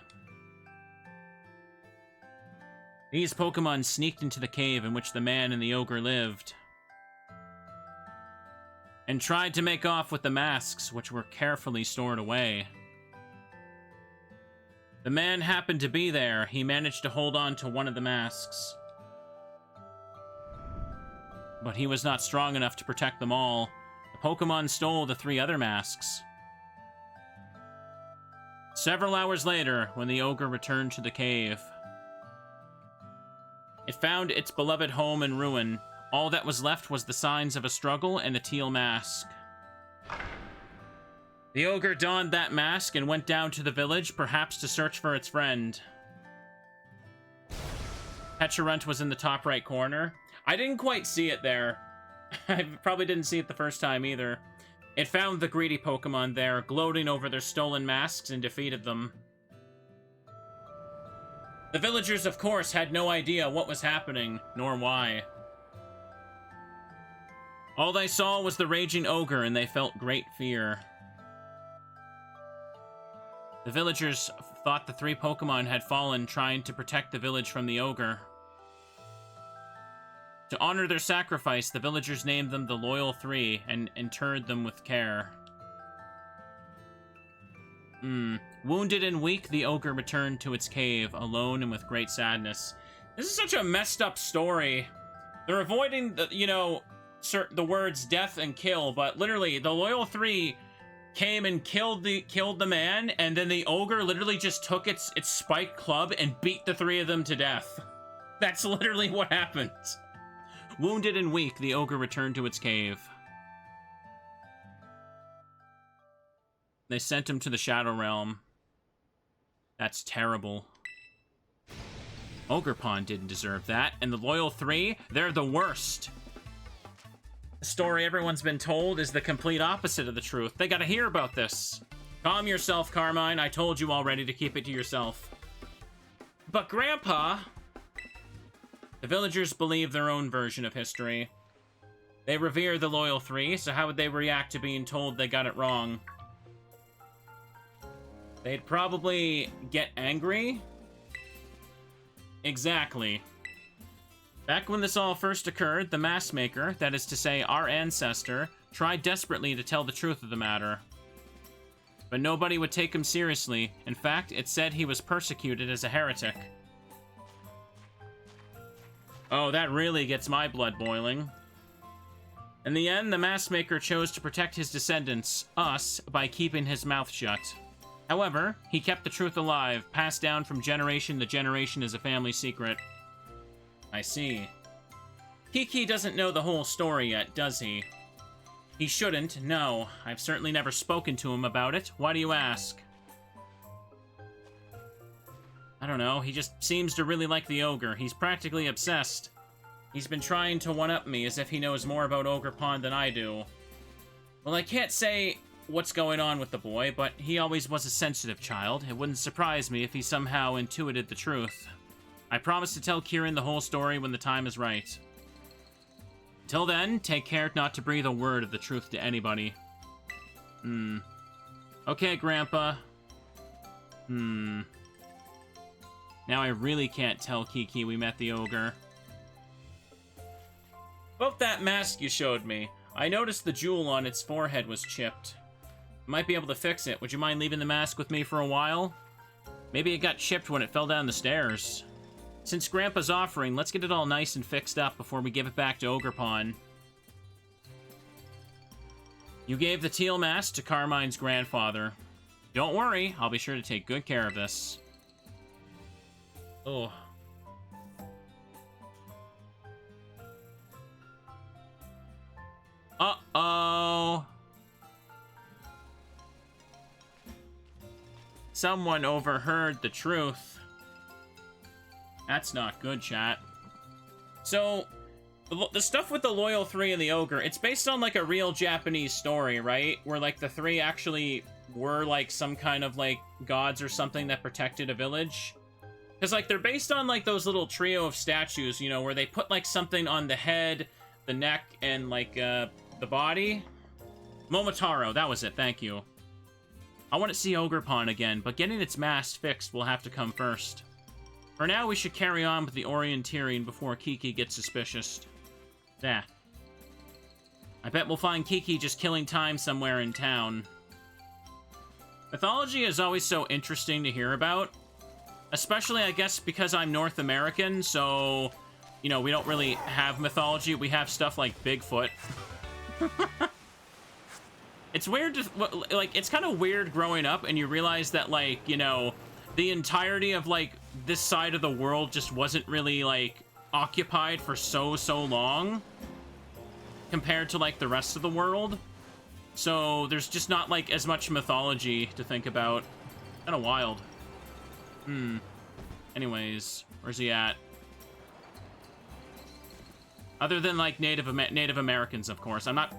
These Pokemon sneaked into the cave in which the man and the ogre lived, and tried to make off with the masks, which were carefully stored away. The man happened to be there. He managed to hold on to one of the masks, but he was not strong enough to protect them all. The Pokemon stole the 3 other masks. Several hours later, when the ogre returned to the cave, it found its beloved home in ruin. All that was left was the signs of a struggle and a teal mask. The ogre donned that mask and went down to the village, perhaps to search for its friend. Pecharunt was in the top right corner. I didn't quite see it there. I probably didn't see it the first time either. It found the greedy Pokemon there, gloating over their stolen masks, and defeated them. The villagers, of course, had no idea what was happening, nor why. All they saw was the raging ogre, and they felt great fear. The villagers thought the 3 Pokemon had fallen trying to protect the village from the ogre. To honor their sacrifice, the villagers named them the Loyal 3 and interred them with care. Wounded and weak, the ogre returned to its cave, alone and with great sadness. This is such a messed up story. They're avoiding the, the words death and kill, but literally, the Loyal 3 came and killed the man, and then the ogre literally just took its spiked club and beat the 3 of them to death. That's literally what happened. Wounded and weak, the ogre returned to its cave. They sent him to the Shadow Realm. That's terrible. Ogrepon didn't deserve that, and the Loyal 3, they're the worst. The story everyone's been told is the complete opposite of the truth. They gotta hear about this. Calm yourself, Carmine. I told you already to keep it to yourself. But Grandpa... The villagers believe their own version of history. They revere the Loyal 3, so how would they react to being told they got it wrong? They'd probably get angry? Exactly. Back when this all first occurred, the mask maker, that is to say our ancestor, tried desperately to tell the truth of the matter. But nobody would take him seriously. In fact, it said he was persecuted as a heretic. Oh, that really gets my blood boiling. In the end, the mask maker chose to protect his descendants, us, by keeping his mouth shut. However, he kept the truth alive, passed down from generation to generation as a family secret. I see. Kiki doesn't know the whole story yet, does he? He shouldn't, no. I've certainly never spoken to him about it. Why do you ask? I don't know, he just seems to really like the ogre. He's practically obsessed. He's been trying to one-up me as if he knows more about Ogrepon than I do. Well, I can't say what's going on with the boy, but he always was a sensitive child. It wouldn't surprise me if he somehow intuited the truth. I promise to tell Kieran the whole story when the time is right. Till then, take care not to breathe a word of the truth to anybody. Okay, Grandpa. Now I really can't tell Kiki we met the ogre. About that mask you showed me, I noticed the jewel on its forehead was chipped. Might be able to fix it. Would you mind leaving the mask with me for a while? Maybe it got chipped when it fell down the stairs. Since Grandpa's offering, let's get it all nice and fixed up before we give it back to Ogrepon. You gave the teal mask to Carmine's grandfather. Don't worry, I'll be sure to take good care of this. Oh. Uh-oh. Someone overheard the truth. That's not good, chat. So, the stuff with the Loyal 3 and the Ogre, it's based on, like, a real Japanese story, right? Where, like, the 3 actually were, like, some kind of, like, gods or something that protected a village. Because, like, they're based on, like, those little trio of statues, you know, where they put, like, something on the head, the neck, and, like, the body. Momotaro, that was it, thank you. I want to see Ogrepon again, but getting its mast fixed will have to come first. For now, we should carry on with the orienteering before Kiki gets suspicious. Yeah. I bet we'll find Kiki just killing time somewhere in town. Mythology is always so interesting to hear about. Especially, I guess, because I'm North American, so, you know, we don't really have mythology. We have stuff like Bigfoot. It's weird to, like, it's kind of weird growing up and you realize that, like, you know, the entirety of, like, this side of the world just wasn't really, like, occupied for so long compared to, like, the rest of the world. So there's just not, like, as much mythology to think about. Kind of wild. Anyways, where's he at? Other than, like, Native Americans, of course. I'm not...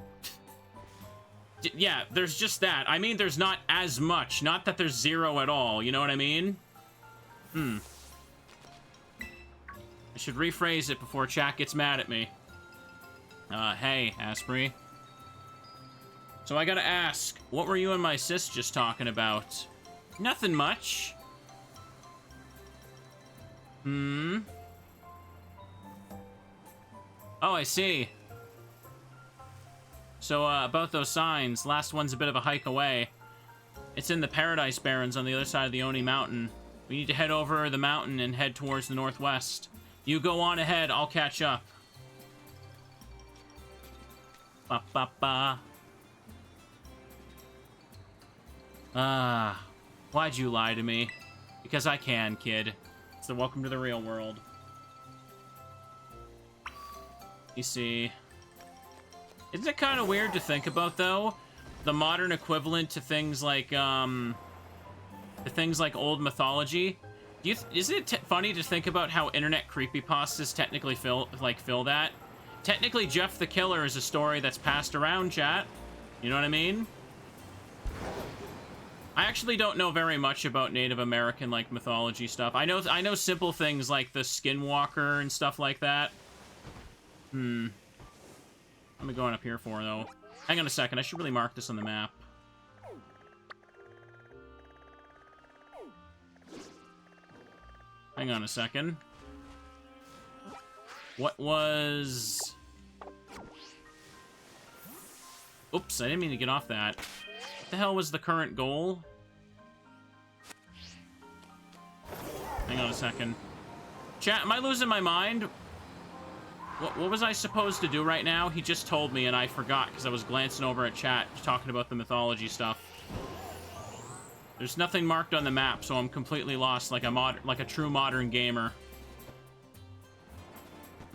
Yeah, there's just that. I mean, there's not as much. Not that there's zero at all. You know what I mean? I should rephrase it before chat gets mad at me. Hey, Asprey. So I gotta ask, what were you and my sis just talking about? Nothing much. Oh, I see. So, about those signs, last one's a bit of a hike away. It's in the Paradise Barrens on the other side of the Oni Mountain. We need to head over the mountain and head towards the northwest. You go on ahead, I'll catch up. Ba ba ba. Why'd you lie to me? Because I can, kid. So welcome to the real world. You see... Isn't it kind of weird to think about, though? The modern equivalent to things like, old mythology. Isn't it funny to think about how internet creepypastas technically fill that? Technically, Jeff the Killer is a story that's passed around, chat. You know what I mean? I actually don't know very much about Native American, like, mythology stuff. I know simple things like the Skinwalker and stuff like that. What am I going up here for, though? Hang on a second, I should really mark this on the map. Hang on a second. What was... Oops, I didn't mean to get off that. What the hell was the current goal? Hang on a second. Chat, am I losing my mind? What was I supposed to do right now? He just told me and I forgot because I was glancing over at chat talking about the mythology stuff. There's nothing marked on the map, so I'm completely lost like a true modern gamer.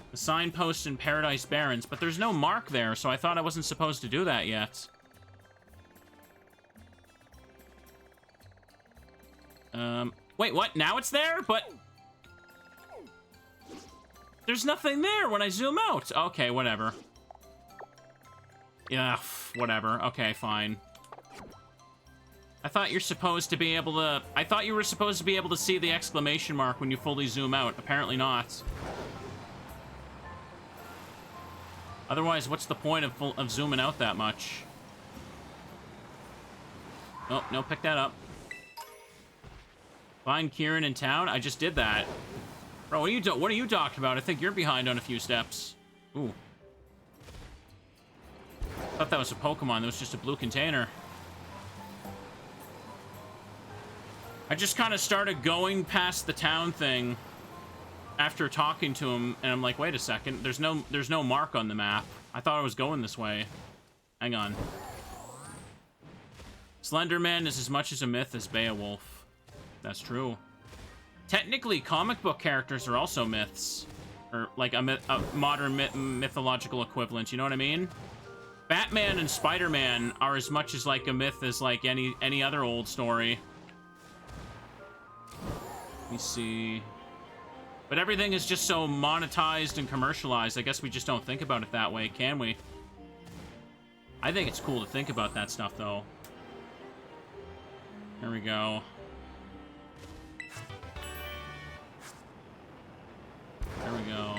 The signpost in Paradise Barrens, but there's no mark there, so I thought I wasn't supposed to do that yet. Wait, what? Now it's there? But... There's nothing there when I zoom out. Okay, whatever. Yeah, whatever. Okay, fine. I thought you were supposed to be able to see the exclamation mark when you fully zoom out. Apparently not. Otherwise, what's the point of zooming out that much? Oh, no, pick that up. Find Kieran in town? I just did that. Bro, what are you talking about? I think you're behind on a few steps. Ooh. I thought that was a Pokemon. That was just a blue container. I just kind of started going past the town thing after talking to him, and I'm like, wait a second. There's no mark on the map. I thought I was going this way. Hang on. Slenderman is as much as a myth as Beowulf. That's true. Technically, comic book characters are also myths. Or, like, a modern mythological equivalent, you know what I mean? Batman and Spider-Man are as much as like a myth as like any other old story. Let me see. But everything is just so monetized and commercialized. I guess we just don't think about it that way, can we? I think it's cool to think about that stuff, though. There we go. There we go.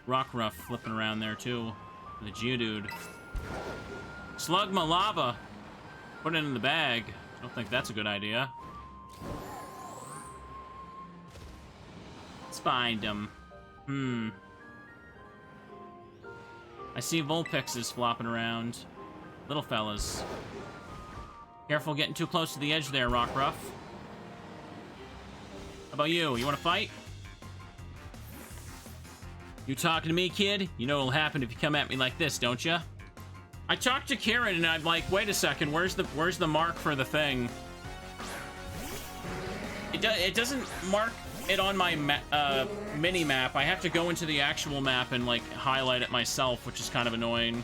Rockruff flipping around there, too. The Geodude. Slugma Lava. Put it in the bag. I don't think that's a good idea. Let's find him. I see Vulpixes flopping around. Little fellas. Careful getting too close to the edge there, Rockruff. How about you? You want to fight? You talking to me, kid? You know what'll happen if you come at me like this, don't you? I talked to Kieran and I'm like, wait a second, where's the mark for the thing? It doesn't mark it on my mini map. I have to go into the actual map and like highlight it myself, which is kind of annoying.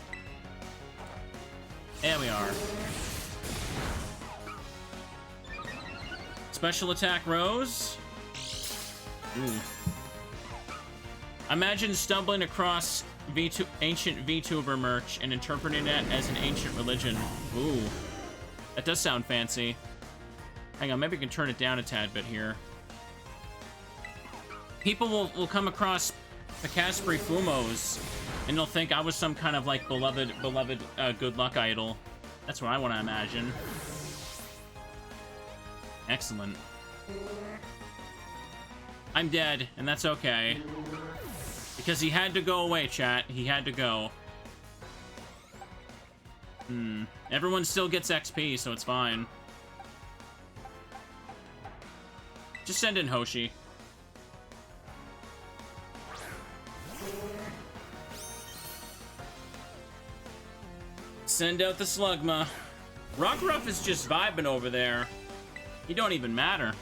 There we are. Special attack Rose. Ooh. Imagine stumbling across ancient VTuber merch and interpreting it as an ancient religion. Ooh. That does sound fancy. Hang on, maybe we can turn it down a tad bit here. People will come across the Caspri Fumos, and they'll think I was some kind of, like, beloved good luck idol. That's what I want to imagine. Excellent. I'm dead, and that's okay. Because he had to go away, chat. He had to go. Everyone still gets XP, so it's fine. Just send in Hoshi. Send out the Slugma. Rockruff is just vibing over there. He don't even matter.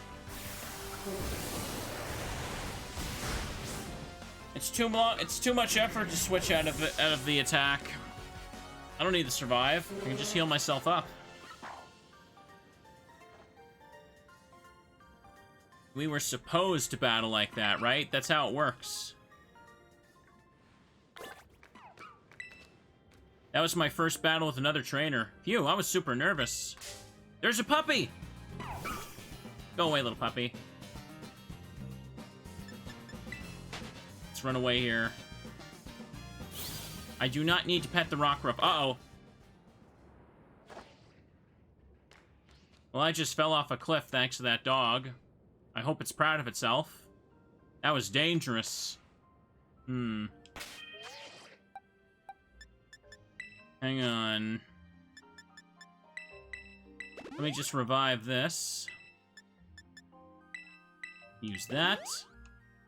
It's too much effort to switch out of the attack. I don't need to survive. I can just heal myself up. We were supposed to battle like that, right? That's how it works. That was my first battle with another trainer. Phew, I was super nervous. There's a puppy! Go away, little puppy. Let's run away here. I do not need to pet the Rockruff. Uh-oh. Well, I just fell off a cliff thanks to that dog. I hope it's proud of itself. That was dangerous. Hang on. Let me just revive this. Use that.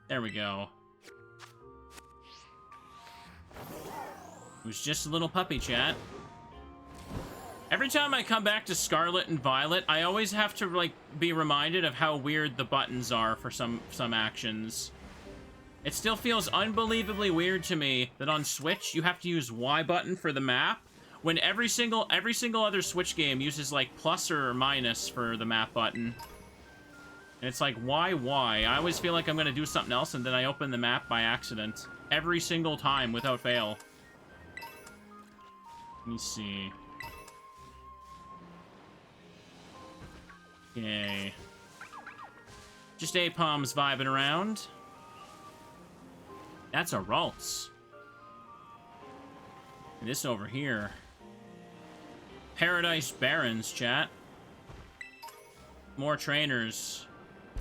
There we go. It was just a little puppy, chat. Every time I come back to Scarlet and Violet, I always have to, like, be reminded of how weird the buttons are for some actions. It still feels unbelievably weird to me that on Switch, you have to use Y button for the map, when every single other Switch game uses, like, plus or minus for the map button. And it's like, why? I always feel like I'm gonna do something else, and then I open the map by accident. Every single time, without fail. Let me see. Okay. Just Apom's vibing around. That's a Ralts. And this over here. Paradise Barons, chat. More trainers.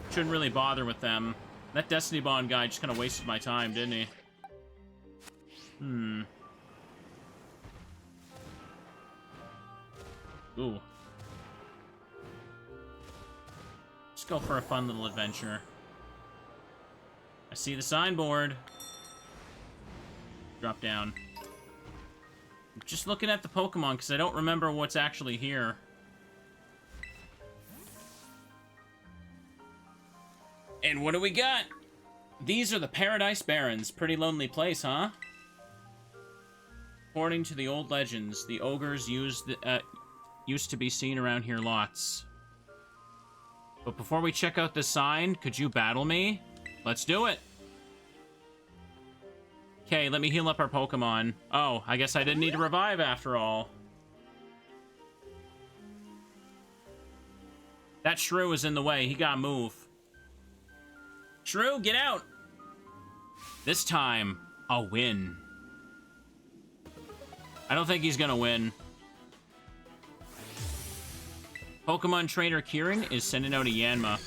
Shouldn't really bother with them. That Destiny Bond guy just kind of wasted my time, didn't he? Ooh. Let's go for a fun little adventure. I see the signboard. Drop down. I'm just looking at the Pokemon because I don't remember what's actually here. And what do we got? These are the Paradise Barons. Pretty lonely place, huh? According to the old legends, the ogres used to be seen around here lots. But before we check out this sign, could you battle me? Let's do it. Okay, let me heal up our Pokemon. Oh, I guess I didn't need to revive after all. That shrew is in the way. He gotta move. Shrew, get out! This time, I'll win. I don't think he's gonna win. Pokemon trainer Kieran is sending out a Yanma.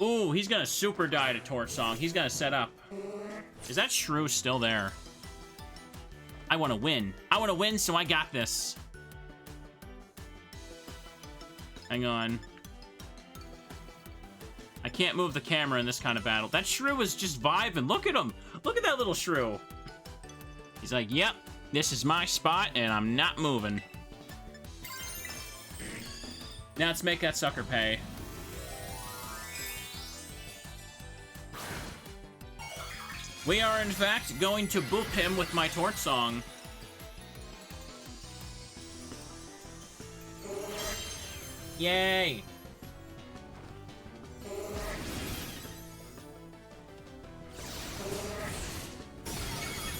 Ooh, he's gonna super die to Torch Song. He's gonna set up. Is that shrew still there? I want to win. I want to win, so I got this. Hang on. I can't move the camera in this kind of battle. That shrew is just vibing. Look at him. Look at that little shrew. He's like, yep, this is my spot, and I'm not moving. Now let's make that sucker pay. We are, in fact, going to boop him with my Torch Song. Yay!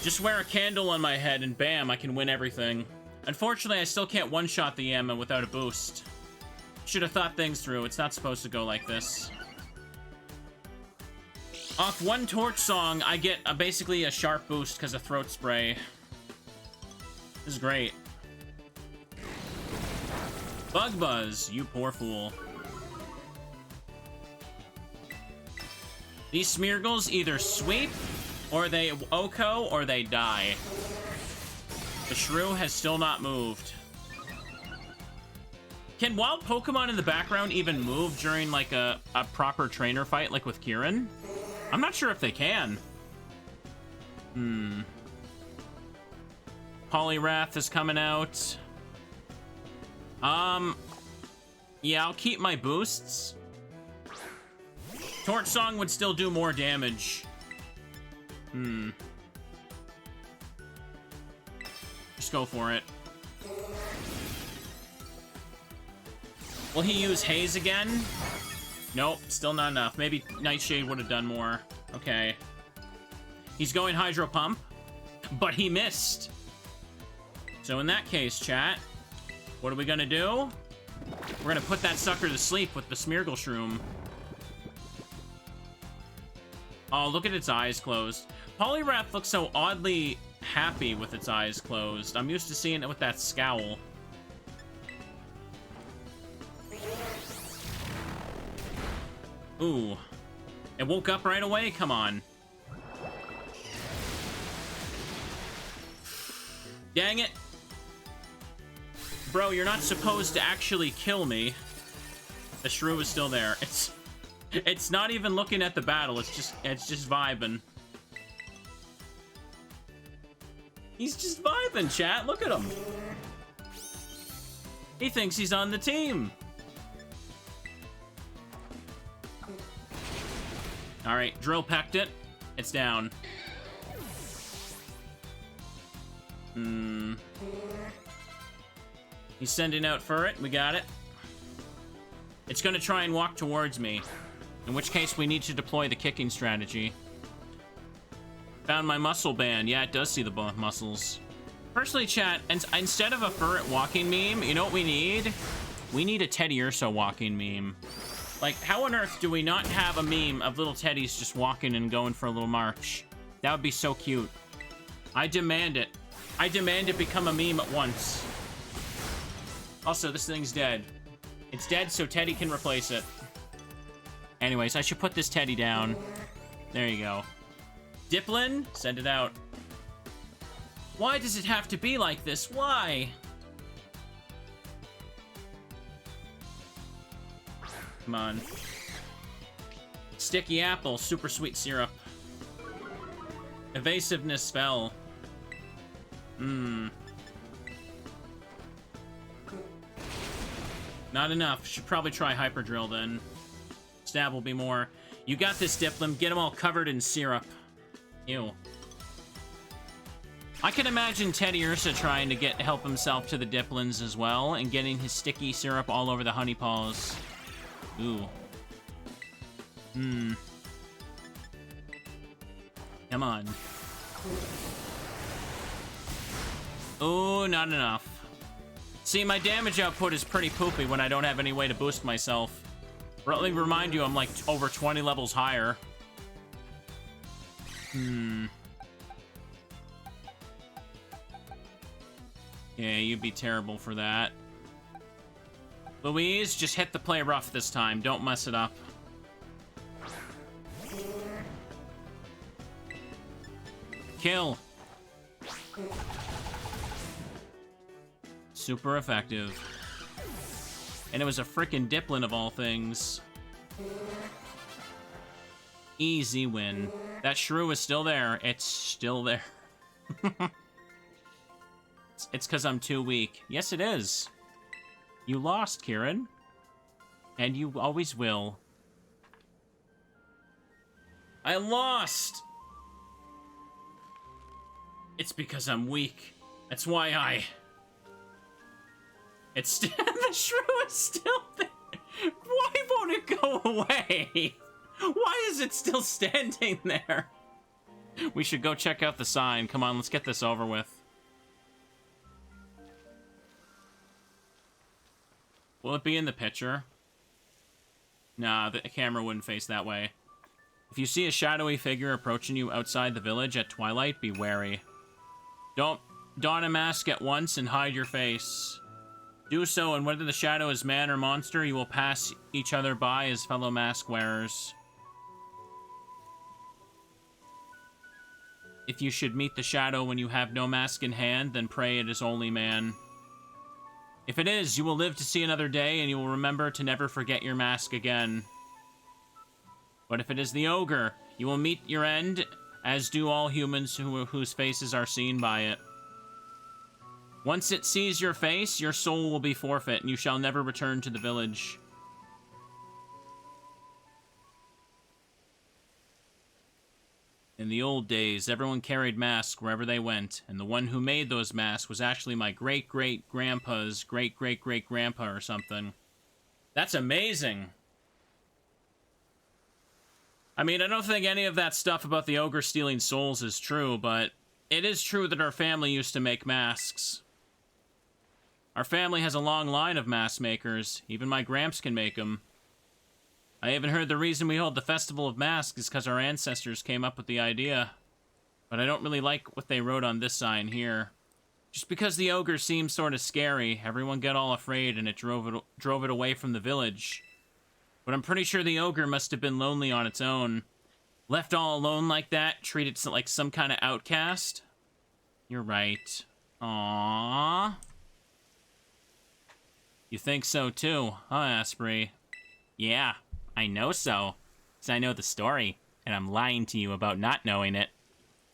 Just wear a candle on my head and bam, I can win everything. Unfortunately, I still can't one-shot the Yama without a boost. Should have thought things through. It's not supposed to go like this. Off one Torch Song, I get basically a sharp boost because of Throat Spray. This is great. Bug Buzz, you poor fool. These Smeargles either sweep, or they OHKO, or they die. The shrew has still not moved. Can wild Pokemon in the background even move during like a proper trainer fight like with Kieran? I'm not sure if they can. Poliwrath is coming out. Yeah, I'll keep my boosts. Torch Song would still do more damage. Just go for it. Will he use Haze again? Nope, still not enough. Maybe Nightshade would have done more. Okay. He's going Hydro Pump, but he missed. So in that case, chat, what are we gonna do? We're gonna put that sucker to sleep with the Smeargle Shroom. Oh, look at its eyes closed. Poliwrath looks so oddly happy with its eyes closed. I'm used to seeing it with that scowl. Ooh. It woke up right away? Come on. Dang it. Bro, you're not supposed to actually kill me. The shrew is still there. It's not even looking at the battle. It's just vibing. He's just vibing, chat. Look at him. He thinks he's on the team. All right, Drill Pecked it. It's down. He's sending out for it. We got it. It's gonna try and walk towards me. In which case, we need to deploy the kicking strategy. Found my muscle band. Yeah, it does see the muscles. Personally, chat, instead of a Furret walking meme, you know what we need? We need a Teddy Urso walking meme. Like, how on earth do we not have a meme of little teddies just walking and going for a little march? That would be so cute. I demand it. I demand it become a meme at once. Also, this thing's dead. It's dead so Teddy can replace it. Anyways, I should put this Teddy down. There you go. Diplin, send it out. Why does it have to be like this? Why? Come on. Sticky Apple, super sweet syrup. Evasiveness fell. Not enough. Should probably try Hyper Drill then. Stab will be more. You got this, Diplin. Get them all covered in syrup. Ew. I can imagine Teddy Ursa trying to help himself to the Diplins as well, and getting his sticky syrup all over the honey paws. Ooh. Come on. Ooh, not enough. See, my damage output is pretty poopy when I don't have any way to boost myself. Let me remind you, I'm like over 20 levels higher. Yeah, you'd be terrible for that. Louise, just hit the play rough this time. Don't mess it up. Kill. Super effective. And it was a frickin' Diplin of all things. Easy win. That shrew is still there. It's still there. It's because I'm too weak. Yes, it is. You lost, Kieran. And you always will. I lost! It's because I'm weak. That's why I... It's the shrew is still there. Why won't it go away? Why is it still standing there? We should go check out the sign. Come on, let's get this over with. Will it be in the picture? Nah, the camera wouldn't face that way. If you see a shadowy figure approaching you outside the village at twilight, be wary. Don't don a mask at once and hide your face. Do so, and whether the shadow is man or monster, you will pass each other by as fellow mask wearers. If you should meet the shadow when you have no mask in hand, then pray it is only man. If it is, you will live to see another day, and you will remember to never forget your mask again. But if it is the ogre, you will meet your end, as do all humans whose faces are seen by it. Once it sees your face, your soul will be forfeit, and you shall never return to the village. In the old days, everyone carried masks wherever they went, and the one who made those masks was actually my great-great-grandpa's great-great-great-grandpa or something. That's amazing! I mean, I don't think any of that stuff about the ogre stealing souls is true, but it is true that our family used to make masks. Our family has a long line of mask makers. Even my gramps can make them. I even heard the reason we hold the Festival of Masks is because our ancestors came up with the idea. But I don't really like what they wrote on this sign here. Just because the ogre seems sort of scary, everyone got all afraid and it drove it away from the village. But I'm pretty sure the ogre must have been lonely on its own. Left all alone like that, treated like some kind of outcast? You're right. Aww. You think so too, huh, Asprey? Yeah, I know so. 'Cause I know the story, and I'm lying to you about not knowing it.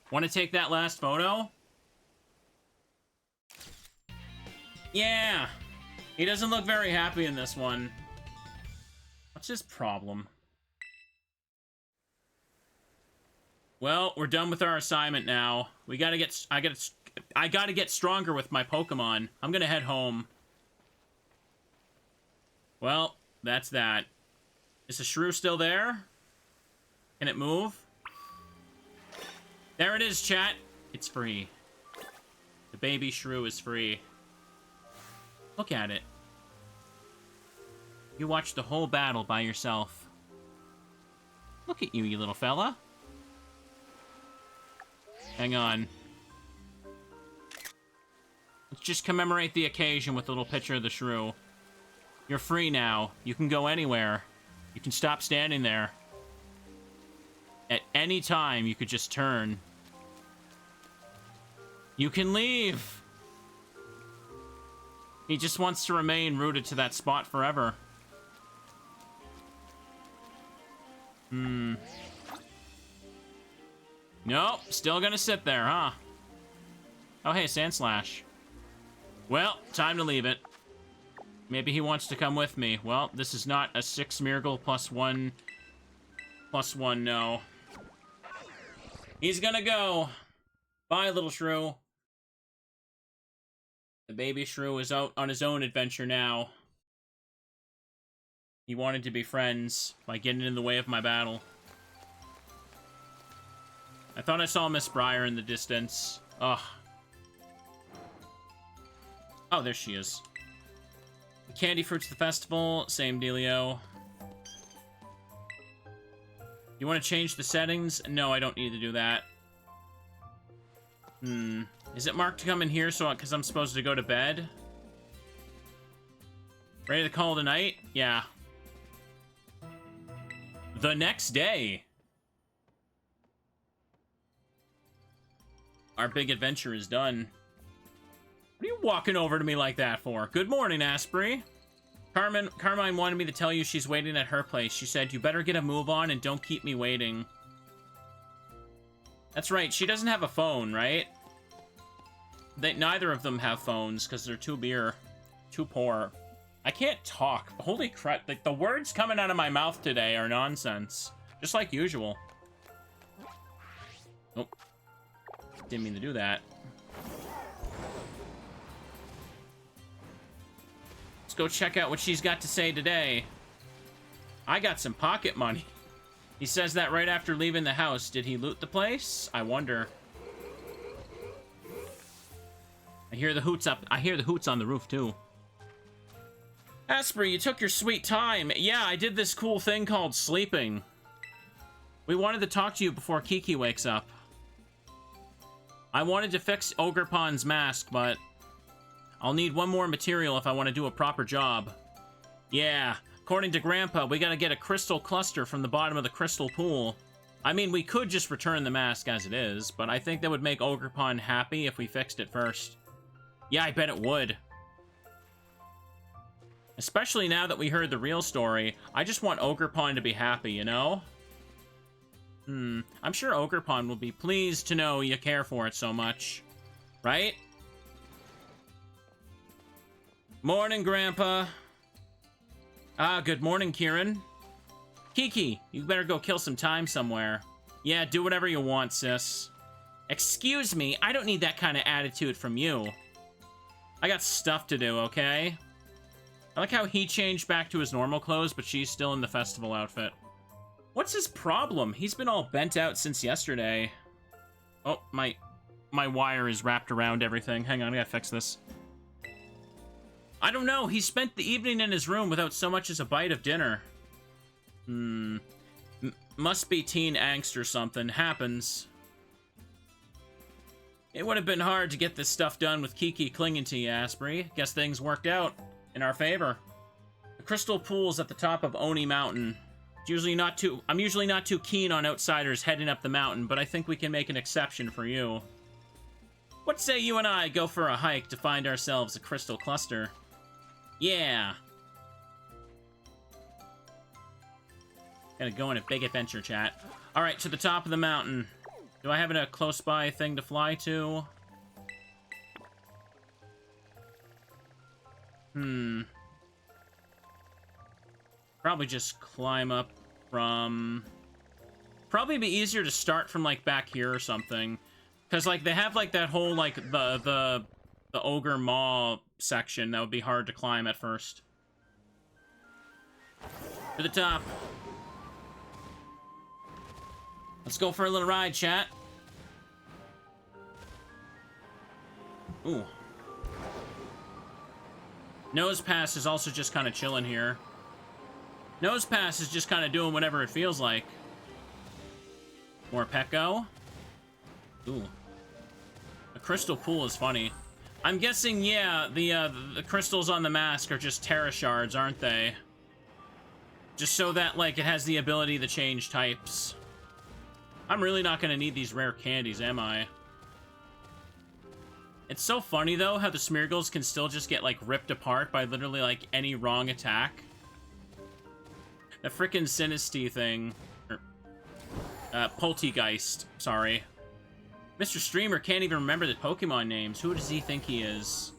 Want to take that last photo? Yeah! He doesn't look very happy in this one. What's his problem? Well, we're done with our assignment now. We gotta get... I gotta get stronger with my Pokemon. I'm gonna head home. Well, that's that. Is the shrew still there? Can it move? There it is, chat. It's free. The baby shrew is free. Look at it. You watched the whole battle by yourself. Look at you, you little fella. Hang on. Let's just commemorate the occasion with a little picture of the shrew. You're free now. You can go anywhere. You can stop standing there. At any time, you could just turn. You can leave! He just wants to remain rooted to that spot forever. Nope, still gonna sit there, huh? Oh, hey, Sandslash. Well, time to leave it. Maybe he wants to come with me. Well, this is not a 6 Smeargle +1. +1, no. He's gonna go. Bye, little shrew. The baby shrew is out on his own adventure now. He wanted to be friends by getting in the way of my battle. I thought I saw Miss Brier in the distance. Ugh. Oh, there she is. Candy fruits the festival, same dealio. You want to change the settings? No, I don't need to do that. Is it marked to come in here because I'm supposed to go to bed? Ready to call it a night? Yeah. The next day. Our big adventure is done. What are you walking over to me like that for? Good morning, Asprey. Carmine wanted me to tell you she's waiting at her place. She said, you better get a move on and don't keep me waiting. That's right, she doesn't have a phone, right? Neither of them have phones because they're too poor. I can't talk. Holy crap, like the words coming out of my mouth today are nonsense. Just like usual. Oh. Didn't mean to do that. Let's go check out what she's got to say today. I got some pocket money. He says that right after leaving the house. Did he loot the place? I wonder. I hear the hoots on the roof too. Asprey, you took your sweet time. Yeah, I did this cool thing called sleeping. We wanted to talk to you before Kiki wakes up. I wanted to fix Ogrepon's mask, but I'll need one more material if I want to do a proper job. Yeah, according to Grandpa, we gotta get a crystal cluster from the bottom of the crystal pool. I mean, we could just return the mask as it is, but I think that would make Ogrepon happy if we fixed it first. Yeah, I bet it would. Especially now that we heard the real story, I just want Ogrepon to be happy, you know? I'm sure Ogrepon will be pleased to know you care for it so much. Right? Morning, Grandpa. Good morning, Kieran. Kiki, you better go kill some time somewhere. Yeah, do whatever you want, sis. Excuse me, I don't need that kind of attitude from you. I got stuff to do, okay? I like how he changed back to his normal clothes, but she's still in the festival outfit. What's his problem? He's been all bent out since yesterday. Oh, my wire is wrapped around everything. Hang on, I gotta fix this. I don't know. He spent the evening in his room without so much as a bite of dinner. Must be teen angst or something. Happens. It would have been hard to get this stuff done with Kiki clinging to you, Asprey. Guess things worked out in our favor. The crystal pool's at the top of Oni Mountain. I'm usually not too keen on outsiders heading up the mountain, but I think we can make an exception for you. What say you and I go for a hike to find ourselves a crystal cluster? Yeah. Gotta go in a big adventure, chat. Alright, to the top of the mountain. Do I have a close by thing to fly to? Probably just climb up from... Probably be easier to start from, like, back here or something. Because, like, they have, like, that whole, like, the Ogre Maw section that would be hard to climb at first. To the top. Let's go for a little ride, chat. Ooh. Nose Pass is also just kind of chilling here. Nose Pass is just kind of doing whatever it feels like. More Pecco. Ooh. The crystal pool is funny. I'm guessing, yeah, the crystals on the mask are just Terra shards, aren't they? Just so that, like, it has the ability to change types. I'm really not gonna need these rare candies, am I? It's so funny, though, how the Smeargles can still just get, like, ripped apart by literally, like, any wrong attack. The frickin' Sinisty thing. Poltegeist, sorry. Mr. Streamer can't even remember the Pokemon names. Who does he think he is?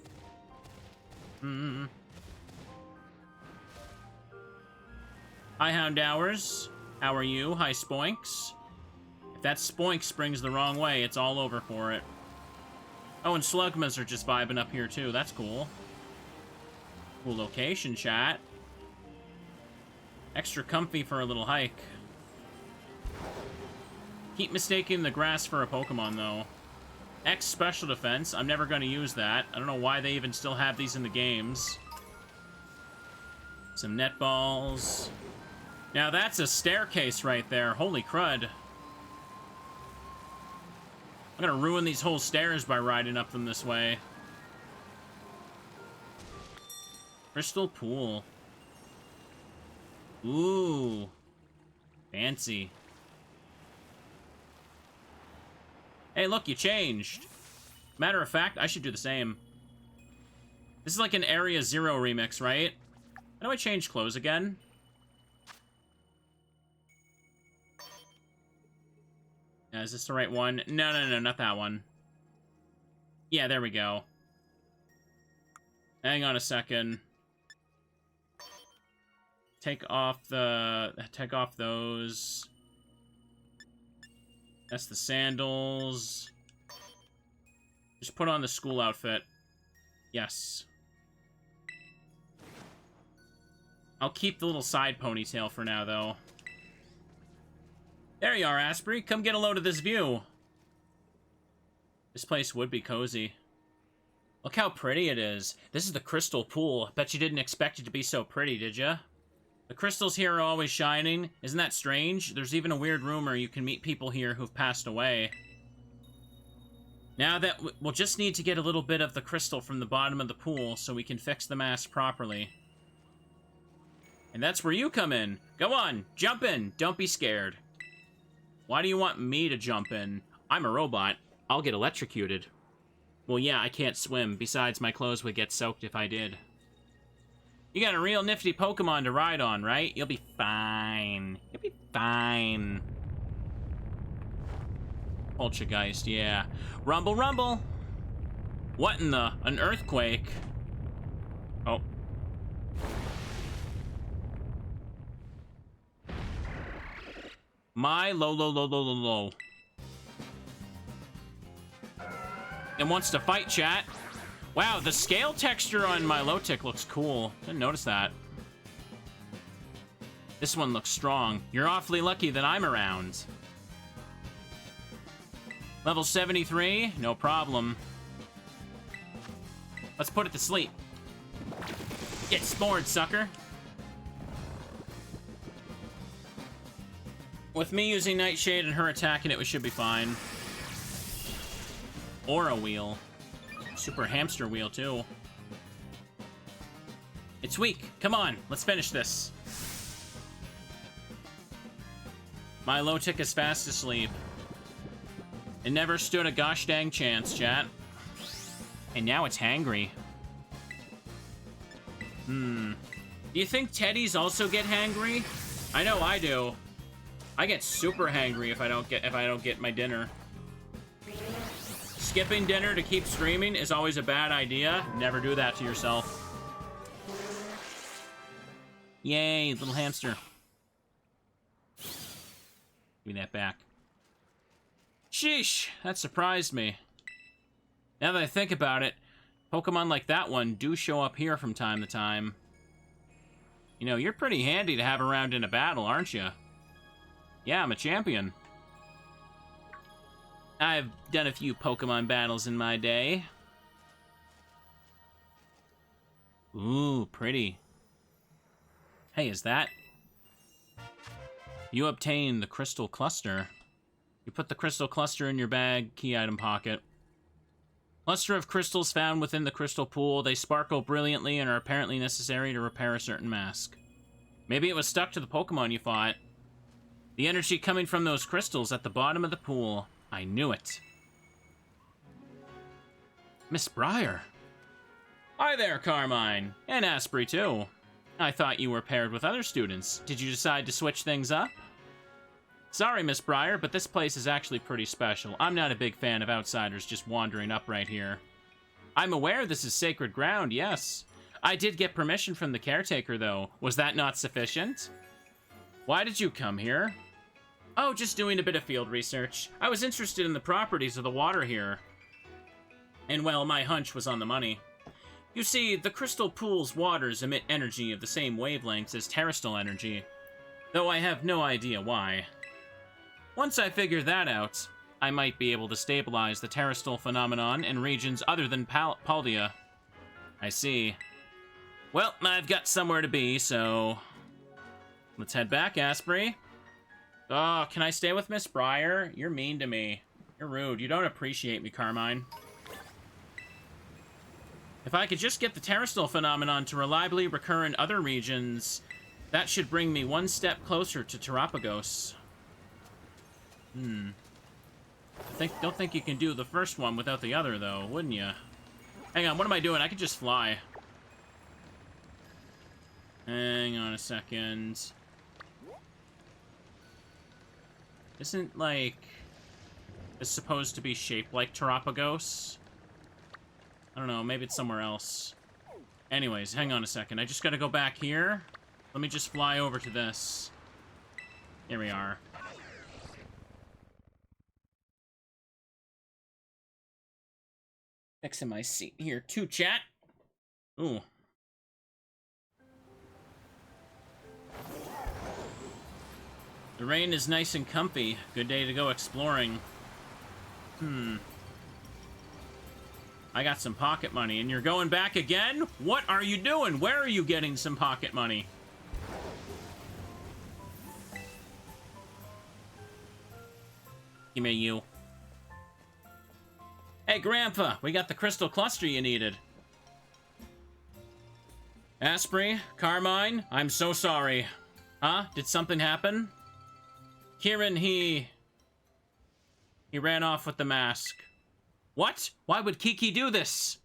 Hi, Houndowers. How are you? Hi, Spoinks. If that Spoink springs the wrong way, it's all over for it. Oh, and Slugmas are just vibing up here, too. That's cool. Cool location, chat. Extra comfy for a little hike. Keep mistaking the grass for a Pokemon, though. X Special Defense. I'm never going to use that. I don't know why they even still have these in the games. Some net balls. Now that's a staircase right there. Holy crud. I'm gonna ruin these whole stairs by riding up them this way. Crystal Pool. Ooh. Fancy. Hey, look, you changed. Matter of fact, I should do the same. This is like an Area Zero remix, right? How do I change clothes again? Is this the right one? No, not that one. Yeah, there we go. Hang on a second. Take off those. That's the sandals. Just put on the school outfit. Yes. I'll keep the little side ponytail for now, though. There you are, Asprey. Come get a load of this view. This place would be cozy. Look how pretty it is. This is the crystal pool. Bet you didn't expect it to be so pretty, did ya? The crystals here are always shining. Isn't that strange? There's even a weird rumor you can meet people here who've passed away. Now that we'll just need to get a little bit of the crystal from the bottom of the pool so we can fix the mask properly. And that's where you come in. Go on, jump in. Don't be scared. Why do you want me to jump in? I'm a robot. I'll get electrocuted. Well, yeah, I can't swim. Besides, my clothes would get soaked if I did. You got a real nifty Pokemon to ride on, right? You'll be fine. You'll be fine. Poltergeist, yeah. Rumble, rumble! What in the... An earthquake? Oh. My low. It wants to fight, chat. Wow, the scale texture on my Milotic looks cool. Didn't notice that. This one looks strong. You're awfully lucky that I'm around. Level 73, no problem. Let's put it to sleep. Get spored, sucker. With me using Nightshade and her attacking it, we should be fine. Aura Wheel. Super Hamster Wheel, too. It's weak. Come on, let's finish this. Milotic is fast asleep. It never stood a gosh dang chance, chat. And now it's hangry. Do you think teddies also get hangry? I know I do. I get super hangry if I don't get my dinner. Skipping dinner to keep streaming is always a bad idea. Never do that to yourself. Yay, little hamster. Give me that back. Sheesh, that surprised me. Now that I think about it, Pokemon like that one do show up here from time to time. You know, you're pretty handy to have around in a battle, aren't you? Yeah, I'm a champion. I've done a few Pokemon battles in my day. Ooh, pretty. Hey, is that... You obtain the Crystal Cluster. You put the Crystal Cluster in your bag, key item pocket. Cluster of crystals found within the crystal pool. They sparkle brilliantly and are apparently necessary to repair a certain mask. Maybe it was stuck to the Pokemon you fought. The energy coming from those crystals at the bottom of the pool. I knew it. Miss Brier. Hi there, Carmine. And Asprey, too. I thought you were paired with other students. Did you decide to switch things up? Sorry, Miss Brier, but this place is actually pretty special. I'm not a big fan of outsiders just wandering up right here. I'm aware this is sacred ground, yes. I did get permission from the caretaker, though. Was that not sufficient? Why did you come here? Oh, just doing a bit of field research. I was interested in the properties of the water here. And well, my hunch was on the money. You see, the crystal pool's waters emit energy of the same wavelengths as terrestrial energy, though I have no idea why. Once I figure that out, I might be able to stabilize the terrestrial phenomenon in regions other than Paldea. I see. Well, I've got somewhere to be, so... let's head back, Asprey. Oh, can I stay with Miss Brier? You're mean to me. You're rude. You don't appreciate me, Carmine. If I could just get the terrestrial phenomenon to reliably recur in other regions, that should bring me one step closer to Terapagos. Don't think you can do the first one without the other, though, wouldn't you? Hang on, what am I doing? I could just fly. Hang on a second. Isn't, like, this supposed to be shaped like Terapagos? I don't know, maybe it's somewhere else. Anyways, hang on a second. I just gotta go back here. Let me just fly over to this. Here we are. Fixing my seat here too, chat. Ooh. The rain is nice and comfy. Good day to go exploring. I got some pocket money, and you're going back again? What are you doing? Where are you getting some pocket money? Give me you. Hey, Grandpa, we got the crystal cluster you needed. Asprey, Carmine, I'm so sorry. Huh? Did something happen? Kieran, he ran off with the mask. What? Why would Kiki do this?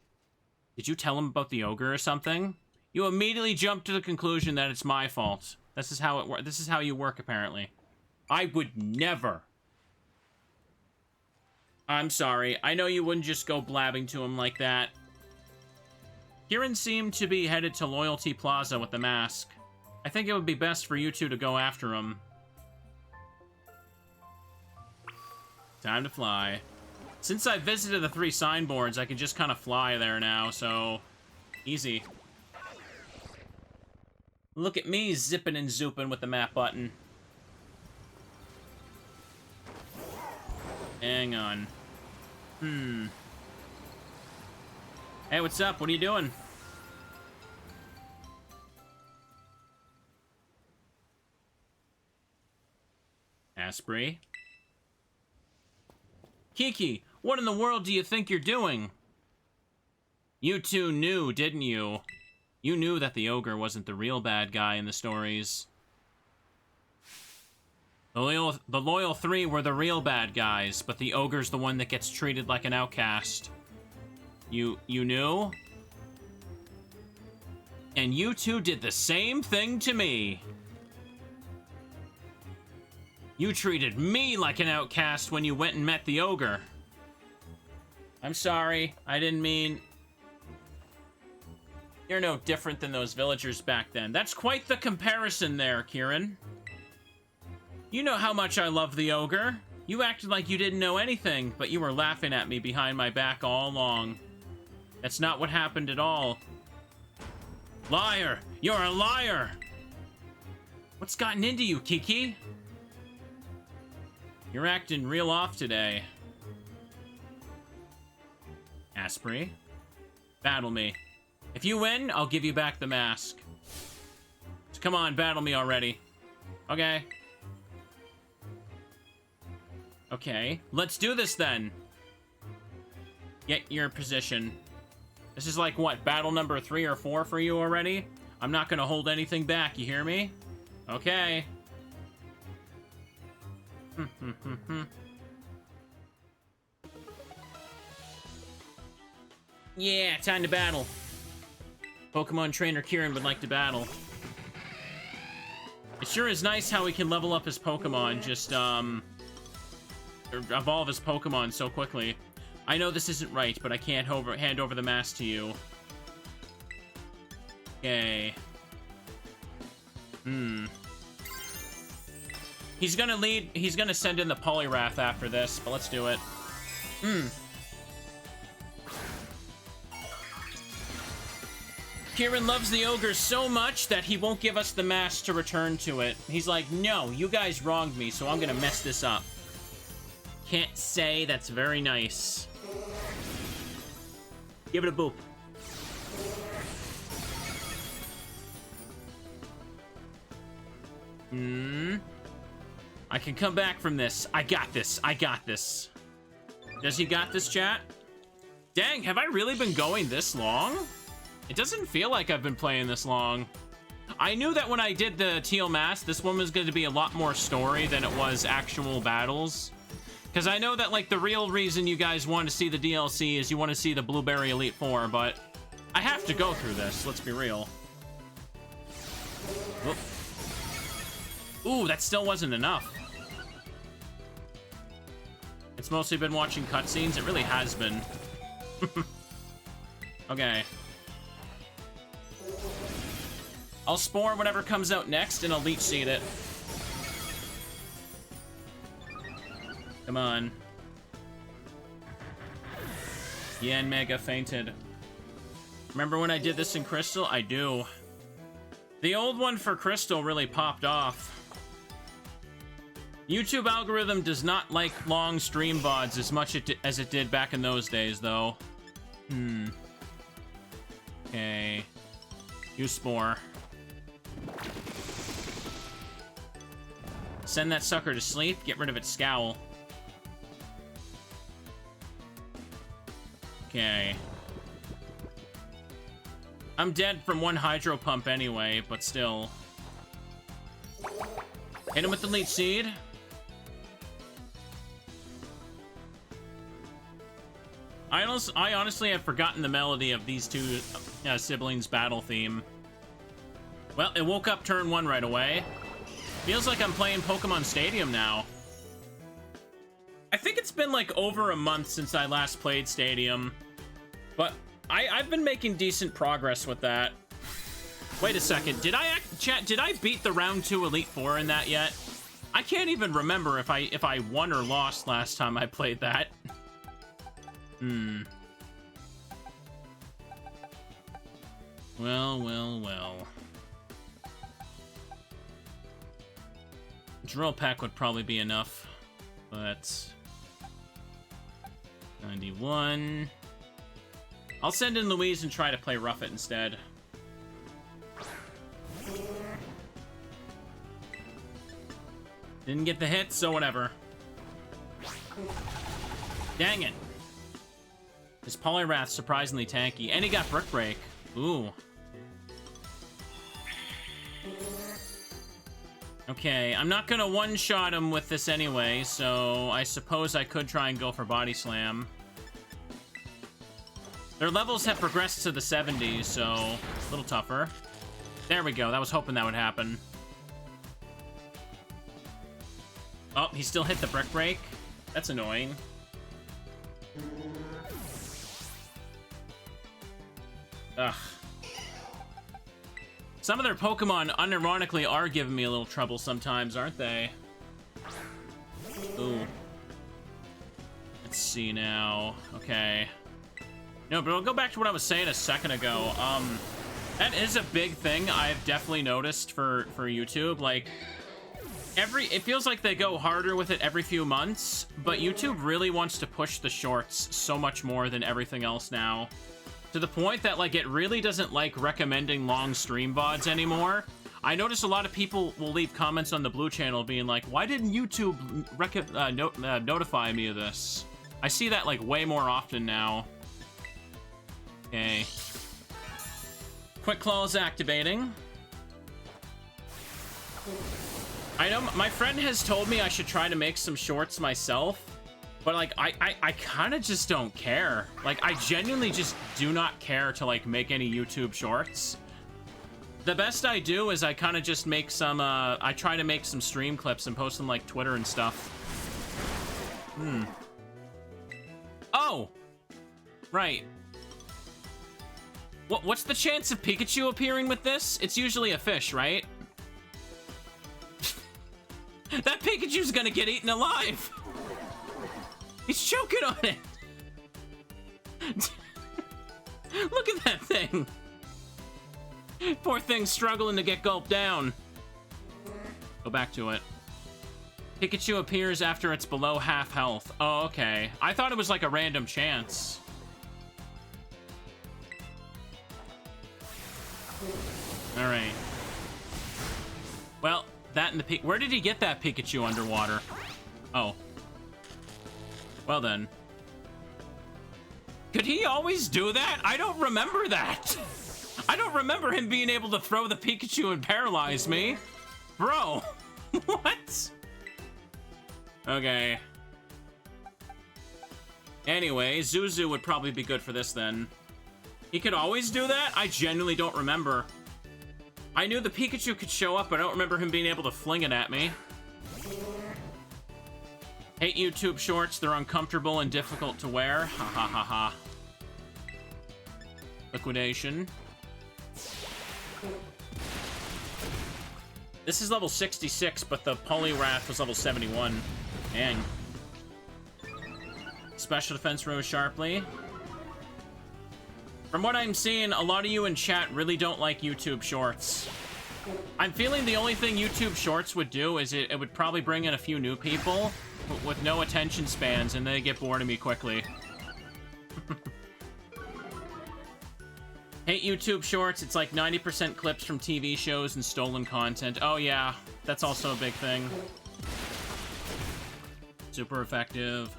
Did you tell him about the ogre or something? You immediately jumped to the conclusion that it's my fault. This is how it works. This is how you work, apparently. I would never. I'm sorry. I know you wouldn't just go blabbing to him like that. Kieran seemed to be headed to Loyalty Plaza with the mask. I think it would be best for you two to go after him. Time to fly. Since I visited the 3 signboards, I can just kind of fly there now, so... easy. Look at me zipping and zooping with the map button. Hang on. Hey, what's up? What are you doing? Asprey? Kiki, what in the world do you think you're doing? You two knew, didn't you? You knew that the ogre wasn't the real bad guy in the stories. The loyal 3 were the real bad guys, but the ogre's the one that gets treated like an outcast. You knew? And you two did the same thing to me. You treated me like an outcast when you went and met the ogre. I'm sorry, I didn't mean... You're no different than those villagers back then. That's quite the comparison there, Kieran. You know how much I love the ogre. You acted like you didn't know anything, but you were laughing at me behind my back all along. That's not what happened at all. Liar! You're a liar! What's gotten into you, Kiki? You're acting real off today. Asprey, battle me. If you win, I'll give you back the mask. So come on, battle me already. Okay. Okay, let's do this then. Get your position. This is like, what, battle number 3 or 4 for you already? I'm not gonna hold anything back, you hear me? Okay. Yeah, time to battle. Pokemon trainer Kieran would like to battle. It sure is nice how he can level up his Pokemon, just, evolve his Pokemon so quickly. I know this isn't right, but I can't hand over the mask to you. Okay. He's gonna send in the Poliwrath after this, but let's do it. Kieran loves the ogre so much that he won't give us the mask to return to it. He's like, no, you guys wronged me, so I'm gonna mess this up. Can't say that's very nice. Give it a boop. I can come back from this. I got this. I got this. Does he got this, chat? Dang, have I really been going this long? It doesn't feel like I've been playing this long. I knew that when I did the Teal mask, this one was going to be a lot more story than it was actual battles. Because I know that, like, the real reason you guys want to see the DLC is you want to see the Blueberry Elite Four, but I have to go through this, let's be real. Whoop. Ooh, that still wasn't enough. It's mostly been watching cutscenes. It really has been. Okay. I'll spore whatever comes out next, and I'll leech seed it. Come on. Yan Mega fainted. Remember when I did this in Crystal? I do. The old one for Crystal really popped off. YouTube algorithm does not like long stream VODs as much as it did back in those days, though. Okay. Use Spore. Send that sucker to sleep. Get rid of its scowl. Okay. I'm dead from one hydro pump anyway, but still. Hit him with the leech seed. I honestly have forgotten the melody of these two siblings' battle theme. Well, it woke up turn 1 right away. Feels like I'm playing Pokemon Stadium now. I think it's been like over a month since I last played Stadium. But I've been making decent progress with that. Wait a second, did I beat the round 2 Elite Four in that yet? I can't even remember if I won or lost last time I played that. Well. Drill pack would probably be enough, but 91. I'll send in Louise and try to play Rough It instead. Didn't get the hit, so whatever. Dang it. This Poliwrath's surprisingly tanky, and he got Brick Break. Ooh. Okay, I'm not gonna one-shot him with this anyway, so I suppose I could try and go for Body Slam. Their levels have progressed to the 70s, so a little tougher. There we go, I was hoping that would happen. Oh, he still hit the Brick Break? That's annoying. Ugh. Some of their Pokemon, unironically, are giving me a little trouble sometimes, aren't they? Ooh. Let's see now. Okay. No, but I'll go back to what I was saying a second ago. That is a big thing I've definitely noticed for YouTube. Like, it feels like they go harder with it every few months, but YouTube really wants to push the shorts so much more than everything else now. To the point that, like, it really doesn't like recommending long stream VODs anymore. I notice a lot of people will leave comments on the Blue channel being like, why didn't YouTube notify me of this? I see that, like, way more often now. Okay. Quick Claw is activating. I know my friend has told me I should try to make some shorts myself. But, like, I kind of just don't care. Like, I genuinely just do not care to, like, make any YouTube shorts. The best I do is I kind of just make some, I try to make some stream clips and post them, like, Twitter and stuff. Oh! Right. What's the chance of Pikachu appearing with this? It's usually a fish, right? That Pikachu's gonna get eaten alive! He's choking on it! Look at that thing! Poor thing's struggling to get gulped down. Go back to it. Pikachu appears after it's below half health. Oh, okay. I thought it was like a random chance. Alright. Well, that and the where did he get that Pikachu underwater? Oh. Well then. Could he always do that? I don't remember that. I don't remember him being able to throw the Pikachu and paralyze me. Bro. What? Okay. Anyway, Zuzu would probably be good for this then. He could always do that? I genuinely don't remember. I knew the Pikachu could show up, but I don't remember him being able to fling it at me. Hate YouTube shorts. They're uncomfortable and difficult to wear. Ha ha ha ha. Liquidation. This is level 66, but the Poliwrath was level 71. Dang. Special defense rose sharply. From what I'm seeing, a lot of you in chat really don't like YouTube shorts. I'm feeling the only thing YouTube shorts would do is it would probably bring in a few new people with no attention spans, and they get bored of me quickly. Hate YouTube shorts. It's like 90% clips from TV shows and stolen content. Oh yeah, that's also a big thing. Super effective.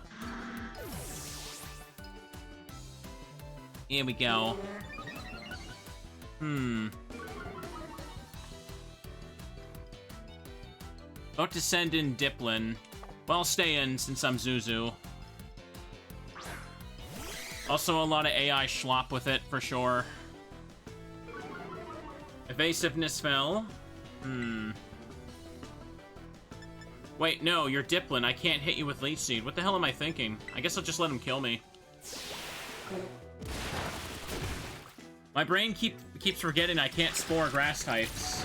Here we go. About to send in Diplin. Well, I'll stay in since I'm Zuzu. Also a lot of AI schlop with it, for sure. Evasiveness fell. Wait, no, you're Diplin. I can't hit you with Leech Seed. What the hell am I thinking? I guess I'll just let him kill me. My brain keeps forgetting I can't spore grass types.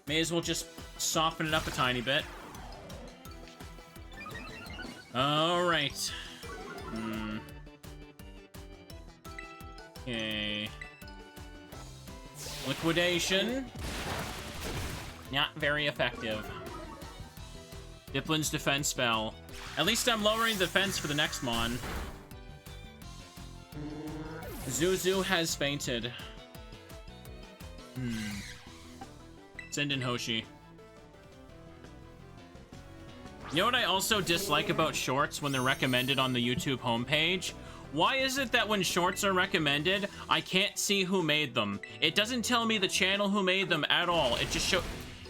May as well just soften it up a tiny bit. Alright. Okay. Liquidation. Not very effective. Diplin's defense fell. At least I'm lowering the defense for the next mon. Zuzu has fainted. Send in Hoshi. You know what I also dislike about shorts when they're recommended on the YouTube homepage? Why is it that when shorts are recommended, I can't see who made them? It doesn't tell me the channel who made them at all. It just shows...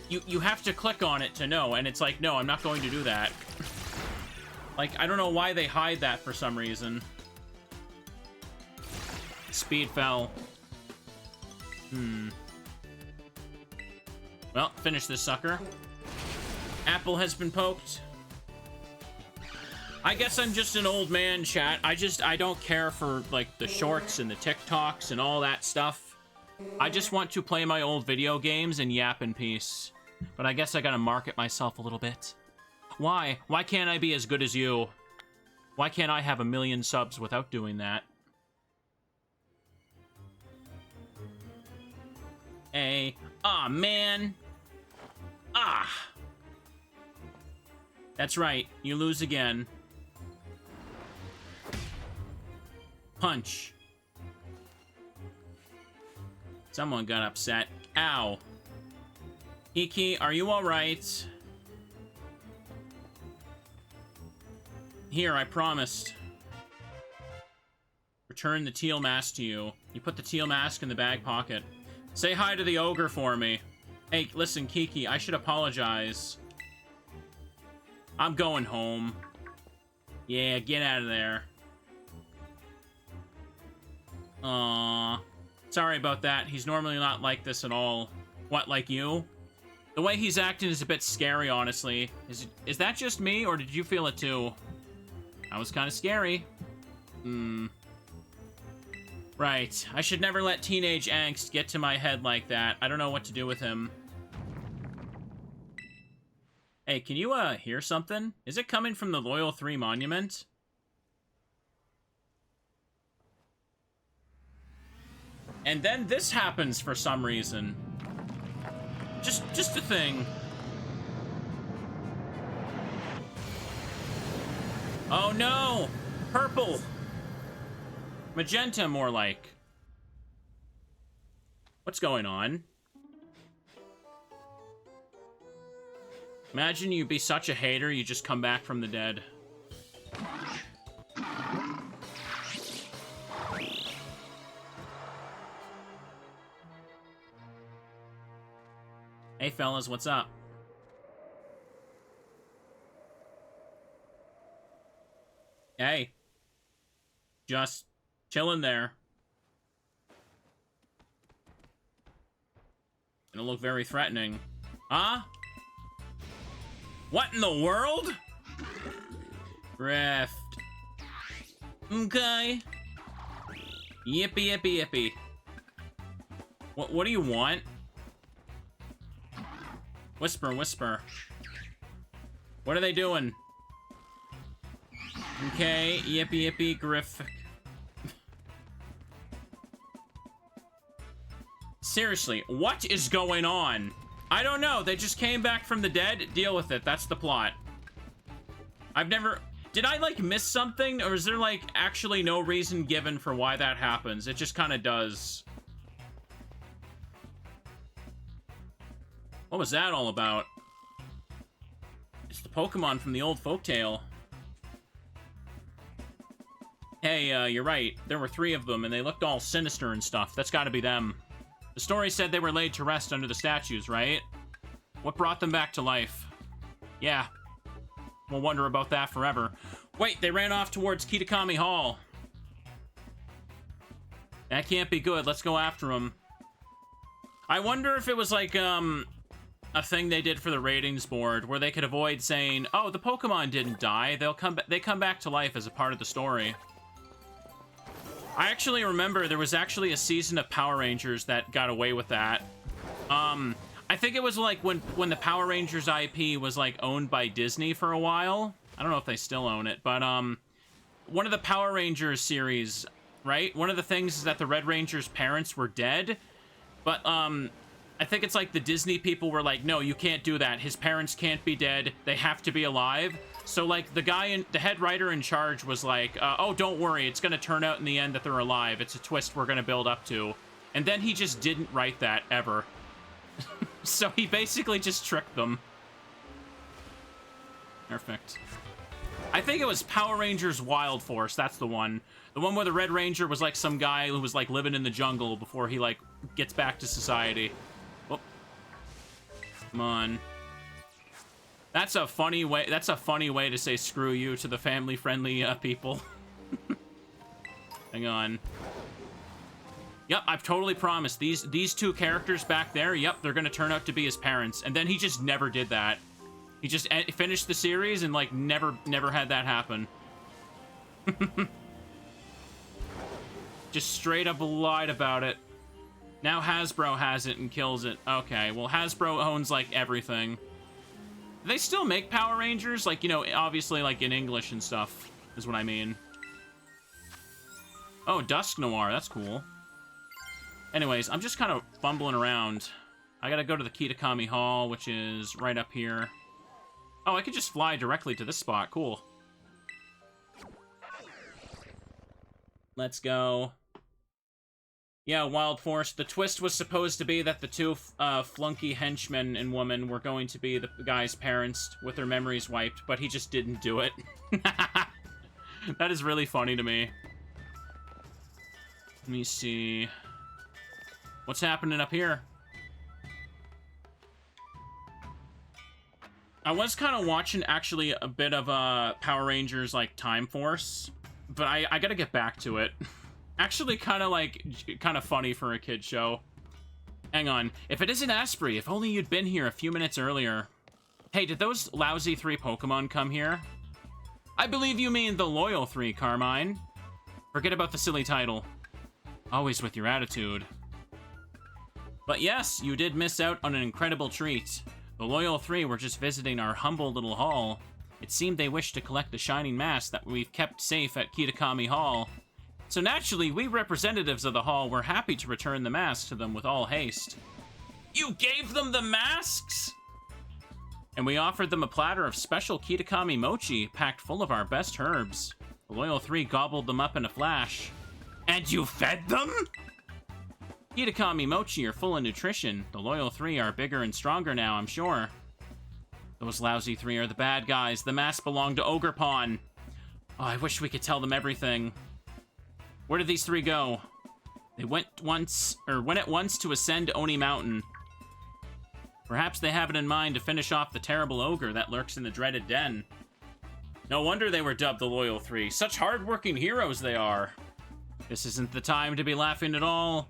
You have to click on it to know, and it's like, no, I'm not going to do that. Like, I don't know why they hide that for some reason. Speed fell. Well, finish this sucker. Apple has been poked. I guess I'm just an old man, chat. I don't care for, like, the shorts and the TikToks and all that stuff. I just want to play my old video games and yap in peace. But I guess I gotta market myself a little bit. Why? Why can't I be as good as you? Why can't I have 1 million subs without doing that? Hey. Aw, man. Ah. That's right. You lose again. Punch. Someone got upset. Ow. Iki, are you alright? Here, I promised. Return the teal mask to you. You put the teal mask in the bag pocket. Say hi to the ogre for me. Hey, listen, Kiki, I should apologize. I'm going home. Yeah, get out of there. Aww. Sorry about that. He's normally not like this at all. What, like you? The way he's acting is a bit scary, honestly. Is that just me, or did you feel it too? That was kind of scary. Right. I should never let teenage angst get to my head like that. I don't know what to do with him. Hey, can you, hear something? Is it coming from the Loyal 3 monument? And then this happens for some reason. Just a thing. Oh no! Purple! Magenta, more like. What's going on? Imagine you be such a hater, you just come back from the dead. Hey fellas, what's up? Hey. Just chilling there. Gonna look very threatening. Huh? What in the world? Rift. Okay. Yippee, yippee, yippee. What do you want? Whisper, whisper. What are they doing? Okay, yippee, yippee, griff. Seriously, what is going on? I don't know. They just came back from the dead. Deal with it. That's the plot. I've never... Did I, like, miss something? Or is there, like, actually no reason given for why that happens? It just kind of does. What was that all about? It's the Pokemon from the old folktale. Hey, you're right. There were 3 of them, and they looked all sinister and stuff. That's gotta be them. The story said they were laid to rest under the statues, right? What brought them back to life? Yeah. We'll wonder about that forever. Wait, they ran off towards Kitakami Hall. That can't be good. Let's go after them. I wonder if it was like, a thing they did for the ratings board where they could avoid saying, oh, the Pokemon didn't die. They come back to life as a part of the story. I actually remember there was actually a season of Power Rangers that got away with that. I think it was like when the Power Rangers IP was like owned by Disney for a while. I don't know if they still own it, but one of the Power Rangers series, right? One of the things is that the Red Ranger's parents were dead, but I think it's like the Disney people were like, no, you can't do that. His parents can't be dead. They have to be alive. So, like, the head writer in charge was like, oh, don't worry. It's going to turn out in the end that they're alive. It's a twist we're going to build up to. And then he just didn't write that, ever. So he basically just tricked them. Perfect. I think it was Power Rangers Wild Force. That's the one. The one where the Red Ranger was, like, some guy who was, like, living in the jungle before he, like, gets back to society. Oh. Come on. That's a funny way to say screw you to the family-friendly people. Hang on. Yep, I've totally promised. These 2 characters back there, yep, they're gonna turn out to be his parents. And then he just never did that. He just finished the series and, like, never had that happen. Just straight up lied about it. Now Hasbro has it and kills it. Okay, well, Hasbro owns, like, everything. Do they still make Power Rangers? Like, you know, obviously, like, in English and stuff, is what I mean. Oh, Dusk Noir, that's cool. Anyways, I'm just kind of fumbling around. I gotta go to the Kitakami Hall, which is right up here. Oh, I could just fly directly to this spot. Cool. Let's go. Yeah, Wild Force. The twist was supposed to be that the 2 flunky henchmen and woman were going to be the guy's parents with their memories wiped, but he just didn't do it. That is really funny to me. Let me see. What's happening up here? I was kind of watching, actually, a bit of Power Rangers, like, Time Force, but I gotta get back to it. Actually, kind of funny for a kid show. Hang on. If it isn't Asprey, if only you'd been here a few minutes earlier. Hey, did those lousy 3 Pokemon come here? I believe you mean the loyal 3, Carmine. Forget about the silly title. Always with your attitude. But yes, you did miss out on an incredible treat. The loyal 3 were just visiting our humble little hall. It seemed they wished to collect the shining mask that we've kept safe at Kitakami Hall. So naturally, we representatives of the hall were happy to return the masks to them with all haste. You gave them the masks? And we offered them a platter of special Kitakami mochi packed full of our best herbs. The loyal 3 gobbled them up in a flash. And you fed them? Kitakami mochi are full of nutrition. The loyal 3 are bigger and stronger now, I'm sure. Those lousy 3 are the bad guys. The masks belong to Ogrepon. Oh, I wish we could tell them everything. Where did these 3 go? They went at once to ascend Oni Mountain. Perhaps they have it in mind to finish off the terrible ogre that lurks in the dreaded den. No wonder they were dubbed the Loyal 3. Such hard-working heroes they are. This isn't the time to be laughing at all.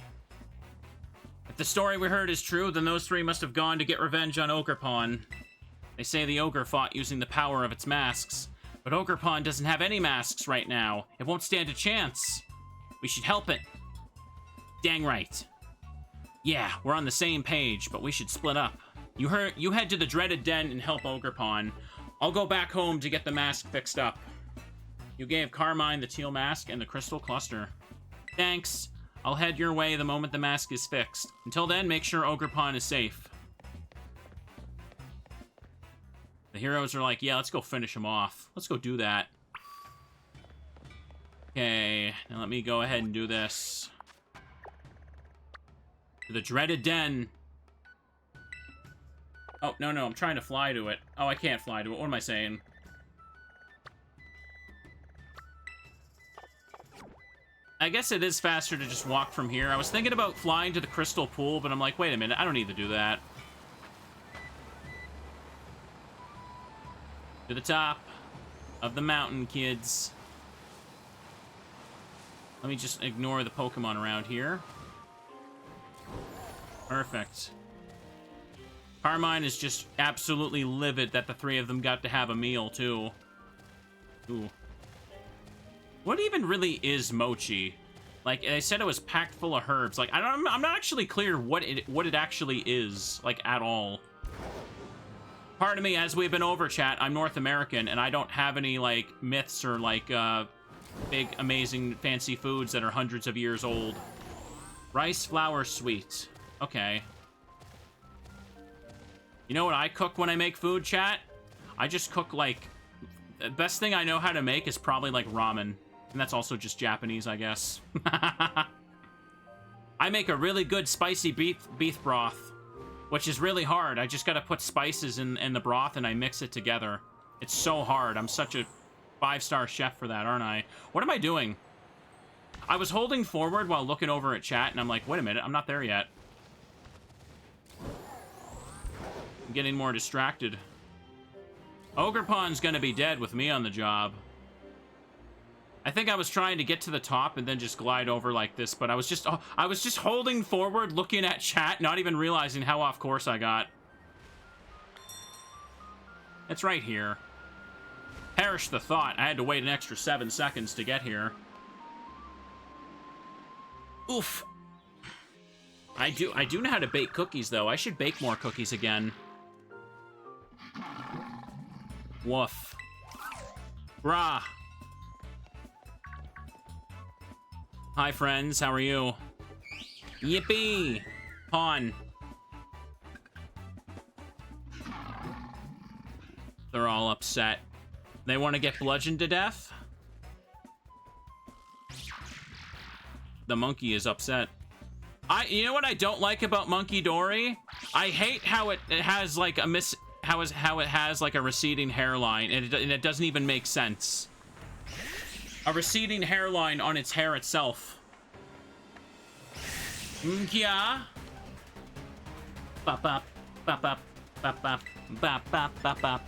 If the story we heard is true, then those 3 must have gone to get revenge on Ogrepon. They say the ogre fought using the power of its masks. But Ogrepon doesn't have any masks right now. It won't stand a chance. We should help it. Dang right. Yeah, we're on the same page, but we should split up. You head to the dreaded den and help Ogrepon. I'll go back home to get the mask fixed up. You gave Carmine the teal mask and the crystal cluster. Thanks. I'll head your way the moment the mask is fixed. Until then, make sure Ogrepon is safe. The heroes are like, yeah, let's go finish him off. Let's go do that. Okay, now let me go ahead and do this. To the dreaded den. Oh, no, I'm trying to fly to it. Oh, I can't fly to it. What am I saying? I guess it is faster to just walk from here. I was thinking about flying to the crystal pool, but I'm like, wait a minute, I don't need to do that. To the top of the mountain, kids. Let me just ignore the Pokemon around here. Perfect. Carmine is just absolutely livid that the 3 of them got to have a meal, too. Ooh. What even really is mochi? Like, they said it was packed full of herbs. Like, I'm not actually clear what it actually is, like, at all. Pardon me, as we've been over, chat, I'm North American, and I don't have any, like, myths or, like, big, amazing, fancy foods that are hundreds of years old. Rice flour sweet. Okay. You know what I cook when I make food, chat? I just cook, like... The best thing I know how to make is probably, like, ramen. And that's also just Japanese, I guess. I make a really good spicy beef broth, which is really hard. I just gotta put spices in the broth and I mix it together. It's so hard. I'm such a 5-star chef for that, aren't I? What am I doing? I was holding forward while looking over at chat, and I'm like, wait a minute, I'm not there yet. I'm getting more distracted. Ogrepon's gonna be dead with me on the job. I think I was trying to get to the top and then just glide over like this, but I was just holding forward, looking at chat, not even realizing how off course I got. It's right here. Perish the thought. I had to wait an extra 7 seconds to get here. Oof. I do know how to bake cookies, though. I should bake more cookies again. Woof. Brah. Hi, friends. How are you? Yippee! Pawn. They're all upset. They want to get bludgeoned to death? The monkey is upset. You know what I don't like about Monkey Dory? I hate how it has like a how it has like a receding hairline and it doesn't even make sense. A receding hairline on its hair itself. Yeah. Bop bop bop bop bop bop bop bop bop bop.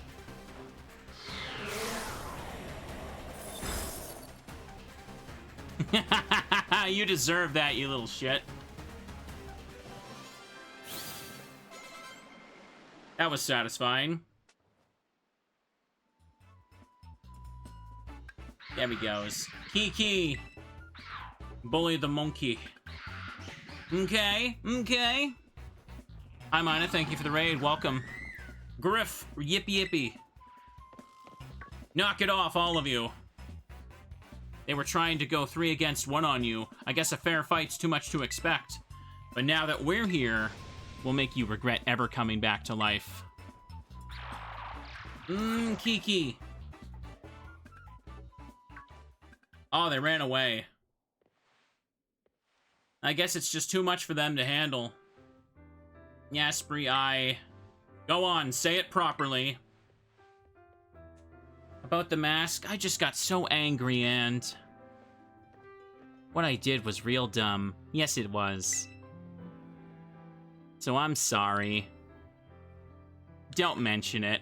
You deserve that, you little shit. That was satisfying. There he goes. Kiki. Bully the monkey. Okay, okay. Hi, Mina. Thank you for the raid. Welcome. Griff. Yippee yippee. Knock it off, all of you. They were trying to go 3 against 1 on you. I guess a fair fight's too much to expect. But now that we're here, we'll make you regret ever coming back to life. Kiki. Oh, they ran away. I guess it's just too much for them to handle. Yes, Brier. Go on, say it properly. About the mask, I just got so angry and... what I did was real dumb. Yes, it was. So I'm sorry. Don't mention it.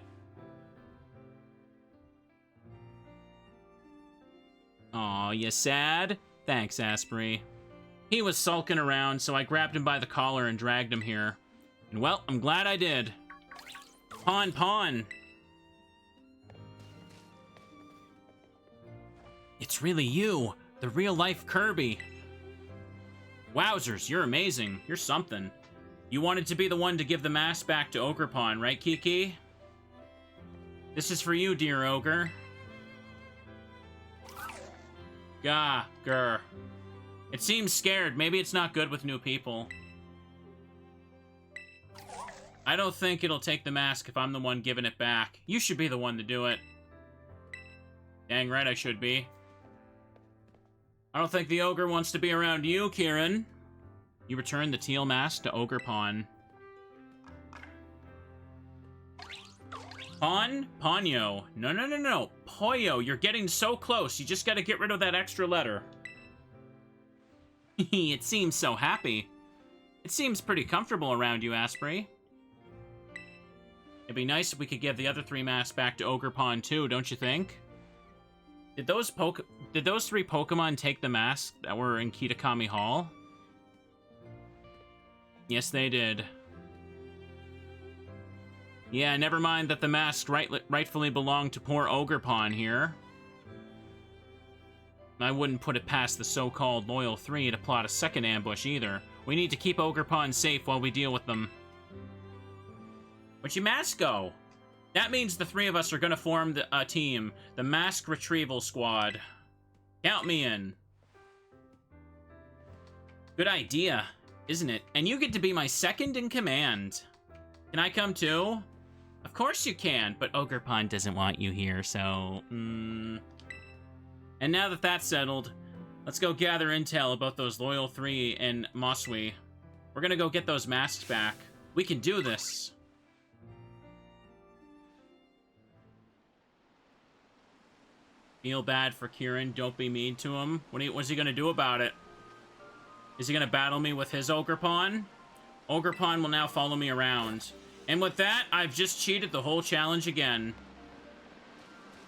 Aw, you sad? Thanks, Asprey. He was sulking around, so I grabbed him by the collar and dragged him here. And well, I'm glad I did. Pawn. It's really you, the real-life Kirby. Wowzers, you're amazing. You're something. You wanted to be the one to give the mask back to Ogrepon, right, Kiki? This is for you, dear ogre. Gah, grr. It seems scared. Maybe it's not good with new people. I don't think it'll take the mask if I'm the one giving it back. You should be the one to do it. Dang right I should be. I don't think the ogre wants to be around you, Kieran. You return the teal mask to Ogrepon. Ponyo. No. Poyo, you're getting so close. You just gotta get rid of that extra letter. It seems so happy. It seems pretty comfortable around you, Asprey. It'd be nice if we could give the other 3 masks back to Ogrepon too, don't you think? Did those 3 Pokemon take the masks that were in Kitakami Hall? Yes, they did. Yeah, never mind that the masks rightfully belong to poor Ogrepon here. I wouldn't put it past the so-called Loyal 3 to plot a second ambush either. We need to keep Ogrepon safe while we deal with them. Where'd your mask go? That means the 3 of us are gonna form a team. The Mask Retrieval Squad. Count me in. Good idea, isn't it? And you get to be my second in command. Can I come too? Of course you can, but Ogrepon doesn't want you here, so... And now that that's settled, let's go gather intel about those Loyal 3 and Mossui. We're gonna go get those masks back. We can do this. Feel bad for Kieran. Don't be mean to him. What's he gonna do about it? Is he gonna battle me with his Ogrepon? Ogrepon will now follow me around. And with that, I've just cheated the whole challenge again.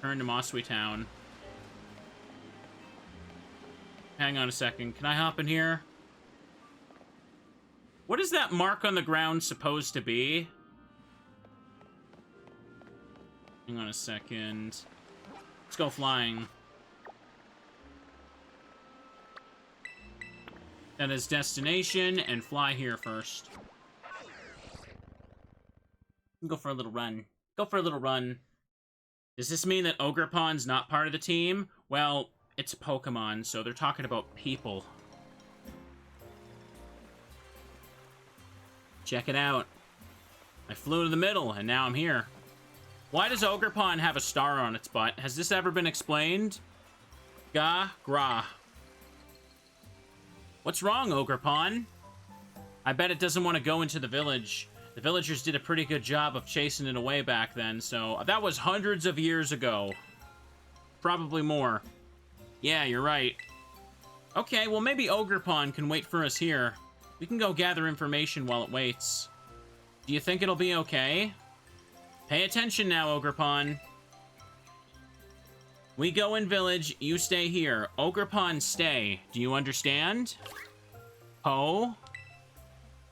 Turn to Mossui Town. Hang on a second. Can I hop in here? What is that mark on the ground supposed to be? Hang on a second. Let's go flying. That is destination, and fly here first. Go for a little run. Go for a little run. Does this mean that Ogrepon's not part of the team? Well, it's Pokemon, so they're talking about people. Check it out. I flew to the middle, and now I'm here. Why does Ogrepon have a star on its butt? Has this ever been explained? Gra. What's wrong, Ogrepon? I bet it doesn't want to go into the village. The villagers did a pretty good job of chasing it away back then, so that was hundreds of years ago. Probably more. Yeah, you're right. Okay, well maybe Ogrepon can wait for us here. We can go gather information while it waits. Do you think it'll be okay? Pay attention now, Ogrepon. We go in village, you stay here. Ogrepon, stay. Do you understand? Oh?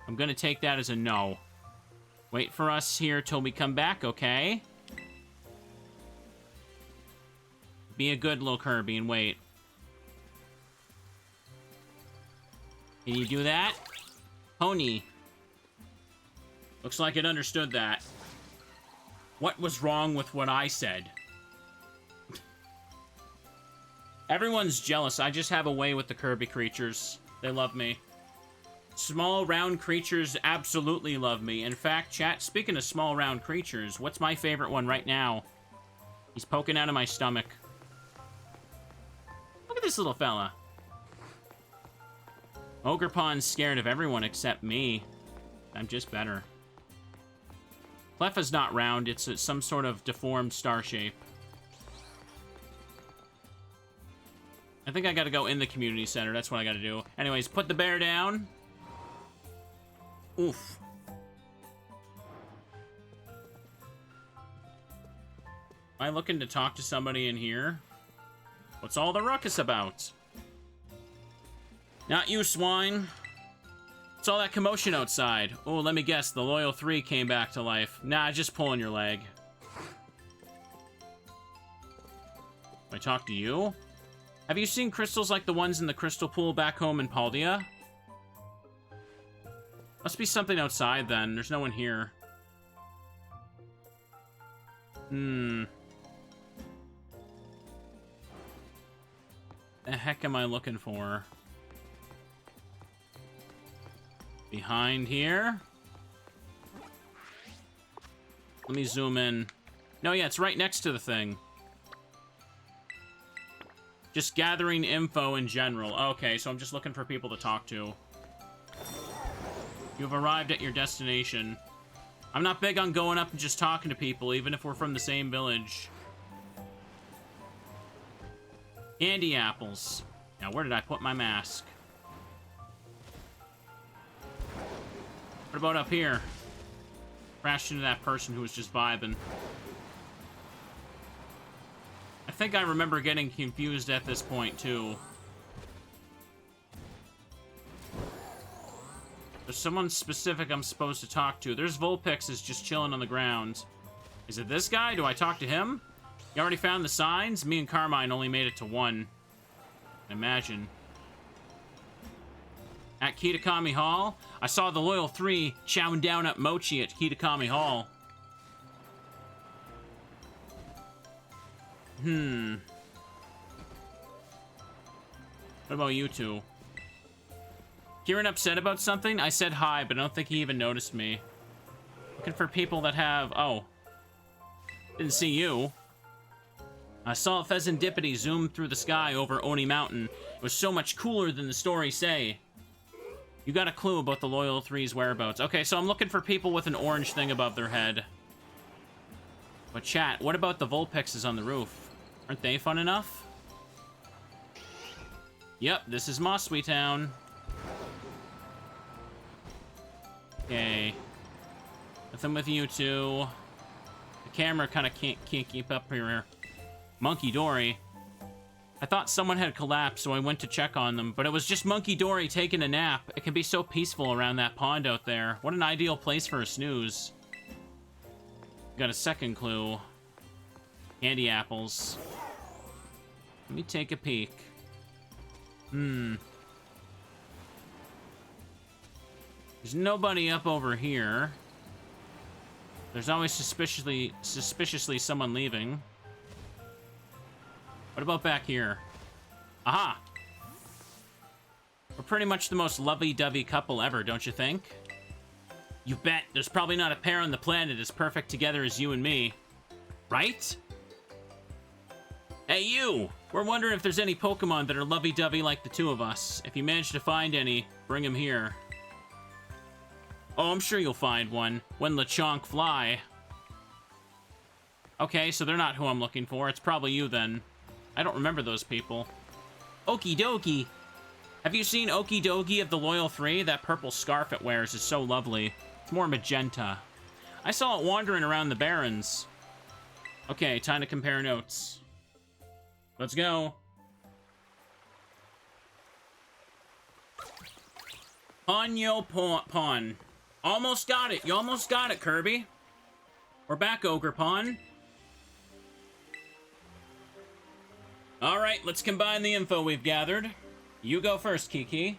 I'm gonna take that as a no. Wait for us here till we come back, okay? Be a good little Kirby and wait. Can you do that? Oni. Looks like it understood that. What was wrong with what I said? Everyone's jealous. I just have a way with the Kirby creatures. They love me. Small, round creatures absolutely love me. In fact, chat, speaking of small, round creatures, what's my favorite one right now? He's poking out of my stomach. Look at this little fella. Ogrepon's scared of everyone except me. I'm just better. Cleffa's not round. It's some sort of deformed star shape. I think I gotta go in the community center. That's what I gotta do. Anyways, put the bear down. Oof. Am I looking to talk to somebody in here? What's all the ruckus about? Not you, swine. What's all that commotion outside? Oh, let me guess. The Loyal 3 came back to life. Nah, just pulling your leg. I talk to you? Have you seen crystals like the ones in the crystal pool back home in Paldea? Must be something outside then. There's no one here. The heck am I looking for? Behind here? Let me zoom in. No, yeah, it's right next to the thing. Just gathering info in general. Okay, so I'm just looking for people to talk to. You've arrived at your destination. I'm not big on going up and just talking to people, even if we're from the same village. Candy apples. Now, where did I put my mask? What about up here? Crashed into that person who was just vibing. I think I remember getting confused at this point, too. There's someone specific I'm supposed to talk to. There's Vulpix is just chilling on the ground. Is it this guy? Do I talk to him? You already found the signs? Me and Carmine only made it to 1. Imagine. At Kitakami Hall, I saw the Loyal 3 chowing down at Mochi at Kitakami Hall. What about you two? Kieran upset about something? I said hi, but I don't think he even noticed me. Looking for people that have... Oh. Didn't see you. I saw a pheasantipity zoom through the sky over Oni Mountain. It was so much cooler than the stories say. You got a clue about the Loyal 3's whereabouts. Okay, so I'm looking for people with an orange thing above their head. But chat, what about the Vulpixes on the roof? Aren't they fun enough? Yep, this is Mossui Town. Okay. Nothing with you two. The camera kind of can't keep up here. Monkey Dory. I thought someone had collapsed, so I went to check on them, but it was just Monkey Dory taking a nap. It can be so peaceful around that pond out there. What an ideal place for a snooze. Got a second clue. Candy apples. Let me take a peek. There's nobody up over here. There's always suspiciously someone leaving. What about back here? Aha! We're pretty much the most lovey-dovey couple ever, don't you think? You bet. There's probably not a pair on the planet as perfect together as you and me. Right? Hey, you! We're wondering if there's any Pokemon that are lovey-dovey like the two of us. If you manage to find any, bring them here. Oh, I'm sure you'll find one. When Lechonk fly. Okay, so they're not who I'm looking for. It's probably you, then. I don't remember those people. Okie dokie. Have you seen Okie dokie of the Loyal 3? That purple scarf it wears is so lovely. It's more magenta. I saw it wandering around the Barrens. Okay, time to compare notes. Let's go. Ponyo Pon. Almost got it. You almost got it, Kirby. We're back, Ogrepon. Alright, let's combine the info we've gathered. You go first, Kiki.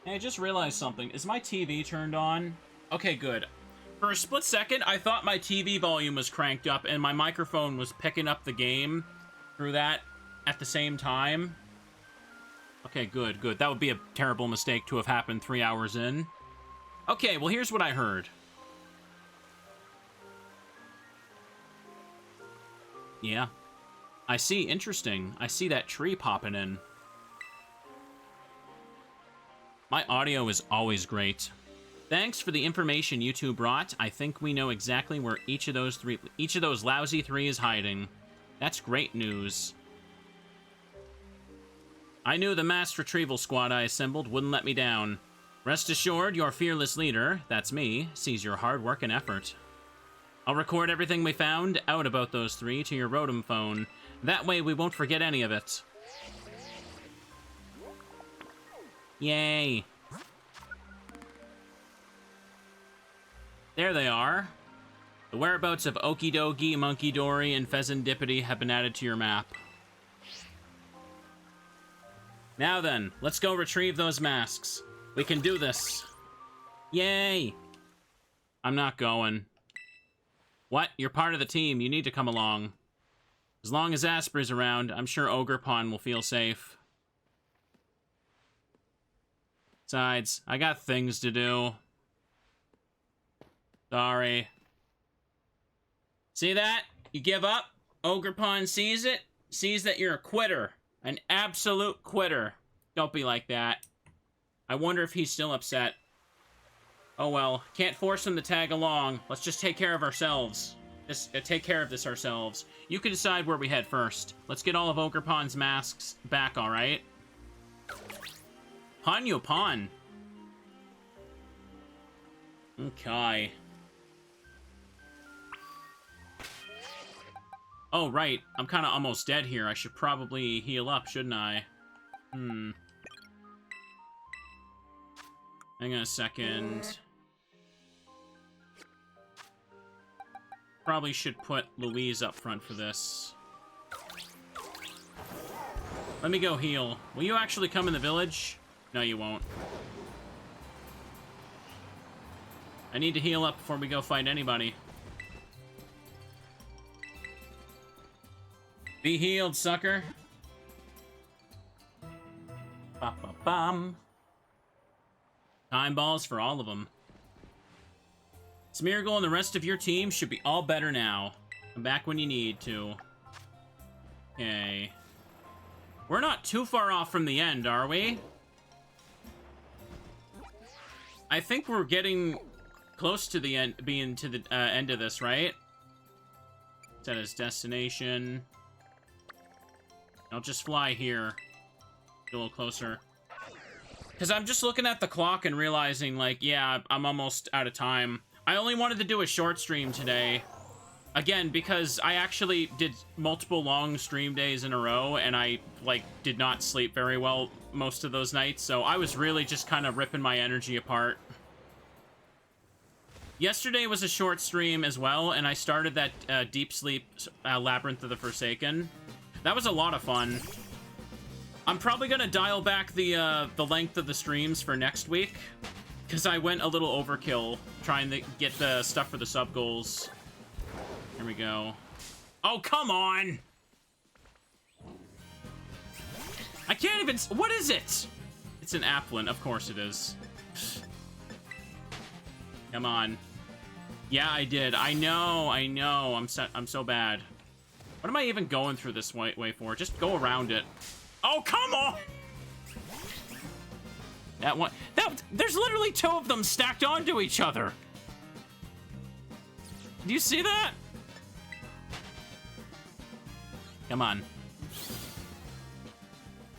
Hey, I just realized something. Is my TV turned on? Okay, good. For a split second, I thought my TV volume was cranked up and my microphone was picking up the game through that. at the same time. Okay, good, good. That would be a terrible mistake to have happened 3 hours in. Okay, well, here's what I heard. Yeah. I see. Interesting. I see that tree popping in. My audio is always great. Thanks for the information you two brought. I think we know exactly where each of those lousy three is hiding. That's great news. I knew the mass retrieval squad I assembled wouldn't let me down. Rest assured, your fearless leader, that's me, sees your hard work and effort. I'll record everything we found out about those three to your Rotom phone. That way we won't forget any of it. Yay. There they are. The whereabouts of Okidogi, Monkey Dory, and Pheasantdipity have been added to your map. Now then, let's go retrieve those masks. We can do this. Yay! I'm not going. What? You're part of the team. You need to come along. As long as Asper's around, I'm sure Ogrepon will feel safe. Besides, I got things to do. Sorry. See that? You give up? Ogrepon sees it. Sees that you're a quitter. An absolute quitter. Don't be like that. I wonder if he's still upset. Oh well, can't force him to tag along. Let's just take care of ourselves. Take care of this ourselves. You can decide where we head first. Let's get all of Ogrepon's masks back, alright? Ponyo Pon. Okay. Oh, right. I'm kind of almost dead here. I should probably heal up, shouldn't I? Hang on a second. Probably should put Louise up front for this. Let me go heal. Will you actually come in the village? No, you won't. I need to heal up before we go fight anybody. Be healed, sucker. Ba-ba-bum. Time balls for all of them. Smeargle and the rest of your team should be all better now. Come back when you need to. Okay. We're not too far off from the end, are we? I think we're getting close to the end, being to the end of this, right? Set as destination. I'll just fly here. Get a little closer. Because I'm just looking at the clock and realizing, like, yeah, I'm almost out of time. I only wanted to do a short stream today. Again, because I actually did multiple long stream days in a row, and I, like, did not sleep very well most of those nights, so I was really just kind of ripping my energy apart. Yesterday was a short stream as well, and I started that Deep Sleep Labyrinth of the Forsaken. That was a lot of fun. I'm probably gonna dial back the length of the streams for next week, because I went a little overkill trying to get the stuff for the sub goals. Here we go. Oh, come on! I can't even... What is it? It's an Applin. Of course it is. Come on. Yeah, I did. I know. I'm so bad. What am I even going through this way for? Just go around it. Oh, come on! That one... There's literally two of them stacked onto each other. Do you see that? Come on.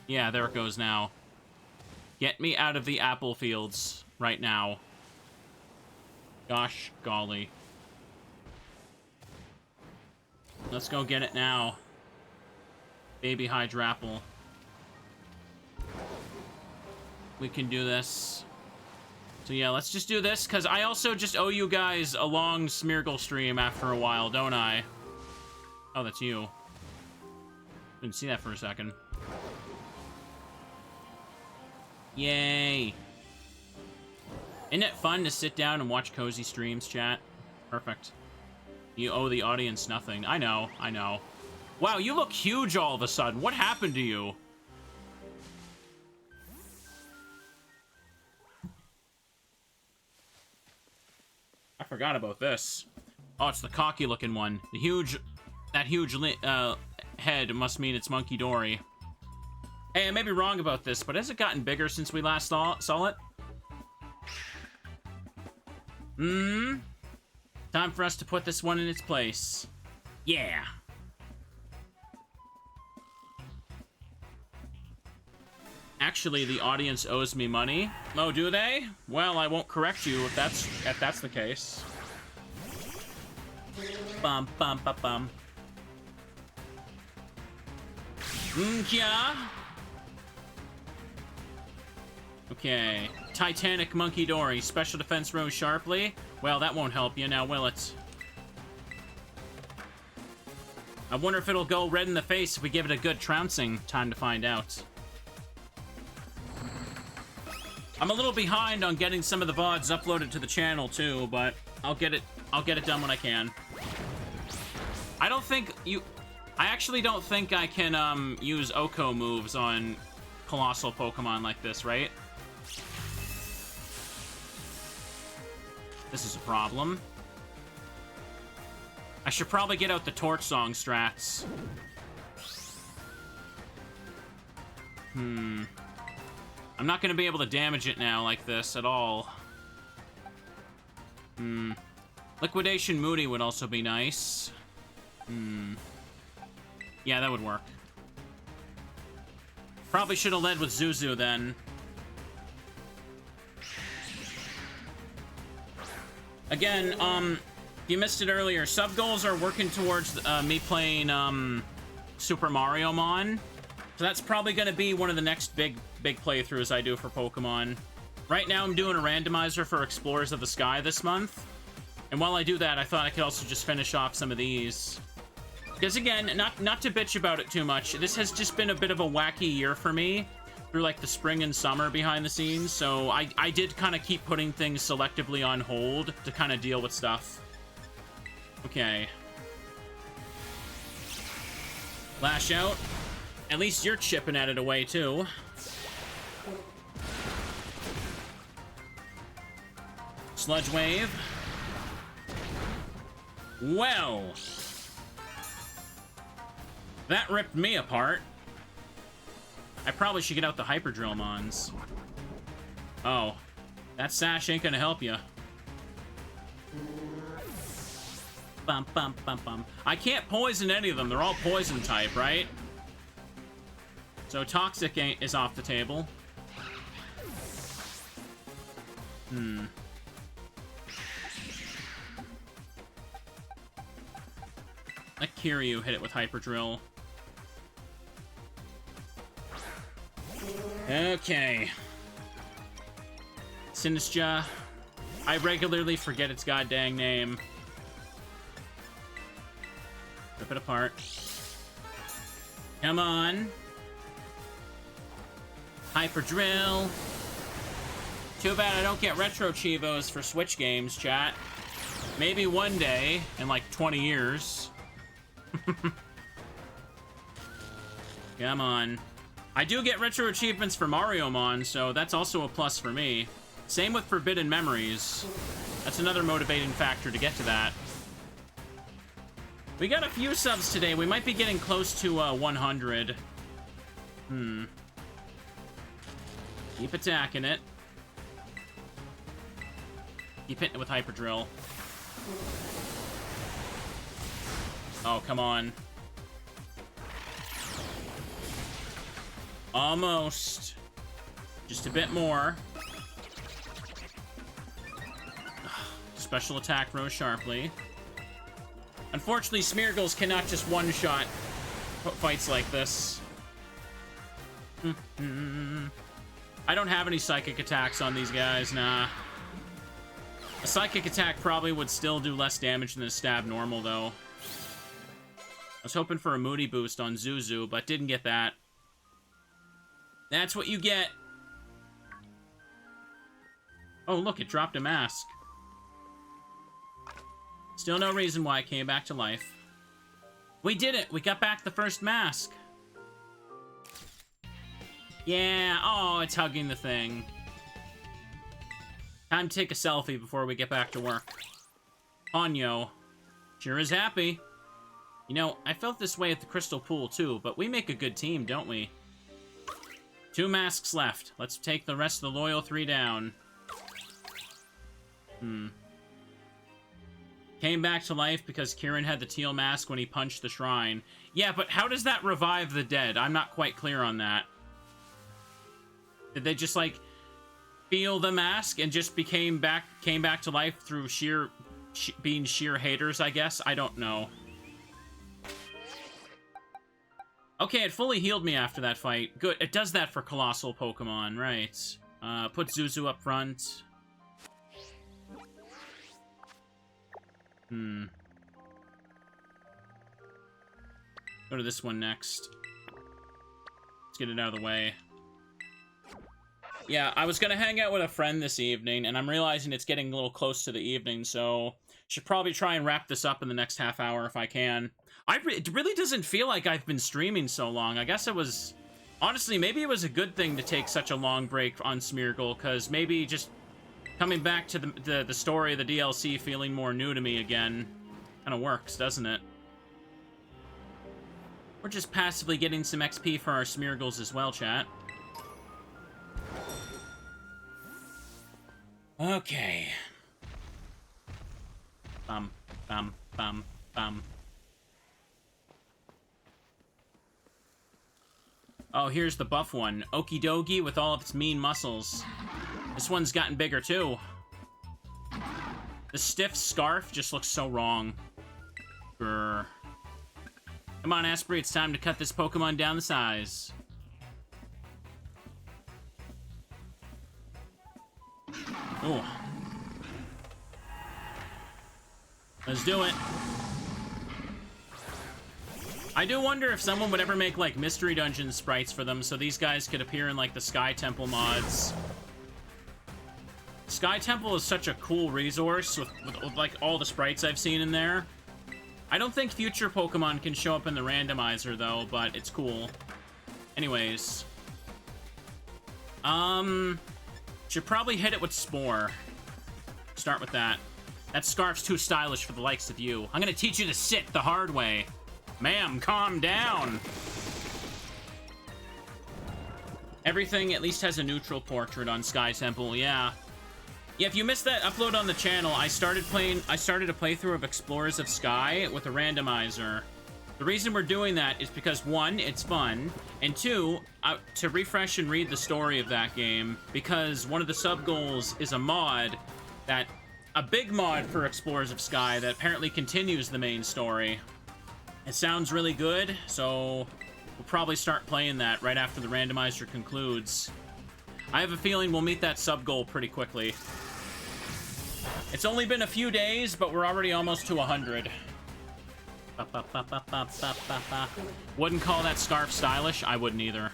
Yeah, there it goes now. Get me out of the apple fields right now. Gosh golly. Let's go get it now. Baby Hydrapple. We can do this. So yeah, let's just do this, because I also just owe you guys a long Smeargle stream after a while, don't I? Oh, that's you. Didn't see that for a second. Yay. Isn't it fun to sit down and watch cozy streams, chat? Perfect. You owe the audience nothing. I know. Wow, you look huge all of a sudden. What happened to you? I forgot about this. Oh, it's the cocky-looking one. That huge head must mean it's Monkey Dory. Hey, I may be wrong about this, but has it gotten bigger since we last saw it? Time for us to put this one in its place. Yeah. Actually, the audience owes me money. Oh, do they? Well, I won't correct you if that's the case. Bum bum bum bum. Yeah. Okay. Titanic Monkey Dory. Special defense rose sharply. Well, that won't help you now, will it? I wonder if it'll go red in the face if we give it a good trouncing. Time to find out. I'm a little behind on getting some of the VODs uploaded to the channel too, but I'll get it done when I can. I actually don't think I can use Oko moves on colossal Pokemon like this, right? This is a problem. I should probably get out the Torch Song strats. I'm not going to be able to damage it now like this at all. Liquidation Moody would also be nice. Yeah, that would work. Probably should have led with Zuzu then. Again, if you missed it earlier, sub goals are working towards me playing Super Mario Mon. So that's probably going to be one of the next big playthroughs I do for Pokemon. Right now I'm doing a randomizer for Explorers of the Sky this month. And while I do that, I thought I could also just finish off some of these. Because again, not to bitch about it too much, this has just been a bit of a wacky year for me through like the spring and summer behind the scenes. So I did kind of keep putting things selectively on hold to kind of deal with stuff. Okay. Lash out. At least you're chipping at it away too. Sludge Wave. Well. That ripped me apart. I probably should get out the Hyperdrill Mons. Oh. That Sash ain't gonna help you. Bum, bum, bum, bum. I can't poison any of them. They're all poison type, right? So Toxic is off the table. Let Kiryu hit it with Hyperdrill. Okay. Sinistra. I regularly forget its goddamn name. Rip it apart. Come on. Hyperdrill. Too bad I don't get Retro Chivos for Switch games, chat. Maybe one day, in like 20 years. Come on. I do get retro achievements for Mario Mon, so that's also a plus for me. Same with Forbidden Memories. That's another motivating factor to get to that. We got a few subs today. We might be getting close to 100. Keep attacking it. Keep hitting it with Hyperdrill. Oh, come on. Almost. Just a bit more. Special attack rose sharply. Unfortunately, Smeargles cannot just one-shot fights like this. I don't have any psychic attacks on these guys, nah. A psychic attack probably would still do less damage than a stab normal, though. I was hoping for a Moody boost on Zuzu, but didn't get that. That's what you get. Oh, look, it dropped a mask. Still no reason why it came back to life. We did it! We got back the first mask! Yeah, oh, it's hugging the thing. Time to take a selfie before we get back to work. Ponyo. Sure is happy. You know, I felt this way at the Crystal Pool too, but we make a good team, don't we? 2 masks left. Let's take the rest of the loyal 3 down. Came back to life because Kieran had the teal mask when he punched the shrine. Yeah, but how does that revive the dead? I'm not quite clear on that. Did they just, like, feel the mask and just came back to life through being sheer haters, I guess? I don't know. Okay, it fully healed me after that fight. Good. It does that for colossal Pokemon, right. Put Zuzu up front. Go to this one next. Let's get it out of the way. Yeah, I was gonna hang out with a friend this evening, and I'm realizing it's getting a little close to the evening, so should probably try and wrap this up in the next half hour if I can. It really doesn't feel like I've been streaming so long. I guess it was... Honestly, maybe it was a good thing to take such a long break on Smeargle, because maybe just coming back to the story of the DLC feeling more new to me again kind of works, doesn't it? We're just passively getting some XP for our Smeargles as well, chat. Okay. Bum, bum, bum, bum. Oh, here's the buff one. Okie dokie with all of its mean muscles. This one's gotten bigger, too. The stiff scarf just looks so wrong. Grr. Come on, Asprey, it's time to cut this Pokemon down the size. Oh. Let's do it. I do wonder if someone would ever make, like, Mystery Dungeon sprites for them so these guys could appear in, like, the Sky Temple mods. Sky Temple is such a cool resource with like, all the sprites I've seen in there. I don't think future Pokemon can show up in the randomizer, though, but it's cool. Anyways. Should probably hit it with Spore. Start with that. That scarf's too stylish for the likes of you. I'm gonna teach you to sit the hard way. Ma'am, calm down. Everything at least has a neutral portrait on Sky Temple, yeah. Yeah, if you missed that upload on the channel, I started a playthrough of Explorers of Sky with a randomizer. The reason we're doing that is because, 1, it's fun, and 2, to refresh and read the story of that game, because one of the sub-goals is a big mod for Explorers of Sky that apparently continues the main story. It sounds really good, so we'll probably start playing that right after the randomizer concludes. I have a feeling we'll meet that sub-goal pretty quickly. It's only been a few days, but we're already almost to 100. Wouldn't call that scarf stylish? I wouldn't either.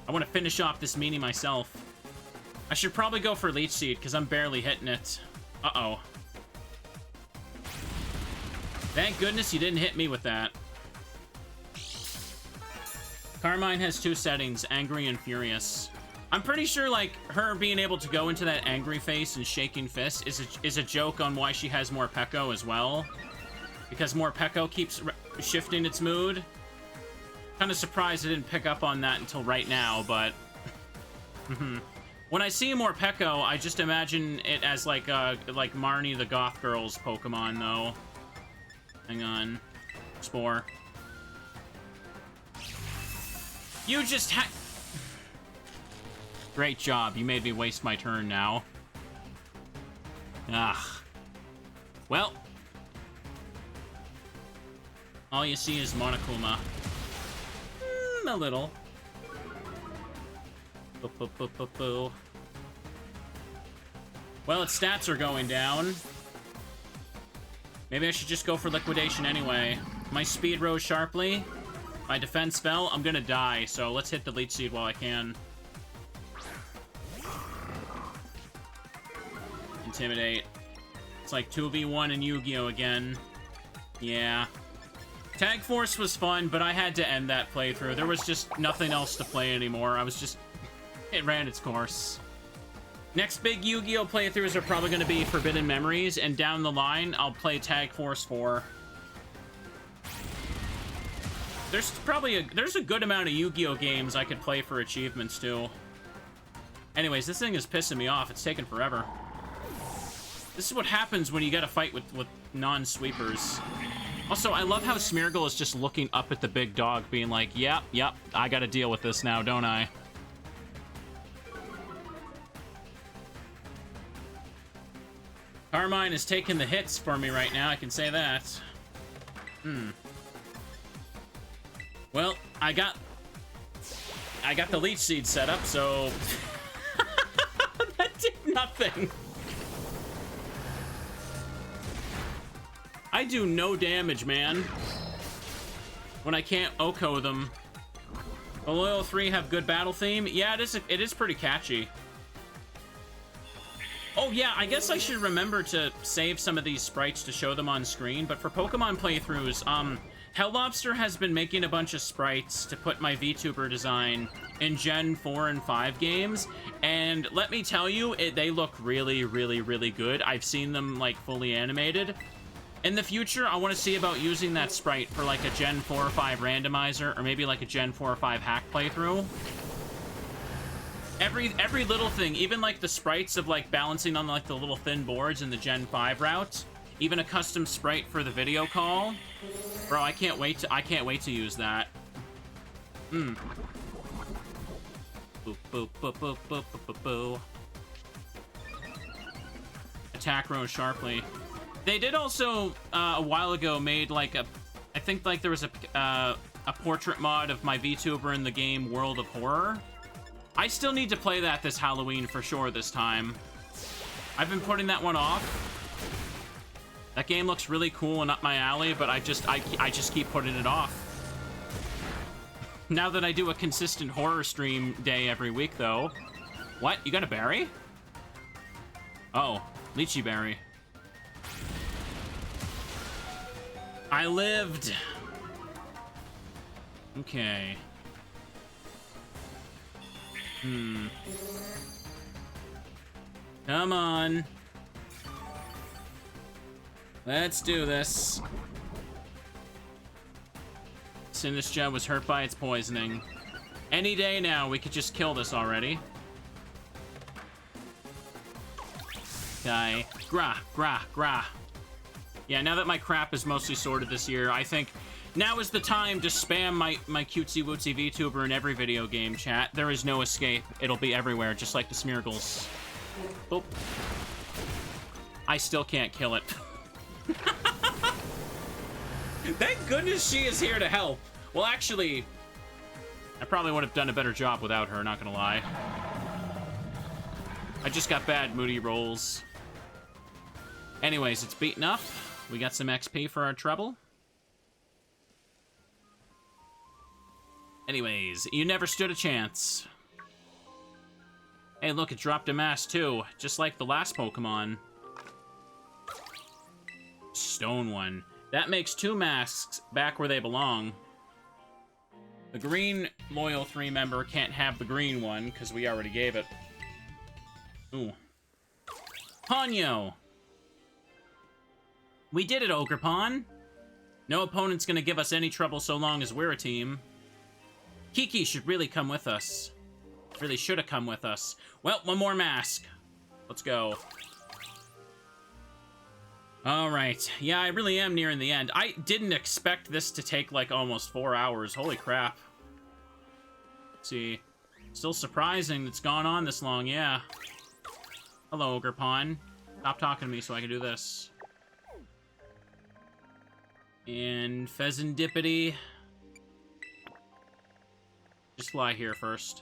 I want to finish off this meanie myself. I should probably go for Leech Seed, because I'm barely hitting it. Uh-oh. Thank goodness you didn't hit me with that. Carmine has 2 settings, Angry and Furious. I'm pretty sure, like, her being able to go into that angry face and shaking fist is a joke on why she has Morpeko as well. Because Morpeko keeps shifting its mood. Kind of surprised I didn't pick up on that until right now, but... When I see Morpeko, I just imagine it as, like Marnie the Goth Girl's Pokemon, though. Hang on. Spore. You just had... Great job. You made me waste my turn now. Ugh. Well. All you see is Monokuma. A little. Well, its stats are going down. Maybe I should just go for Liquidation anyway. My speed rose sharply. My defense fell. I'm gonna die, so let's hit the Leech Seed while I can. Intimidate. It's like 2v1 in Yu-Gi-Oh! Again. Yeah. Tag Force was fun, but I had to end that playthrough. There was just nothing else to play anymore. It ran its course. Next big Yu-Gi-Oh! Playthroughs are probably going to be Forbidden Memories, and down the line, I'll play Tag Force 4. There's a good amount of Yu-Gi-Oh! Games I could play for achievements, too. Anyways, this thing is pissing me off. It's taking forever. This is what happens when you get a fight with non-sweepers. Also, I love how Smeargle is just looking up at the big dog, being like, yep, I gotta deal with this now, don't I? Carmine is taking the hits for me right now, I can say that. Well, I got the Leech Seed set up, so... That did nothing. I do no damage, man. When I can't Oko them. The Loyal 3 have good battle theme? Yeah, it is pretty catchy. Oh yeah, I guess I should remember to save some of these sprites to show them on screen, but for Pokemon playthroughs, Hell Lobster has been making a bunch of sprites to put my VTuber design in Gen 4 and 5 games, and let me tell you, they look really, really, really good. I've seen them, like, fully animated. In the future, I want to see about using that sprite for, like, a Gen 4 or 5 randomizer, or maybe, like, a Gen 4 or 5 hack playthrough. Every little thing, even, like, the sprites of, like, balancing on, like, the little thin boards in the Gen 5 route, even a custom sprite for the video call. Bro, I can't wait to use that. Boop, boop, boop, boop, boop, boop, boop. Attack row sharply. They did also, a while ago, made, like, I think, like, there was a portrait mod of my VTuber in the game World of Horror. I still need to play that this Halloween for sure this time. I've been putting that one off. That game looks really cool and up my alley, but I just keep putting it off. Now that I do a consistent horror stream day every week, though. What? You got a berry? Oh, lychee berry. I lived. Okay. Come on. Let's do this. Sinistcha was hurt by its poisoning. Any day now, we could just kill this already. Okay. Gra, gra, gra. Yeah, now that my crap is mostly sorted this year, I think now is the time to spam my cutesy-wootsy VTuber in every video game chat. There is no escape. It'll be everywhere, just like the Smeargles. Boop. I still can't kill it. Thank goodness she is here to help. Well, actually, I probably would have done a better job without her, not gonna lie. I just got bad moody rolls. Anyways, it's beaten up. We got some XP for our trouble. Anyways, you never stood a chance. Hey, look, it dropped a mask too, just like the last Pokemon. Stone one. That makes 2 masks back where they belong. The green Loyal 3 member can't have the green one, because we already gave it. Ooh. Ponyo! We did it, Ogrepon! No opponent's gonna give us any trouble so long as we're a team. Kiki should really come with us. Really should have come with us. Well, one more mask. Let's go. Alright. Yeah, I really am nearing the end. I didn't expect this to take, like, almost 4 hours. Holy crap. Let's see. Still surprising it's gone on this long, yeah. Hello, Ogrepon. Stop talking to me so I can do this. And Pheasantipity. Just fly here first.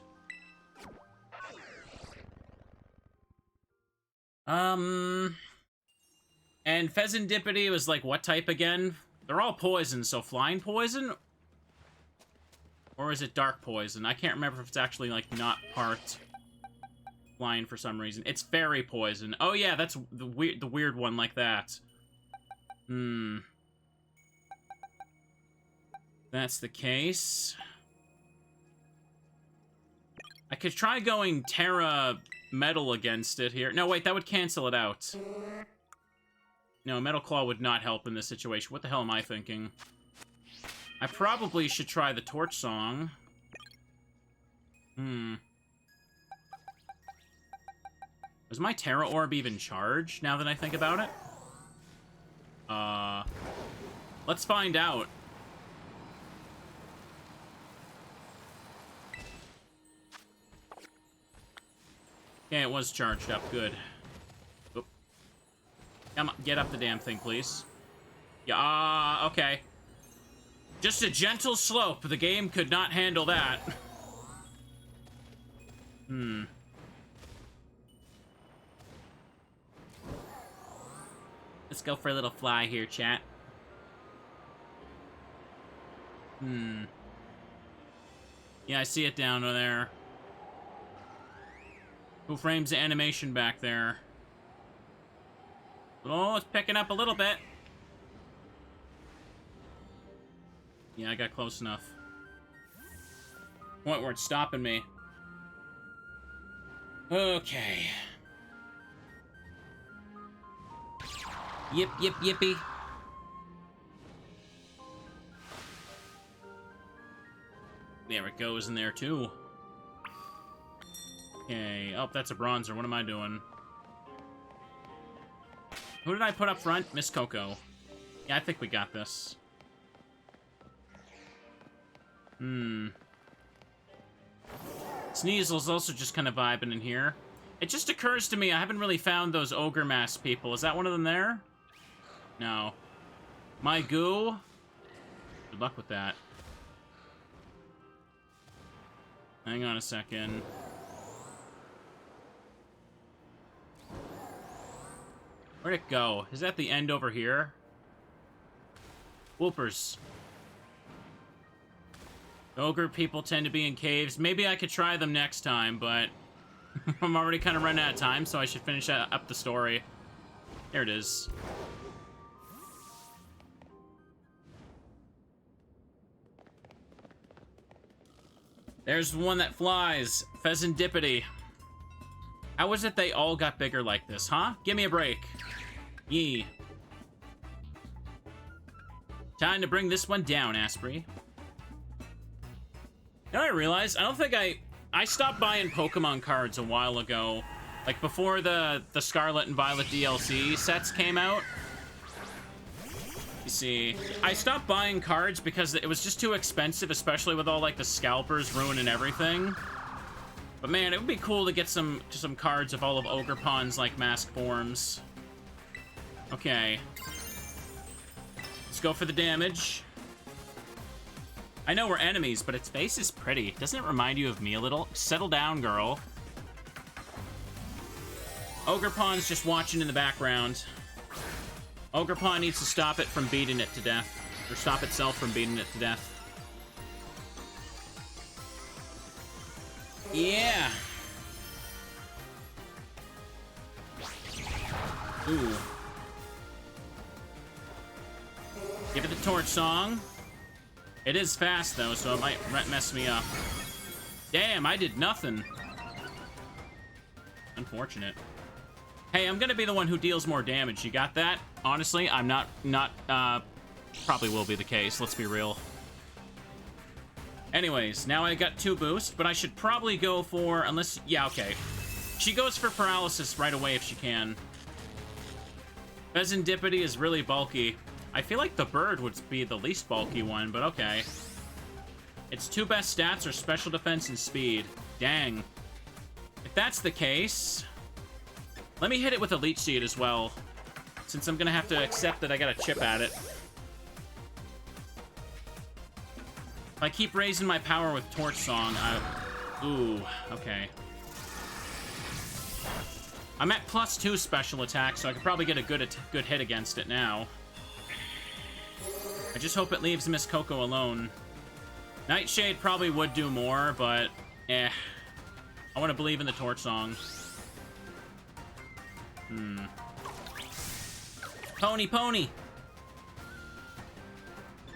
And Pheasantipity was like, what type again? They're all poison, so flying poison? Or is it dark poison? I can't remember if it's actually, like, not part flying for some reason. It's fairy poison. Oh, yeah, that's the weird one like that. That's the case. I could try going Terra Metal against it here. No, wait, that would cancel it out. No, Metal Claw would not help in this situation. What the hell am I thinking? I probably should try the Torch Song. Was my Terra Orb even charged, now that I think about it? Let's find out. Okay, it was charged up. Good. Oop. Come on, get up the damn thing, please. Yeah, okay. Just a gentle slope. The game could not handle that. Let's go for a little fly here, chat. Yeah, I see it down there. Who frames the animation back there? Oh, it's picking up a little bit. Yeah, I got close enough. Point where it's stopping me. Okay. Yip, yip, yippee. There it goes in there, too. Okay. Oh, that's a bronzer. What am I doing? Who did I put up front? Miss Coco. Yeah, I think we got this. Sneasel's also just kind of vibing in here. It just occurs to me, I haven't really found those Ogre Mask people. Is that one of them there? No. My goo? Good luck with that. Hang on a second. Where'd it go? Is that the end over here? Whoopers. Ogre people tend to be in caves. Maybe I could try them next time, but I'm already kind of running out of time, so I should finish up the story. There it is. There's one that flies. Pheasantipity. How is it they all got bigger like this, huh? Give me a break. Yee. Time to bring this one down, Asprey. Now I realize, I don't think I stopped buying Pokemon cards a while ago. Like, before the Scarlet and Violet DLC sets came out. You see, I stopped buying cards because it was just too expensive, especially with all, like, the scalpers ruining everything. But man, it would be cool to get some cards of all of Ogrepon's, like, mask forms. Okay. Let's go for the damage. I know we're enemies, but its face is pretty. Doesn't it remind you of me a little? Settle down, girl. Ogrepon's just watching in the background. Ogrepon needs to stop it from beating it to death. Or stop itself from beating it to death. Yeah! Ooh. Give it the torch song. It is fast, though, so it might mess me up. Damn, I did nothing. Unfortunate. Hey, I'm gonna be the one who deals more damage. You got that? Honestly, I'm not, probably will be the case. Let's be real. Anyways, now I got 2 boosts, but I should probably go for, unless, yeah, okay. She goes for paralysis right away if she can. Pheasantipity is really bulky. I feel like the bird would be the least bulky one, but okay. Its 2 best stats are special defense and speed. Dang. If that's the case, let me hit it with a Leech Seed as well, since I'm gonna have to accept that I got a chip at it. If I keep raising my power with Torch Song, ooh, okay. I'm at +2 special attack, so I could probably get a good hit against it now. I just hope it leaves Miss Coco alone. Nightshade probably would do more, but I want to believe in the Torch Song. Pony, pony!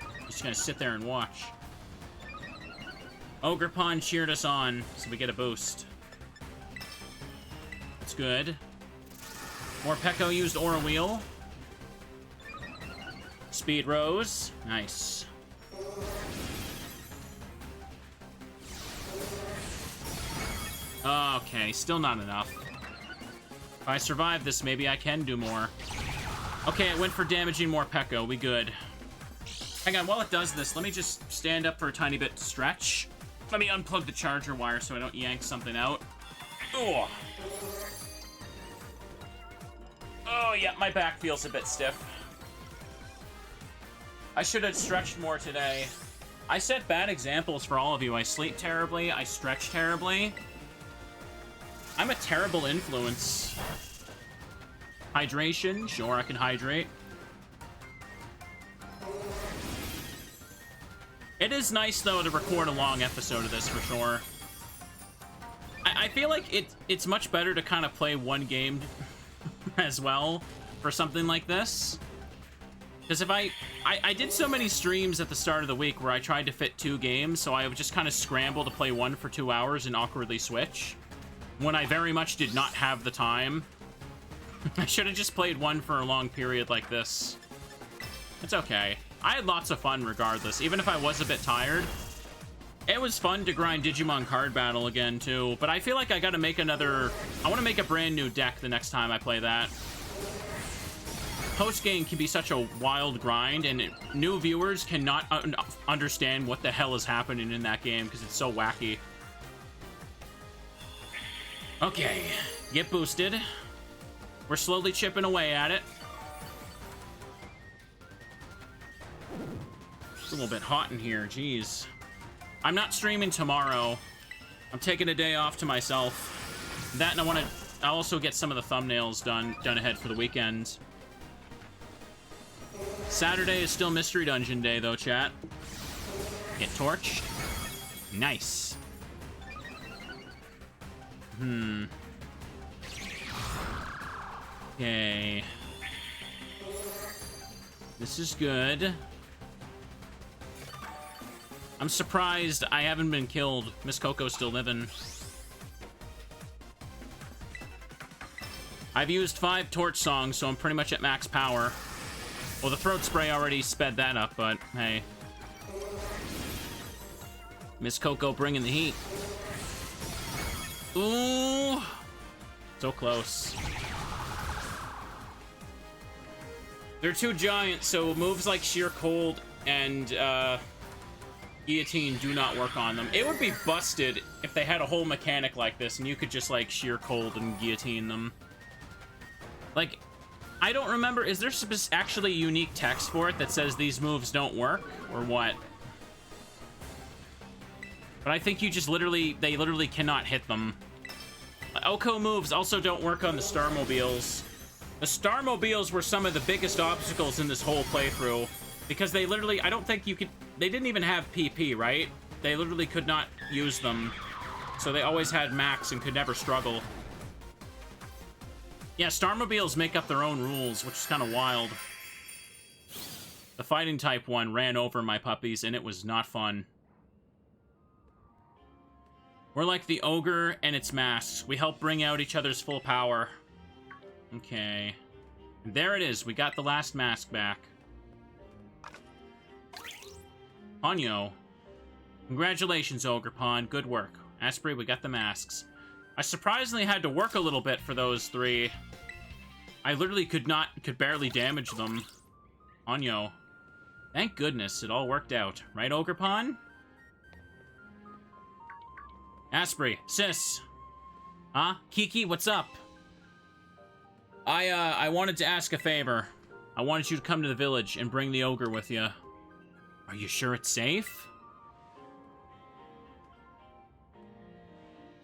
You just gonna sit there and watch. Ogrepon cheered us on, so we get a boost. That's good. More Pekko used Aura Wheel. Speed rose. Nice. Okay, still not enough. If I survive this, maybe I can do more. Okay, it went for damaging more Pekko. We good. Hang on, while it does this, let me just stand up for a tiny bit to stretch. Let me unplug the charger wire so I don't yank something out. Oh. Oh, yeah, my back feels a bit stiff. I should have stretched more today. I set bad examples for all of you. I sleep terribly. I stretch terribly. I'm a terrible influence. Hydration. Sure, I can hydrate. It is nice, though, to record a long episode of this, for sure. I feel like it's much better to kind of play one game as well for something like this. Because if I did so many streams at the start of the week where I tried to fit 2 games, so I would just kind of scramble to play one for 2 hours and awkwardly switch. When I very much did not have the time. I should have just played one for a long period like this. It's okay. I had lots of fun regardless, even if I was a bit tired. It was fun to grind Digimon Card Battle again, too, but I feel like I gotta make another... I want to make a brand new deck the next time I play that. Post-game can be such a wild grind, and new viewers cannot understand what the hell is happening in that game, because it's so wacky. Okay, get boosted. We're slowly chipping away at it. It's a little bit hot in here, jeez. I'm not streaming tomorrow. I'm taking a day off to myself. That, and I'll also get some of the thumbnails done ahead for the weekend. Saturday is still Mystery Dungeon Day, though, chat. Get torched. Nice. Okay. This is good. I'm surprised I haven't been killed. Miss Coco's still living. I've used 5 torch songs, so I'm pretty much at max power. Well, the throat spray already sped that up, but hey. Miss Coco bringing the heat. Ooh. So close. They're too giant, so moves like Sheer Cold and Guillotine do not work on them. It would be busted if they had a whole mechanic like this and you could just like Sheer Cold and Guillotine them. Like, I don't remember, is there actually unique text for it that says these moves don't work, or what? But I think you just they literally cannot hit them. Oko moves also don't work on the Starmobiles. The Starmobiles were some of the biggest obstacles in this whole playthrough, because they literally, I don't think they didn't even have PP, right? They literally could not use them, so they always had max and could never struggle. Yeah, Starmobiles make up their own rules, which is kind of wild. The fighting type one ran over my puppies, and it was not fun. We're like the ogre and its masks. We help bring out each other's full power. Okay. And there it is. We got the last mask back. Hanyo. Congratulations, Ogrepon. Good work. Asprey, we got the masks. I surprisingly had to work a little bit for those 3. I literally could barely damage them. Hanyo. Thank goodness it all worked out. Right, Ogrepon? Asprey, sis. Huh? Kiki, what's up? I wanted to ask a favor. I wanted you to come to the village and bring the ogre with you. Are you sure it's safe?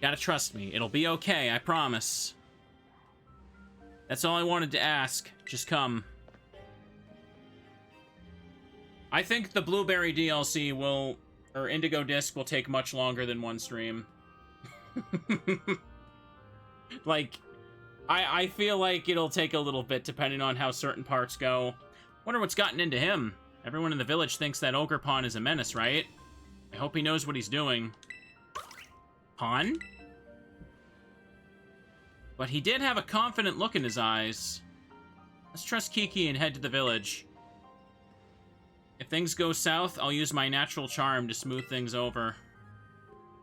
Gotta trust me. It'll be okay, I promise. That's all I wanted to ask. Just come. I think the Blueberry DLC or Indigo Disc will take much longer than one stream. Like, I feel like it'll take a little bit depending on how certain parts go. Wonder what's gotten into him. Everyone in the village thinks that Ogrepon is a menace, right? I hope he knows what he's doing. Pon? But he did have a confident look in his eyes. Let's trust Kiki and head to the village. If things go south, I'll use my natural charm to smooth things over.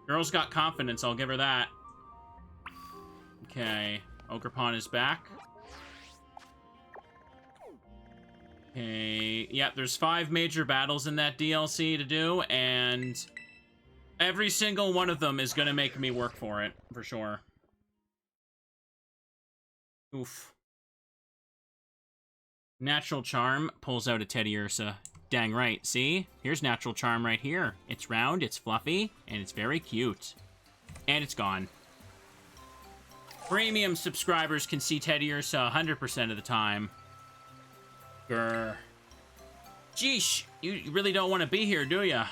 Girl's got confidence, I'll give her that. Okay, Ogrepon is back. Okay, yeah, there's 5 major battles in that DLC to do, and every single one of them is gonna make me work for it, for sure. Oof. Natural Charm pulls out a Teddy Ursa. Dang right, see? Here's Natural Charm right here. It's round, it's fluffy, and it's very cute. And it's gone. Premium subscribers can see Teddy Ursa 100% of the time. Grr. Jeesh, you really don't want to be here, do ya?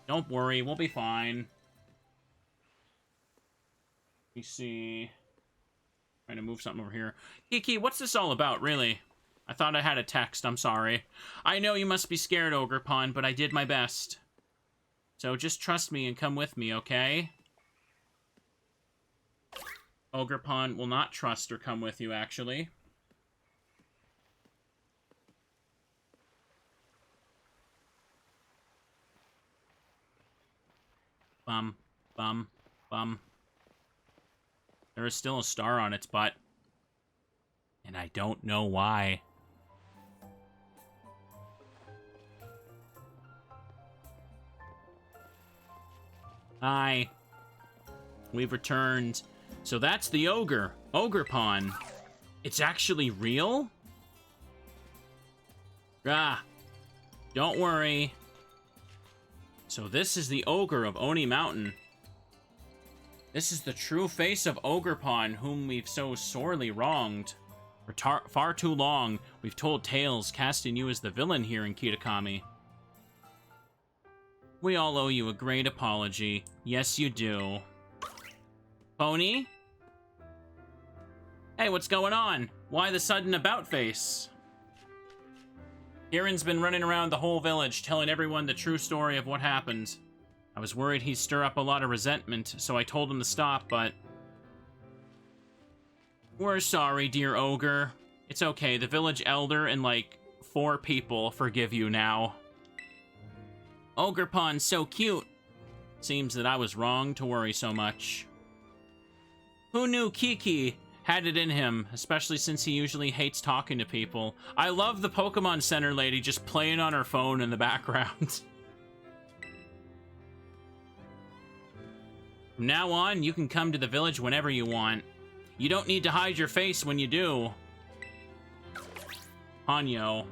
Don't worry, we'll be fine. Let me see. Trying to move something over here. Kiki, what's this all about, really? I thought I had a text, I'm sorry. I know you must be scared, Ogrepon, but I did my best. So just trust me and come with me, okay? Ogrepon will not trust or come with you, actually. Bum, bum, bum. There is still a star on its butt. And I don't know why. Hi. We've returned. So that's the ogre. Ogrepon. It's actually real? Ah. Don't worry. So this is the ogre of Oni Mountain. This is the true face of Ogrepon, whom we've so sorely wronged. For far too long, we've told tales casting you as the villain here in Kitakami. We all owe you a great apology. Yes, you do. Pony? Hey, what's going on? Why the sudden about-face? Kieran's been running around the whole village, telling everyone the true story of what happened. I was worried he'd stir up a lot of resentment, so I told him to stop, but... We're sorry, dear ogre. It's okay, the village elder and, like, 4 people forgive you now. Ogrepon's so cute. Seems that I was wrong to worry so much. Who knew Kiki had it in him, especially since he usually hates talking to people. I love the Pokemon Center lady just playing on her phone in the background. From now on, you can come to the village whenever you want. You don't need to hide your face when you do. Hanyo.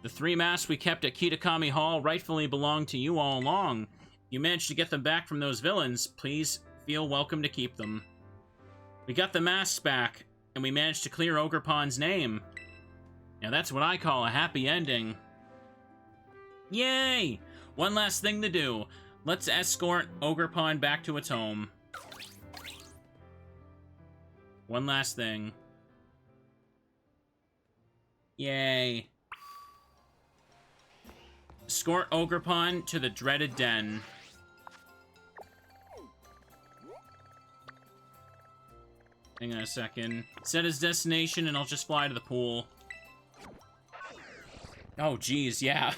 The 3 masks we kept at Kitakami Hall rightfully belong to you all along. If you managed to get them back from those villains, please feel welcome to keep them. We got the masks back, and we managed to clear Ogrepon's name. Now that's what I call a happy ending. Yay! One last thing to do. Let's escort Ogrepon back to its home. One last thing. Yay. Escort Ogrepon to the dreaded den. Hang on a second. Set his destination and I'll just fly to the pool. Oh, geez, yeah.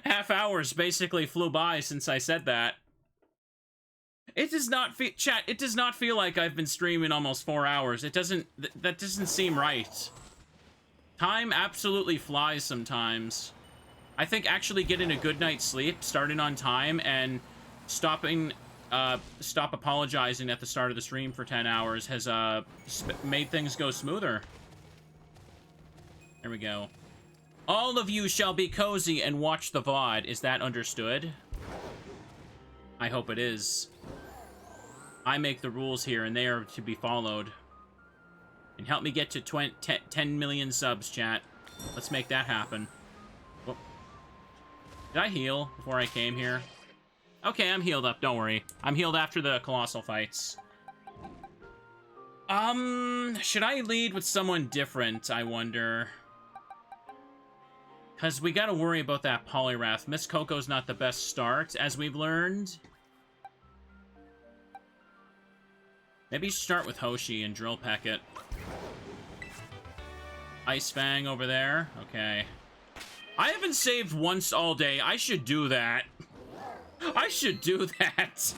Half hours basically flew by since I said that. It does not feel... Chat, it does not feel like I've been streaming almost 4 hours. It doesn't... That doesn't seem right. Time absolutely flies sometimes. I think actually getting a good night's sleep, starting on time, and stop apologizing at the start of the stream for 10 hours has made things go smoother. There we go. All of you shall be cozy and watch the VOD. Is that understood? I hope it is. I make the rules here, and they are to be followed. And help me get to 10 million subs, chat. Let's make that happen. Whoop. Did I heal before I came here? Okay, I'm healed up, don't worry. I'm healed after the colossal fights. Should I lead with someone different, I wonder? Because we gotta worry about that Poliwrath. Miss Coco's not the best start, as we've learned. Maybe start with Hoshi and Drill Peck it. Ice Fang over there. Okay. I haven't saved once all day. I should do that. I should do that.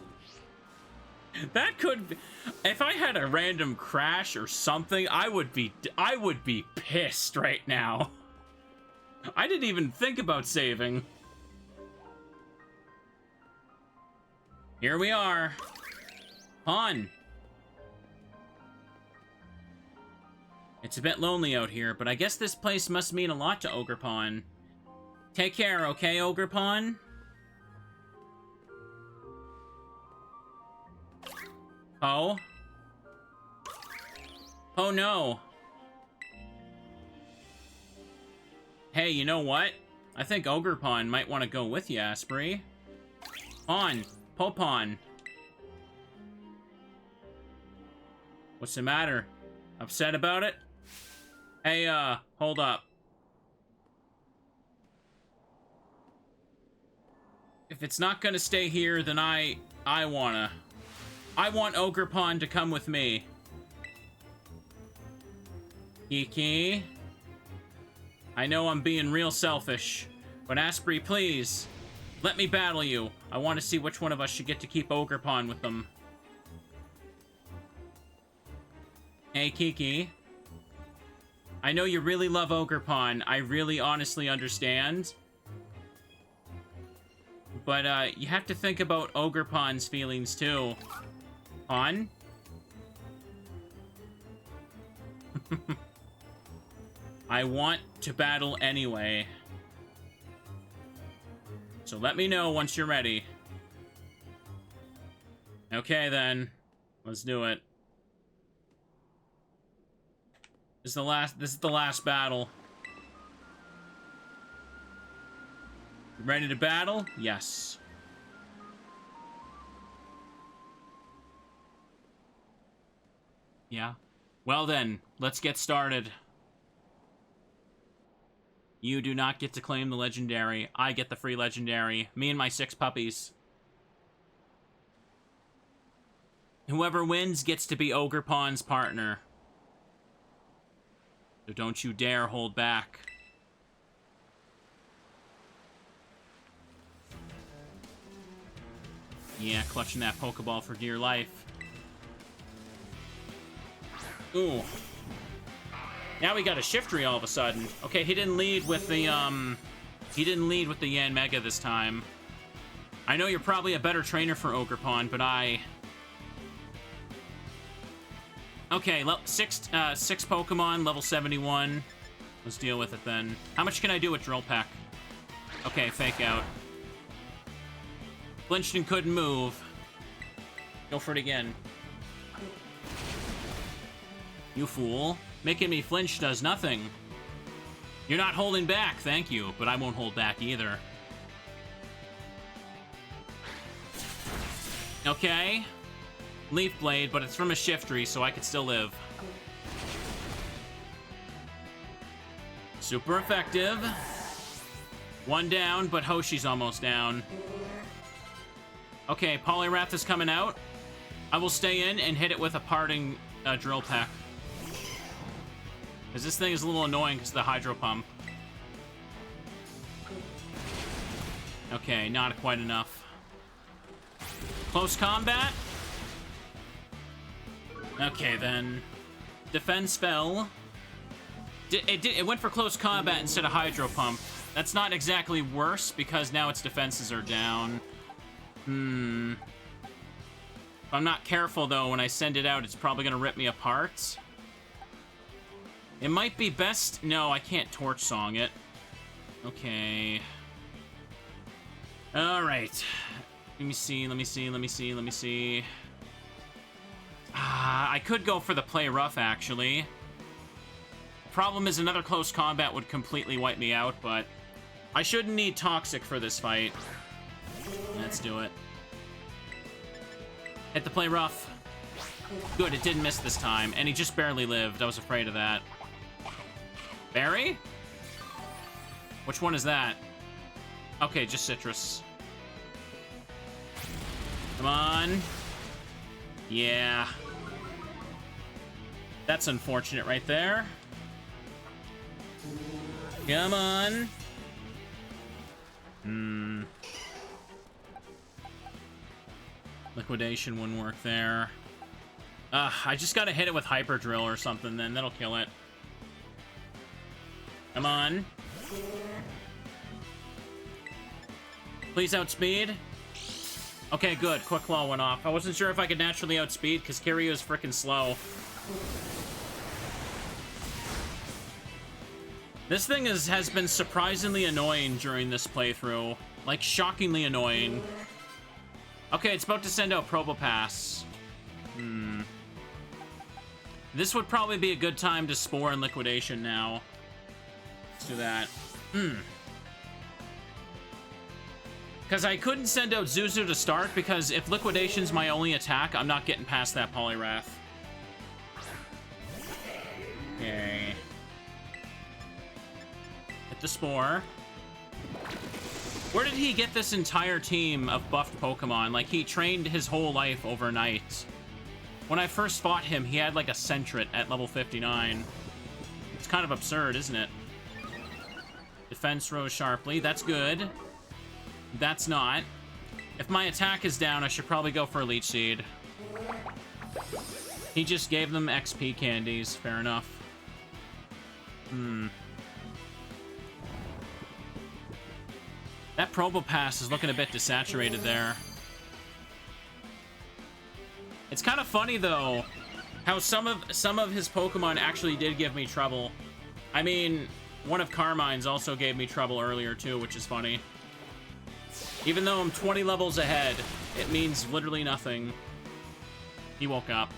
That could be... If I had a random crash or something, I would be pissed right now. I didn't even think about saving. Here we are. On. It's a bit lonely out here, but I guess this place must mean a lot to Ogrepon. Take care, okay, Ogrepon? Oh? Oh no. Hey, you know what? I think Ogrepon might want to go with you, Asprey. On. Popon. What's the matter? Upset about it? Hey, hold up. If it's not gonna stay here, then I want Ogrepon to come with me. Kiki. I know I'm being real selfish, but Asprey, please, let me battle you. I want to see which one of us should get to keep Ogrepon with them. Hey, Kiki. I know you really love Ogrepon. I really honestly understand. But, you have to think about Ogrepon's feelings, too. On? I want to battle anyway. So let me know once you're ready. Okay, then. Let's do it. This is the last battle. Ready to battle? Yes. Yeah. Well then, let's get started. You do not get to claim the legendary. I get the free legendary. Me and my 6 puppies. Whoever wins gets to be Ogrepon's partner. So don't you dare hold back. Yeah, clutching that Pokeball for dear life. Ooh. Now we got a Shiftry all of a sudden. Okay, he didn't lead with the, Yan Mega this time. I know you're probably a better trainer for Ogrepon, but Okay, 6 Pokemon, level 71. Let's deal with it then. How much can I do with Drill Peck? Okay, Fake Out. Flinched and couldn't move. Go for it again. You fool. Making me flinch does nothing. You're not holding back, thank you, but I won't hold back either. Okay. Leaf Blade, but it's from a Shiftry, so I could still live. Super effective. One down, but Hoshi's almost down. Okay, Poliwrath is coming out. I will stay in and hit it with a parting Drill Peck. Because this thing is a little annoying because of the Hydro Pump. Okay, not quite enough. Close combat. Okay, then. Defense fell. It went for close combat instead of Hydro Pump. That's not exactly worse because now its defenses are down. If I'm not careful, though, when I send it out, it's probably going to rip me apart. It might be best... No, I can't Torch Song it. Okay. Alright. Let me see. I could go for the Play Rough, actually. Problem is, another close combat would completely wipe me out, but... I shouldn't need Toxic for this fight. Let's do it. Hit the Play Rough. Good, it didn't miss this time, and he just barely lived. I was afraid of that. Berry? Which one is that? Okay, just citrus. Come on. Yeah. That's unfortunate right there. Come on. Liquidation wouldn't work there. I just gotta hit it with Hyper Drill or something, then that'll kill it. Come on. Please outspeed. Okay, good. Quick Claw went off. I wasn't sure if I could naturally outspeed because Kiryu is freaking slow. This thing has been surprisingly annoying during this playthrough. Like, shockingly annoying. Okay, it's about to send out Probopass. This would probably be a good time to Spore and Liquidation now. Let's do that. Because I couldn't send out Zuzu to start, because if Liquidation's my only attack, I'm not getting past that Poliwrath. Okay. Hit the Spore. Where did he get this entire team of buffed Pokemon? Like, he trained his whole life overnight. When I first fought him, he had like a Sentret at level 59. It's kind of absurd, isn't it? Defense rose sharply. That's good. That's not. If my attack is down, I should probably go for a Leech Seed. He just gave them XP candies. Fair enough. That Probopass is looking a bit desaturated there. It's kind of funny, though, how some of his Pokemon actually did give me trouble. I mean, one of Carmine's also gave me trouble earlier, too, which is funny. Even though I'm 20 levels ahead, it means literally nothing. He woke up.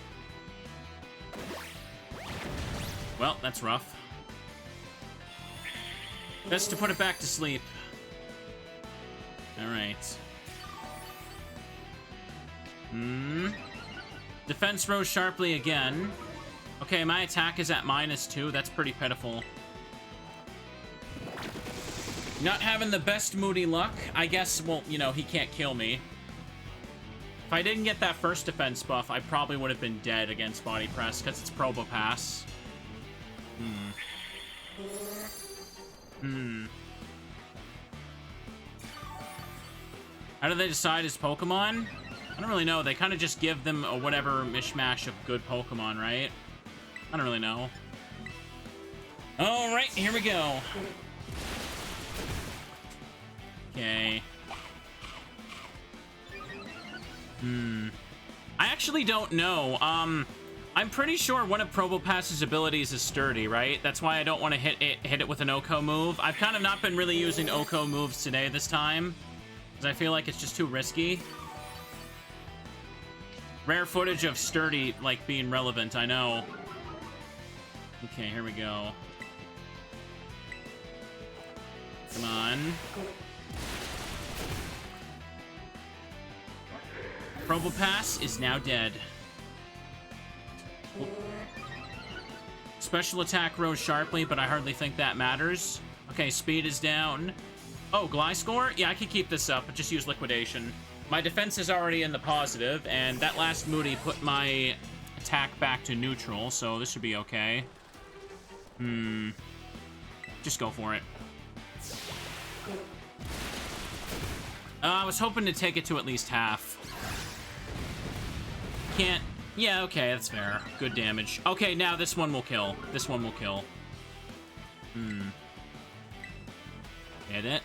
Well, that's rough. Best to put it back to sleep. Alright. Defense rose sharply again. Okay, my attack is at -2. That's pretty pitiful. Not having the best moody luck. I guess, well, you know, he can't kill me. If I didn't get that first defense buff, I probably would have been dead against Body Press, because it's Probopass. How do they decide his Pokemon? I don't really know. They kind of just give them a whatever mishmash of good Pokemon, right? I don't really know. All right, here we go. Okay. I actually don't know. I'm pretty sure one of Probopass's abilities is Sturdy, right? That's why I don't want to hit it with an Oko move. I've kind of not been really using Oko moves today this time, because I feel like it's just too risky. Rare footage of Sturdy, like, being relevant, I know. Okay, here we go. Come on. Probopass is now dead. Special attack rose sharply, but I hardly think that matters. Okay, speed is down. Oh, Gliscor? Yeah, I can keep this up, but just use Liquidation. My defense is already in the positive, and that last Moody put my attack back to neutral, so this should be okay. Just go for it. I was hoping to take it to at least half. Can't. Yeah, okay, that's fair. Good damage. Okay, now this one will kill. This one will kill. Hit it.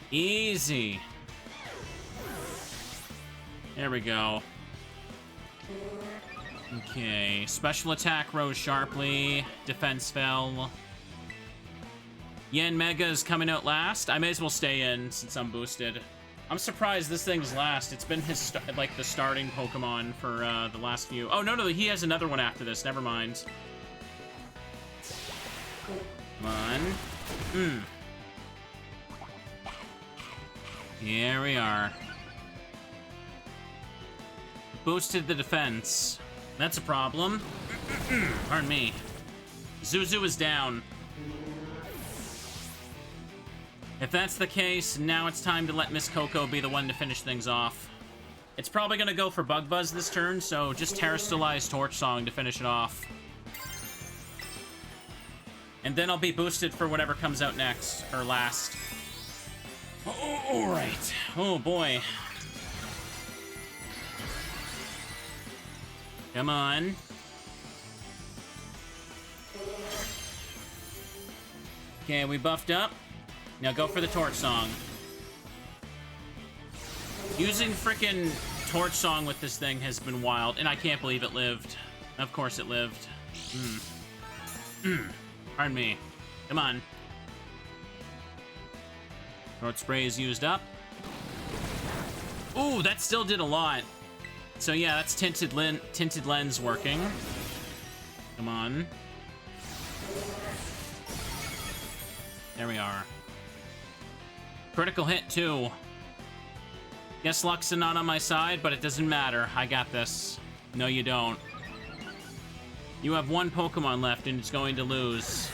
Easy. There we go. Okay, special attack rose sharply. Defense fell. Yen Mega is coming out last. I may as well stay in since I'm boosted. I'm surprised this thing's last. It's been his, like, the starting Pokemon for the last few. Oh, no, he has another one after this. Never mind. Come on. Here we are. boosted the defense. That's a problem. Pardon me. Zuzu is down. If that's the case, now it's time to let Miss Coco be the one to finish things off. It's probably gonna go for Bug Buzz this turn, so just Terrastalize Torch Song to finish it off. And then I'll be boosted for whatever comes out next, or last. Alright. Oh boy. Come on. Okay, we buffed up. Now go for the Torch Song. Using frickin' Torch Song with this thing has been wild, and I can't believe it lived. Of course it lived. Pardon me. Come on. Throat Spray is used up. Ooh, that still did a lot. So yeah, that's Tinted Lens working. Come on. There we are. Critical hit, too. Guess luck's not on my side, but it doesn't matter. I got this. No, you don't. You have one Pokemon left, and it's going to lose.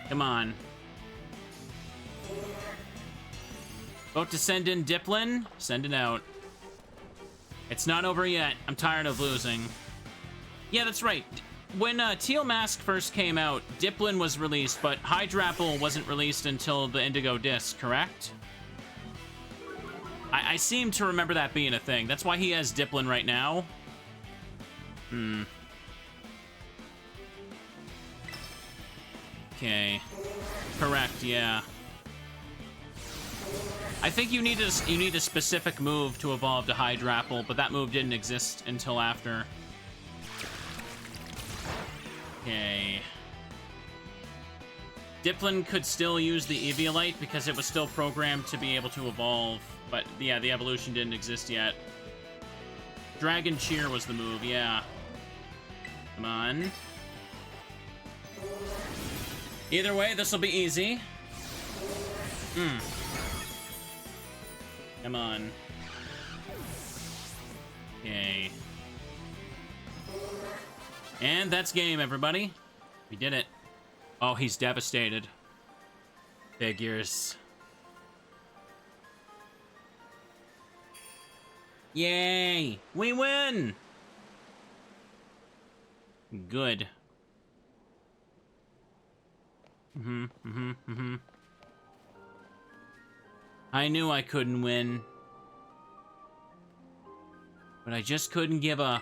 Come on. About to send in Diplin. Send it out. It's not over yet. I'm tired of losing. Yeah, that's right. When Teal Mask first came out, Diplin was released, but Hydrapple wasn't released until the Indigo Disc, correct? I seem to remember that being a thing. That's why he has Diplin right now. Okay. Correct, yeah. I think you need a specific move to evolve to Hydrapple, but that move didn't exist until after. Okay. Diplin could still use the Eviolite because it was still programmed to be able to evolve, but yeah, the evolution didn't exist yet. Dragon Cheer was the move, yeah. Come on. Either way, this will be easy. Come on. Okay. And that's game, everybody. We did it. Oh, he's devastated. Figures. Yay! We win! Good. I knew I couldn't win. But I just couldn't give up.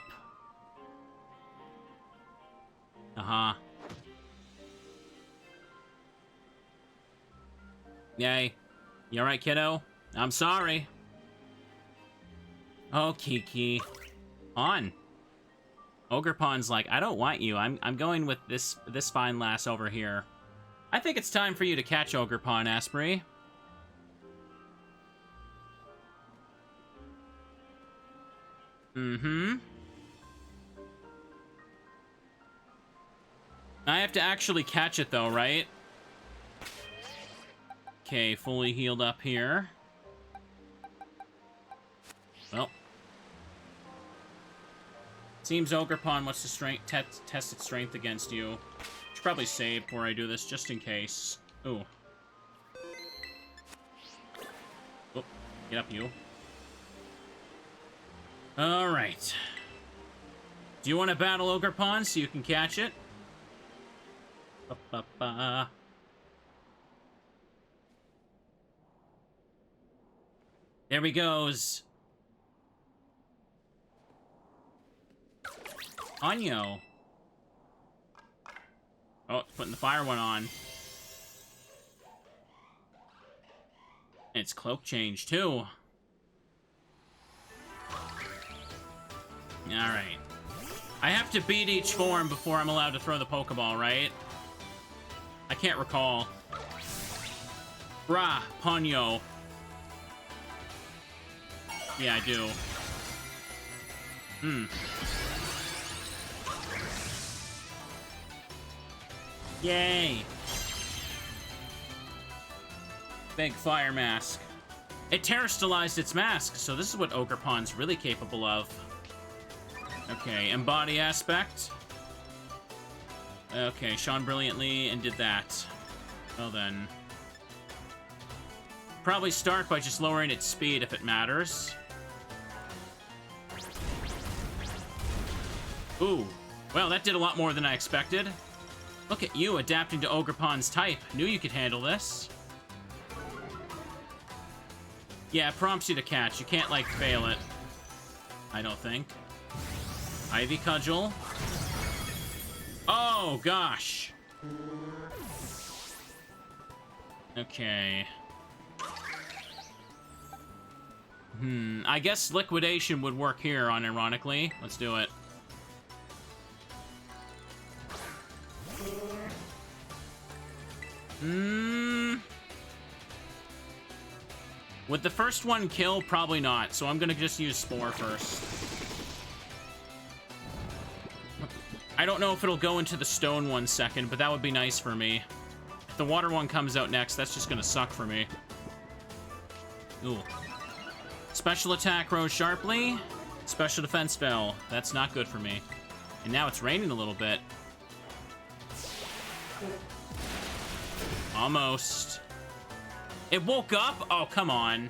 Yay. You alright, kiddo? I'm sorry. Oh, Kiki. On. Ogrepon's like, I don't want you. I'm going with this fine lass over here. I think it's time for you to catch Ogrepon, Asprey. I have to actually catch it, though, right? Okay, fully healed up here. Well. Seems Ogrepon wants to test its strength against you. Should probably save before I do this, just in case. Ooh. Oh, get up, you. Alright. Do you want to battle Ogrepon so you can catch it? There he goes. Anyo. Oh, it's putting the fire one on. And it's cloak change, too. Alright. I have to beat each form before I'm allowed to throw the Pokeball, right? I can't recall. Brah, Ponyo. Yeah, I do. Yay! Big fire mask. It terrestrialized its mask, so this is what Ogrepon's really capable of. Okay, embody aspect. Okay, shone brilliantly and did that. Well then. Probably start by just lowering its speed if it matters. Ooh. Well, that did a lot more than I expected. Look at you adapting to Ogrepon's type. Knew you could handle this. Yeah, it prompts you to catch. You can't, like, fail it. I don't think. Ivy Cudgel. Oh, gosh. Okay. I guess Liquidation would work here, unironically. Let's do it. Would the first one kill? Probably not, so I'm gonna just use Spore first. I don't know if it'll go into the stone one second, but that would be nice for me. If the water one comes out next, that's just gonna suck for me. Ooh. Special attack rose sharply. Special defense fell. That's not good for me. And now it's raining a little bit. Almost. It woke up? Oh, come on.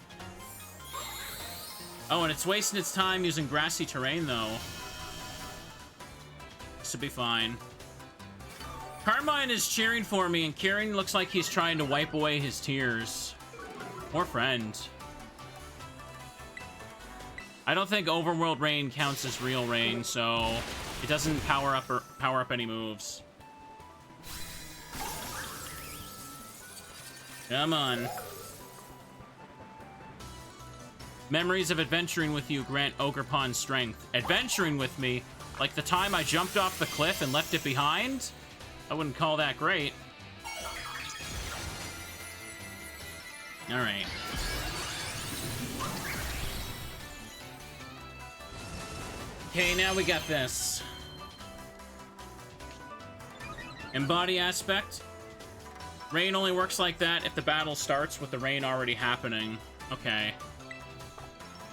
Oh, and it's wasting its time using grassy terrain, though. This will be fine. Carmine is cheering for me, and Kieran looks like he's trying to wipe away his tears. Poor friend. I don't think Overworld Rain counts as real rain, so it doesn't power up any moves. Come on. Memories of adventuring with you grant Ogrepon strength. Adventuring with me? Like the time I jumped off the cliff and left it behind? I wouldn't call that great. Alright. Okay, now we got this. Embody aspect. Rain only works like that if the battle starts with the rain already happening. Okay.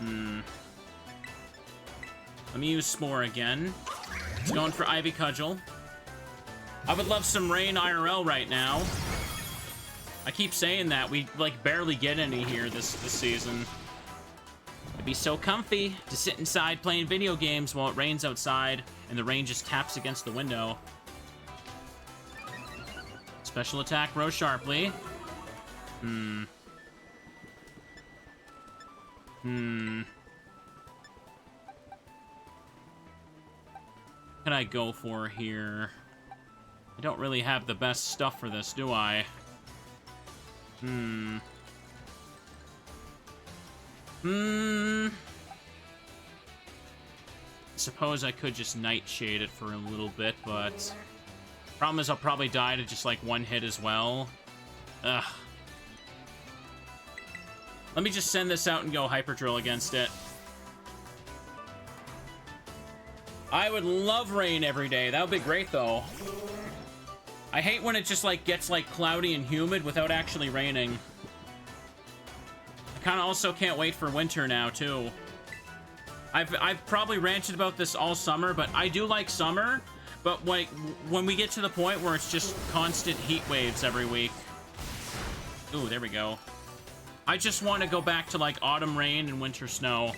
Let me use Spore again. It's going for Ivy Cudgel. I would love some rain IRL right now. I keep saying that. We, like, barely get any here this season. It'd be so comfy to sit inside playing video games while it rains outside and the rain just taps against the window. Special attack rose sharply. What can I go for here? I don't really have the best stuff for this, do I? Suppose I could just Nightshade it for a little bit, but problem is I'll probably die to just like one hit as well. Ugh. Let me just send this out and go Hyper Drill against it. I would love rain every day. That would be great, though. I hate when it just, like, gets, like, cloudy and humid without actually raining. I kind of also can't wait for winter now, too. I've probably ranted about this all summer, but I do like summer. But, like, when we get to the point where it's just constant heat waves every week. Ooh, there we go. I just want to go back to, like, autumn rain and winter snow.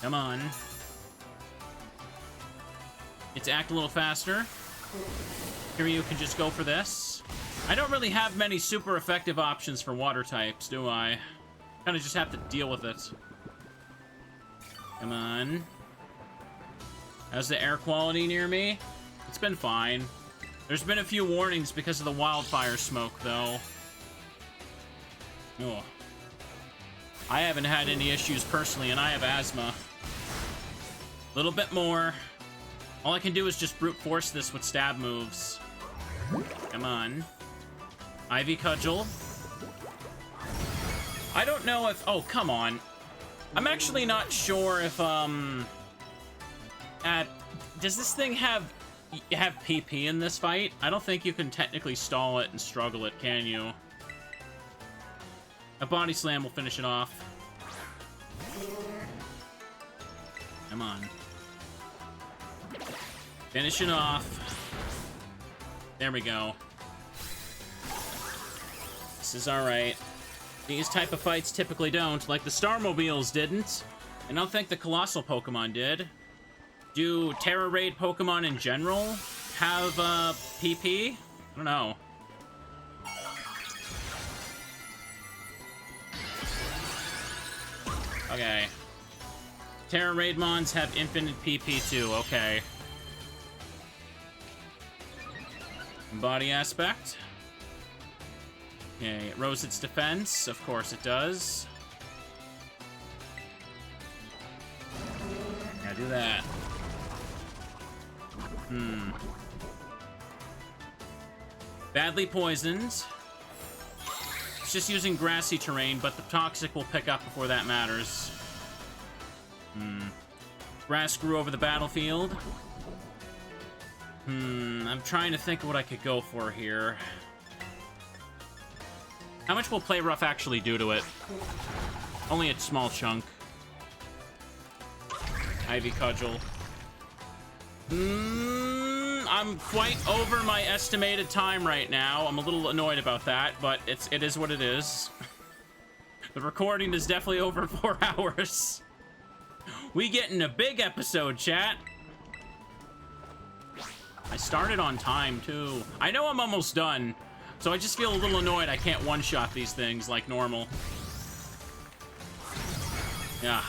Come on. It's act a little faster. Here you can just go for this. I don't really have many super effective options for water types, do I? Kind of just have to deal with it. Come on. How's the air quality near me? It's been fine. There's been a few warnings because of the wildfire smoke, though. Oh. I haven't had any issues personally, and I have asthma. A little bit more. All I can do is just brute force this with stab moves. Come on. Ivy Cudgel. I don't know if... Oh, come on. I'm actually not sure if, does this thing have PP in this fight? I don't think you can technically stall it and struggle it, can you? A body slam will finish it off. Come on. Finishing off. There we go. This is alright. These type of fights typically don't, like the Starmobiles didn't. And I don't think the Colossal Pokemon did. Do Terra Raid Pokemon in general have PP? I don't know. Okay. Terra Raid Mons have infinite PP too, okay. Body aspect. Okay, it rose its defense. Of course it does. Yeah, do that. Badly poisoned. It's just using grassy terrain, but the toxic will pick up before that matters. Grass grew over the battlefield. I'm trying to think of what I could go for here. How much will Play Rough actually do to it? Only a small chunk. Ivy Cudgel. I'm quite over my estimated time right now. I'm a little annoyed about that, but it is what it is. The recording is definitely over 4 hours. We getting a big episode, chat. I started on time, too. I know I'm almost done, so I just feel a little annoyed I can't one-shot these things like normal. Yeah.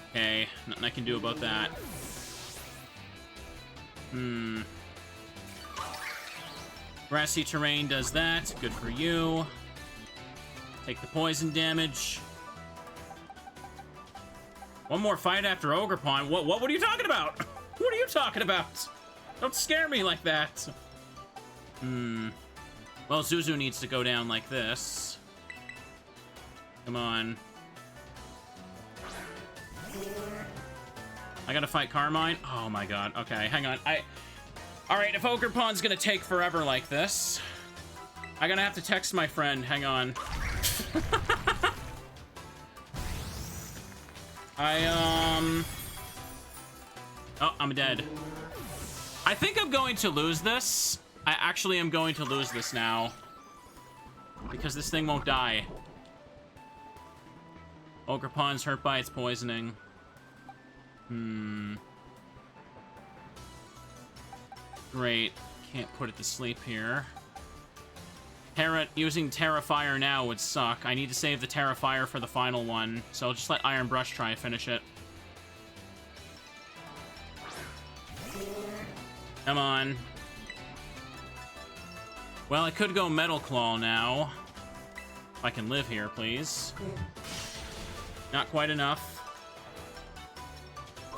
Okay, nothing I can do about that. Grassy terrain does that. Good for you. Take the poison damage. One more fight after Ogrepon. What are you talking about? What are you talking about? Don't scare me like that. Well, Zuzu needs to go down like this. Come on. I gotta fight Carmine? Oh my god. Okay, hang on. Alright, if Ogrepon's gonna take forever like this, I'm gonna have to text my friend. Hang on. Oh, I'm dead. I think I'm going to lose this. I actually am going to lose this now. Because this thing won't die. Ogrepon's hurt by its poisoning. Great. Can't put it to sleep here. Using Terra Fire now would suck. I need to save the Terra Fire for the final one. So I'll just let Iron Brush try and finish it. Come on. Well, I could go Metal Claw now. If I can live here, please. Not quite enough.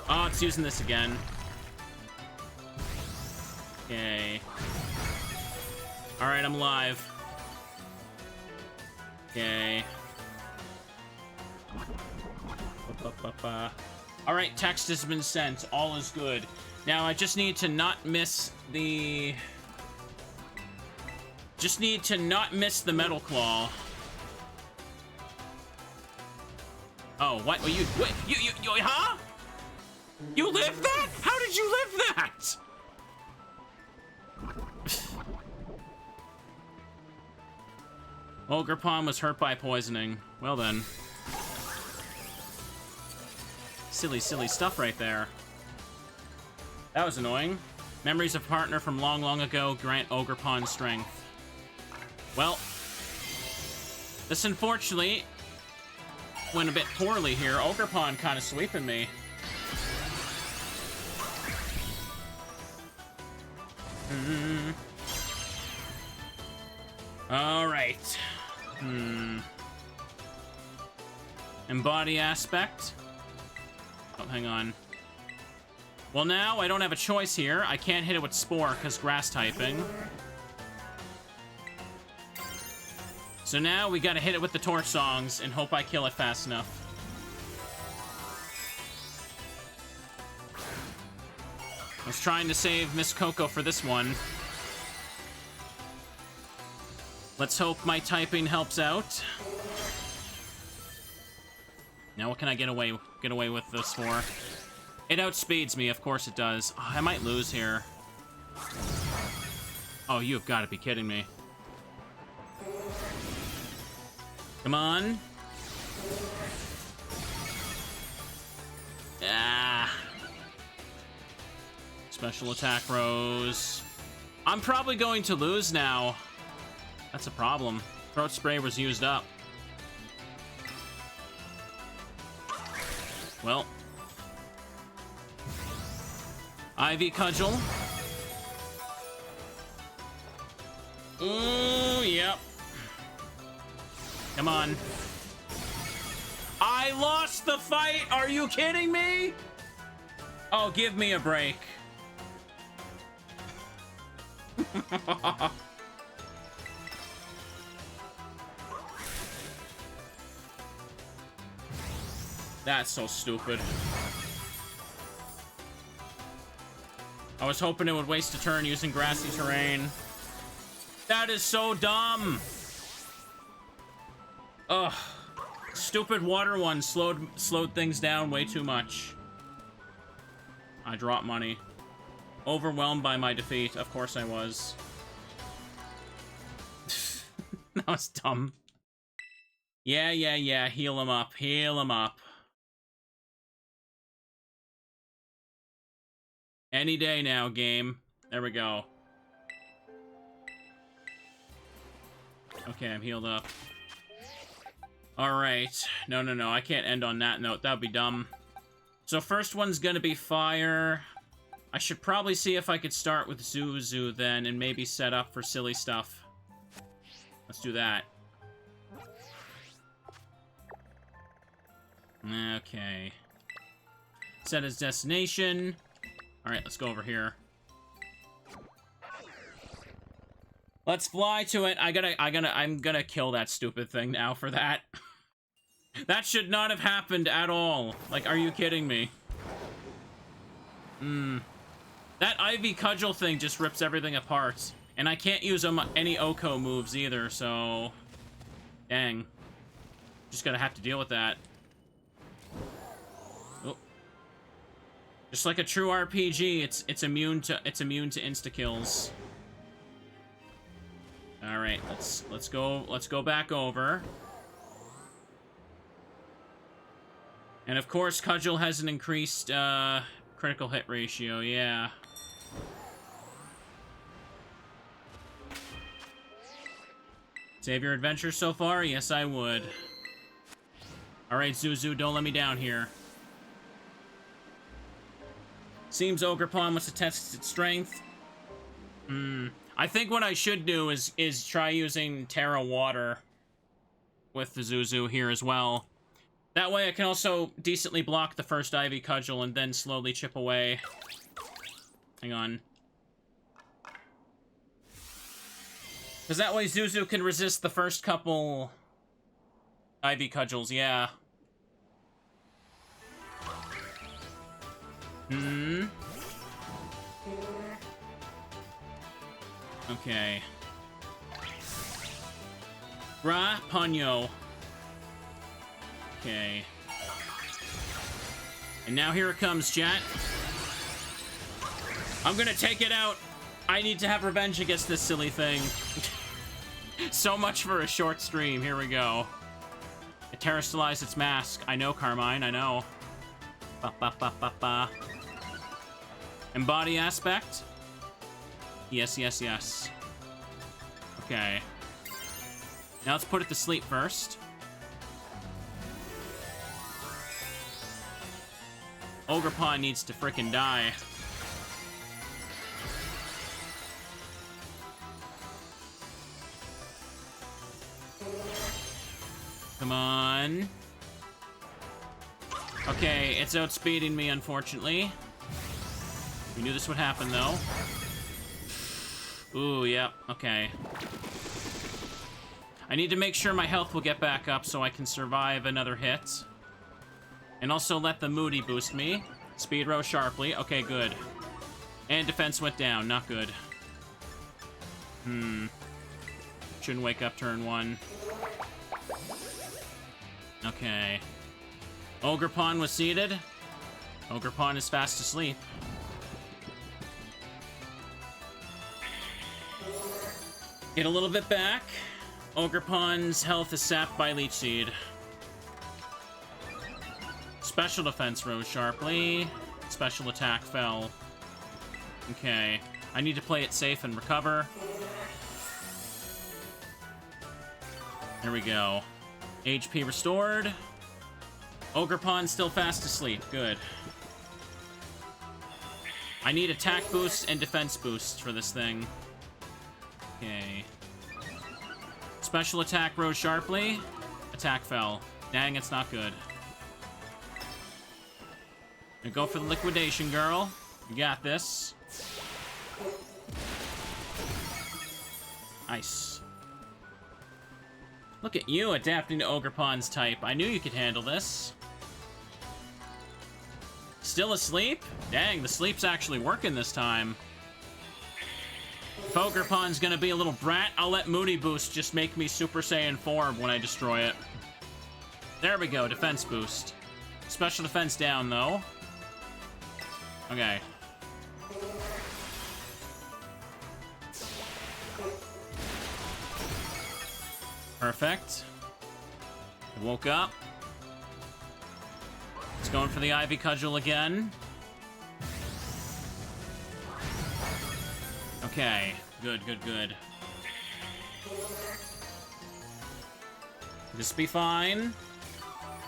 Oh, it's using this again. Okay. Alright, I'm alive. Okay. Alright, text has been sent. All is good. Now, I just need to not miss the... Just need to not miss the Metal Claw. Oh, what? Well, you... Wait, you, huh? You lived that? How did you live that? Ogrepon was hurt by poisoning. Well then. Silly, silly stuff right there. That was annoying. Memories of partner from long, long ago grant Ogrepon strength. Well, this unfortunately went a bit poorly here. Ogrepon kind of sweeping me. All right. Embody aspect. Oh, hang on. Well, now I don't have a choice here. I can't hit it with Spore because grass typing. So now we gotta hit it with the Torch Songs and hope I kill it fast enough. I was trying to save Miss Coco for this one. Let's hope my typing helps out. Now what can I get away with this for? It outspeeds me, of course it does. Oh, I might lose here. Oh, you've got to be kidding me. Come on. Ah. Special attack rose. I'm probably going to lose now. That's a problem. Throat spray was used up. Well. Ivy Cudgel. Ooh, yep. Come on. I lost the fight! Are you kidding me? Oh, give me a break. That's so stupid. I was hoping it would waste a turn using grassy terrain. That is so dumb. Ugh. Stupid water one slowed things down way too much. I dropped money. Overwhelmed by my defeat. Of course I was. That was dumb. Yeah. Heal him up. Heal him up. Any day now, game. There we go. Okay, I'm healed up. Alright. No. I can't end on that note. That would be dumb. So first one's gonna be fire. I should probably see if I could start with Zuzu then and maybe set up for silly stuff. Let's do that. Okay. Set as destination. Alright, let's go over here. Let's fly to it. I'm gonna kill that stupid thing now for that. That should not have happened at all. Like, are you kidding me? That Ivy Cudgel thing just rips everything apart. And I can't use any Oko moves either, so... Dang. Just gonna have to deal with that. Oh. Just like a true RPG, it's immune to insta-kills. Alright, let's go back over. And of course, Cudgel has an increased critical hit ratio, yeah. Save your adventure so far? Yes, I would. Alright, Zuzu, don't let me down here. Seems Ogrepon wants to test its strength. I think what I should do is try using Terra Water with the Zuzu here as well. That way I can also decently block the first Ivy Cudgel and then slowly chip away. Hang on. Because that way Zuzu can resist the first couple Ivy Cudgels, yeah. Okay. Bra Ponyo. Okay. And now here it comes, chat. I'm gonna take it out. I need to have revenge against this silly thing. So much for a short stream. Here we go. It terrestrialized its mask. I know, Carmine. I know. Ba. Embody aspect. Yes. Okay. Now let's put it to sleep first. Ogrepon needs to frickin' die. Come on. Okay, it's outspeeding me, unfortunately. We knew this would happen, though. Ooh, yep, okay. I need to make sure my health will get back up so I can survive another hit. And also let the Moody boost me. Speed rose sharply. Okay, good. And defense went down. Not good. Shouldn't wake up turn 1. Okay. Ogrepon was seated. Ogrepon is fast asleep. Get a little bit back. Ogrepon's health is sapped by Leech Seed. Special defense rose sharply. Special attack fell. Okay. I need to play it safe and recover. There we go. HP restored. Ogrepon still fast asleep. Good. I need attack boosts and defense boosts for this thing. Okay. Special attack rose sharply. Attack fell. Dang, it's not good. Now go for the liquidation, girl. You got this. Nice. Look at you adapting to Ogrepon's type. I knew you could handle this. Still asleep? Dang, the sleep's actually working this time. If Ogrepon's gonna be a little brat, I'll let Moody Boost just make me Super Saiyan 4 when I destroy it. There we go, defense boost. Special defense down, though. Okay. Perfect. I woke up. It's going for the Ivy Cudgel again. Okay. Good, good, good. This be fine.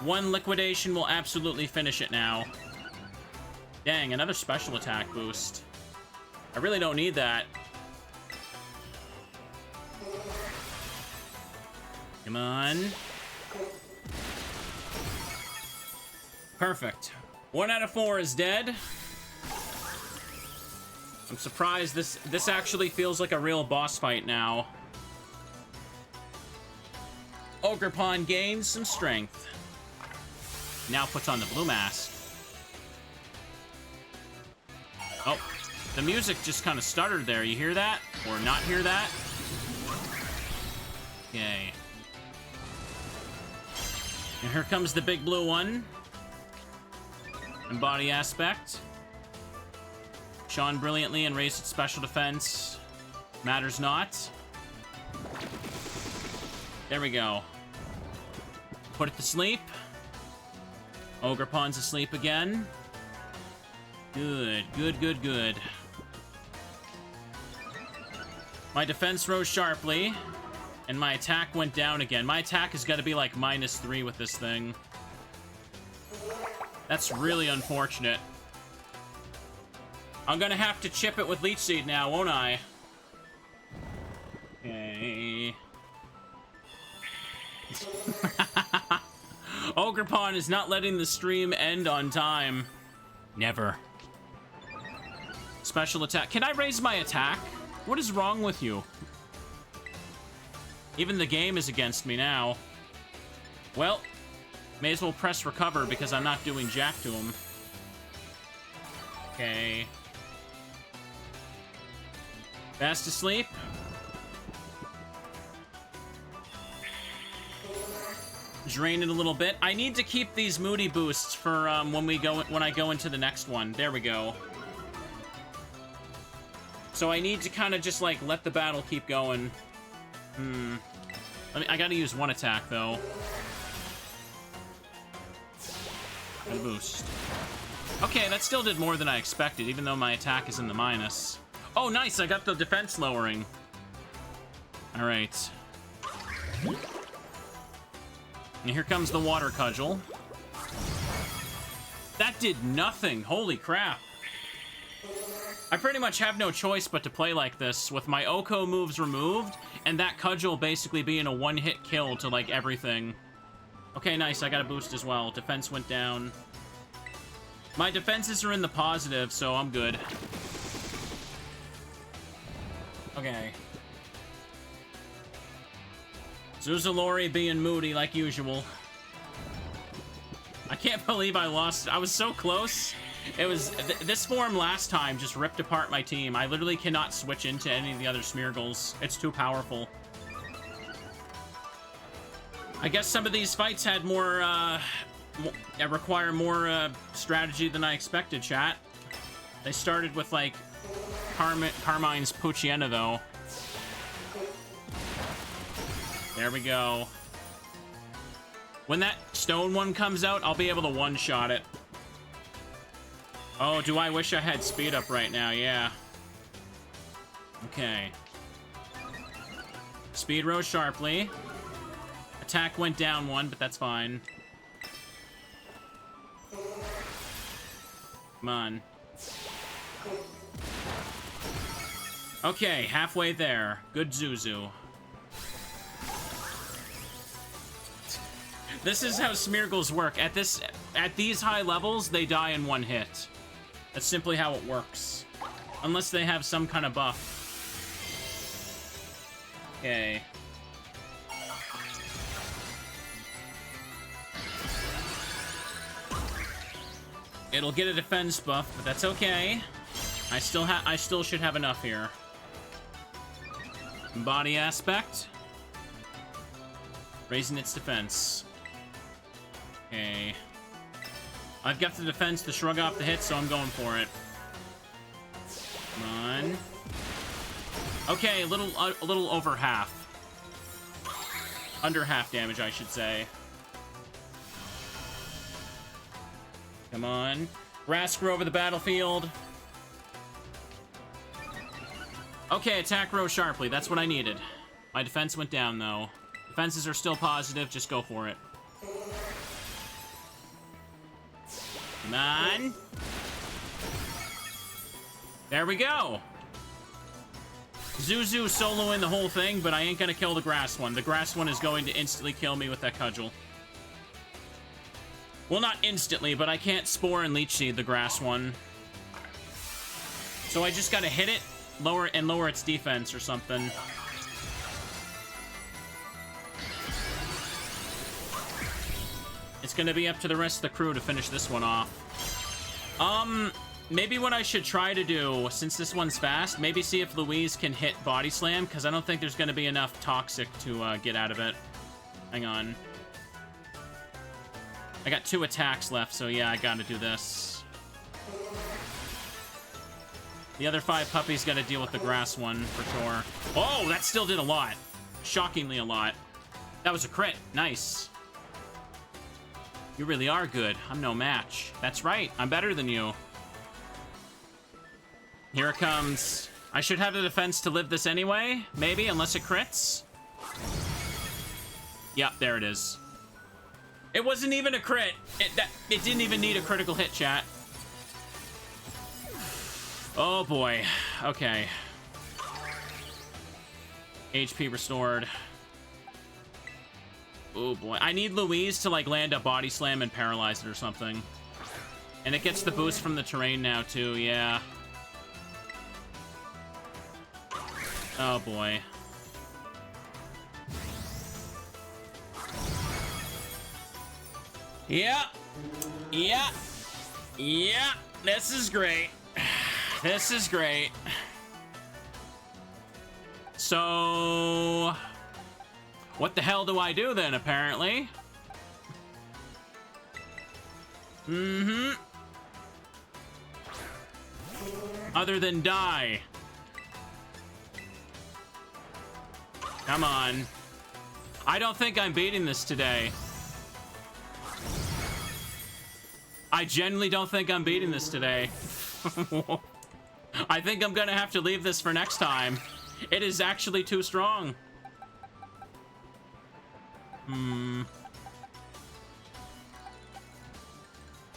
One liquidation will absolutely finish it now. Dang, another special attack boost. I really don't need that. Come on. Perfect. 1 out of 4 is dead. I'm surprised this actually feels like a real boss fight now. Ogrepon gains some strength. Now puts on the blue mask. Oh, the music just kind of stuttered there. You hear that? Or not hear that? Okay. And here comes the big blue one. And body aspect. Shone brilliantly and raised its special defense. Matters not. There we go. Put it to sleep. Ogrepon's asleep again. Good, good, good, good. My defense rose sharply, and my attack went down again. My attack has got to be like -3 with this thing. That's really unfortunate. I'm gonna have to chip it with Leech Seed now, won't I? Okay. Ogrepon is not letting the stream end on time. Never. Special attack. Can I raise my attack? What is wrong with you? Even the game is against me now. Well, may as well press recover because I'm not doing jack to him. Okay. Fast asleep. Drain it a little bit. I need to keep these moody boosts for when I go into the next one. There we go. So I need to kind of just like let the battle keep going. I gotta use one attack though. And boost. Okay, that still did more than I expected, even though my attack is in the minus. Oh, nice! I got the defense lowering. All right. And here comes the water cudgel. That did nothing. Holy crap. I pretty much have no choice but to play like this, with my Oko moves removed, and that cudgel basically being a one-hit kill to, like, everything. Okay, nice. I got a boost as well. Defense went down. My defenses are in the positive, so I'm good. Okay. Zuzalori being moody like usual. I can't believe I lost. I was so close. It was... this form last time just ripped apart my team. I literally cannot switch into any of the other Smeargles. It's too powerful. I guess some of these fights had more require more strategy than I expected, chat. They started with, like, Carmine's Pochiena, though. There we go. When that stone one comes out, I'll be able to one-shot it. Oh, do I wish I had speed up right now? Yeah. Okay. Speed rose sharply. Attack went down one, but that's fine. Come on. Okay, halfway there. Good Zuzu. This is how Smeargles work. At these high levels, they die in one hit. That's simply how it works. Unless they have some kind of buff. Okay. It'll get a defense buff, but that's okay. I still should have enough here. Body aspect. Raising its defense. Okay. I've got the defense to shrug off the hit, so I'm going for it. Come on. Okay, a little over half. Under half damage, I should say. Come on. Grass grow over the battlefield. Okay, attack row sharply. That's what I needed. My defense went down, though. Defenses are still positive. Just go for it. Come on. There we go. Zuzu soloing the whole thing, but I ain't gonna kill the grass one. The grass one is going to instantly kill me with that cudgel. Well, not instantly, but I can't spore and leech seed the grass one. So I just gotta hit it, lower its defense or something. It's gonna be up to the rest of the crew to finish this one off. Maybe what I should try to do, since this one's fast, maybe see if Louise can hit Body Slam, because I don't think there's gonna be enough Toxic to get out of it. Hang on. I got 2 attacks left, so yeah, I gotta do this. The other 5 puppies gotta deal with the grass one, for sure. Oh, that still did a lot. Shockingly a lot. That was a crit. Nice. You really are good. I'm no match. That's right. I'm better than you. Here it comes. I should have the defense to live this anyway. Maybe, unless it crits. Yep, there it is. It wasn't even a crit. It didn't even need a critical hit, chat. Oh, boy. Okay. HP restored. Oh, boy. I need Louise to, like, land a body slam and paralyze it or something. And it gets the boost from the terrain now, too. Yeah. Oh, boy. Yeah. Yeah. Yeah. This is great. This is great. So... what the hell do I do then, apparently? Mm-hmm. Other than die. Come on. I don't think I'm beating this today. I genuinely don't think I'm beating this today. I think I'm gonna have to leave this for next time. It is actually too strong.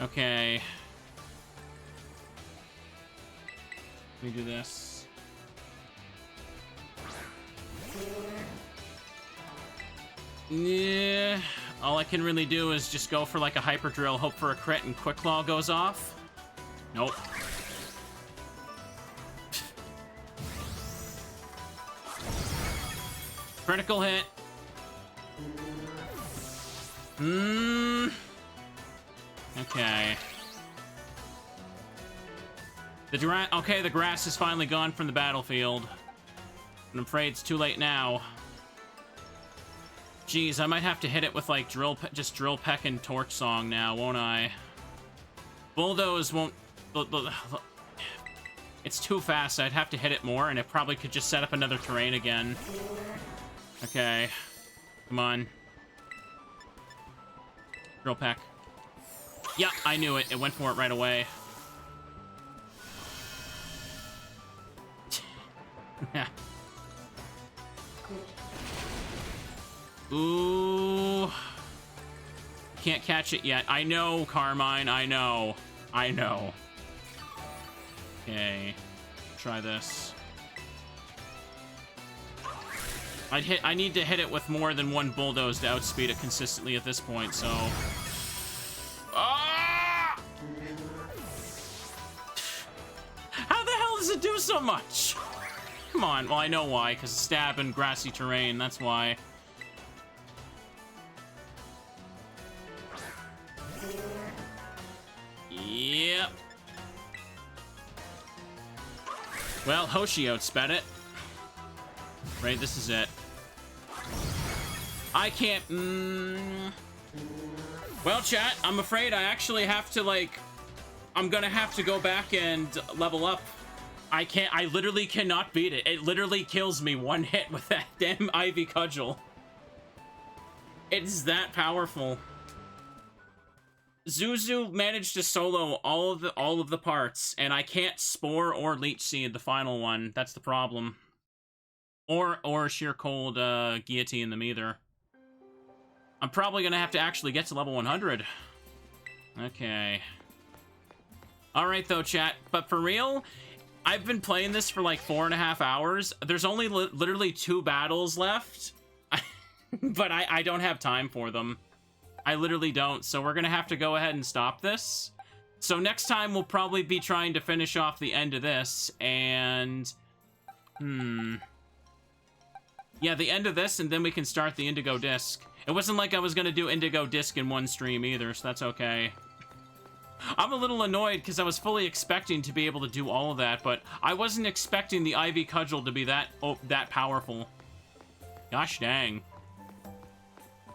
Okay. Let me do this. Yeah. All I can really do is just go for like a hyper drill, hope for a crit, and quick claw goes off. Nope. Critical hit. Okay. Okay, the grass is finally gone from the battlefield. I'm afraid it's too late now. Jeez, I might have to hit it with, like, just drill peck and torch song now, won't I? Bulldoze won't... It's too fast. I'd have to hit it more, and it probably could just set up another terrain again. Okay. Come on. Drill peck. Yeah, I knew it. It went for it right away. Yeah. Ooh. Can't catch it yet. I know, Carmine. I know. I know. Okay. Try this. I need to hit it with more than one bulldoze to outspeed it consistently at this point, so... Ah! How the hell does it do so much? Come on. Well, I know why, because stab in grassy terrain. That's why. Yep. Well, Hoshi outsped it. Right, this is it. I can't... Well, chat, I'm afraid I actually have to, like... I'm gonna have to go back and level up. I literally cannot beat it. It literally kills me one hit with that damn Ivy Cudgel. It's that powerful. Zuzu managed to solo all of the parts, and I can't Spore or Leech Seed the final one. That's the problem. Or Sheer Cold Guillotine them either. I'm probably gonna have to actually get to level 100. Okay. Alright though, chat. But for real, I've been playing this for like 4.5 hours. There's only literally 2 battles left. But I don't have time for them. I literally don't, so we're gonna have to go ahead and stop this. So next time we'll probably be trying to finish off the end of this, and... Yeah, the end of this, and then we can start the Indigo Disc. It wasn't like I was gonna do Indigo Disc in one stream either, so that's okay. I'm a little annoyed because I was fully expecting to be able to do all of that, but I wasn't expecting the Ivy Cudgel to be that powerful. Gosh dang.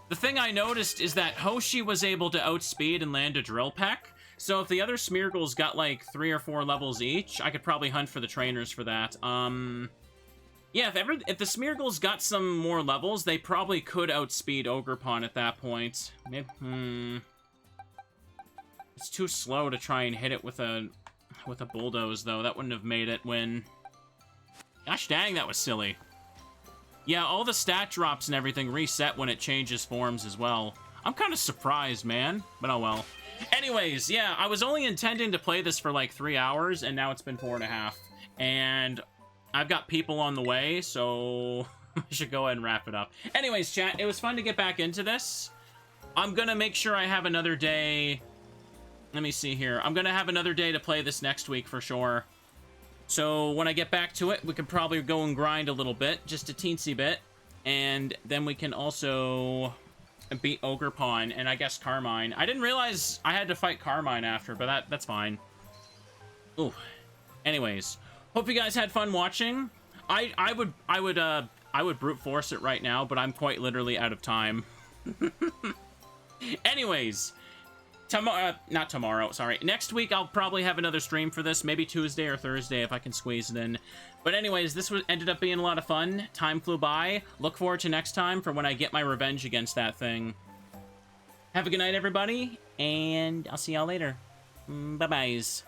The thing I noticed is that Hoshi was able to outspeed and land a Drill Peck, so if the other Smeargles got like 3 or 4 levels each, I could probably hunt for the trainers for that. Yeah, if the Smeargles got some more levels, they probably could outspeed Ogrepon at that point. Maybe, It's too slow to try and hit it with a bulldoze, though. That wouldn't have made it win. Gosh dang, that was silly. Yeah, all the stat drops and everything reset when it changes forms as well. I'm kind of surprised, man. But oh well. Anyways, yeah, I was only intending to play this for like 3 hours, and now it's been 4.5. And I've got people on the way, so I should go ahead and wrap it up. Anyways, chat, it was fun to get back into this. I'm gonna make sure I have another day... Let me see here. I'm gonna have another day to play this next week for sure. So when I get back to it, we can probably go and grind a little bit, just a teensy bit. And then we can also beat Ogrepon and I guess Carmine. I didn't realize I had to fight Carmine after, but that's fine. Ooh. Anyways, hope you guys had fun watching. I would brute force it right now, but I'm quite literally out of time. Anyways, not tomorrow, sorry. Next week, I'll probably have another stream for this, maybe Tuesday or Thursday if I can squeeze it in. But anyways, this ended up being a lot of fun. Time flew by. Look forward to next time for when I get my revenge against that thing. Have a good night, everybody, and I'll see y'all later. Bye-byes.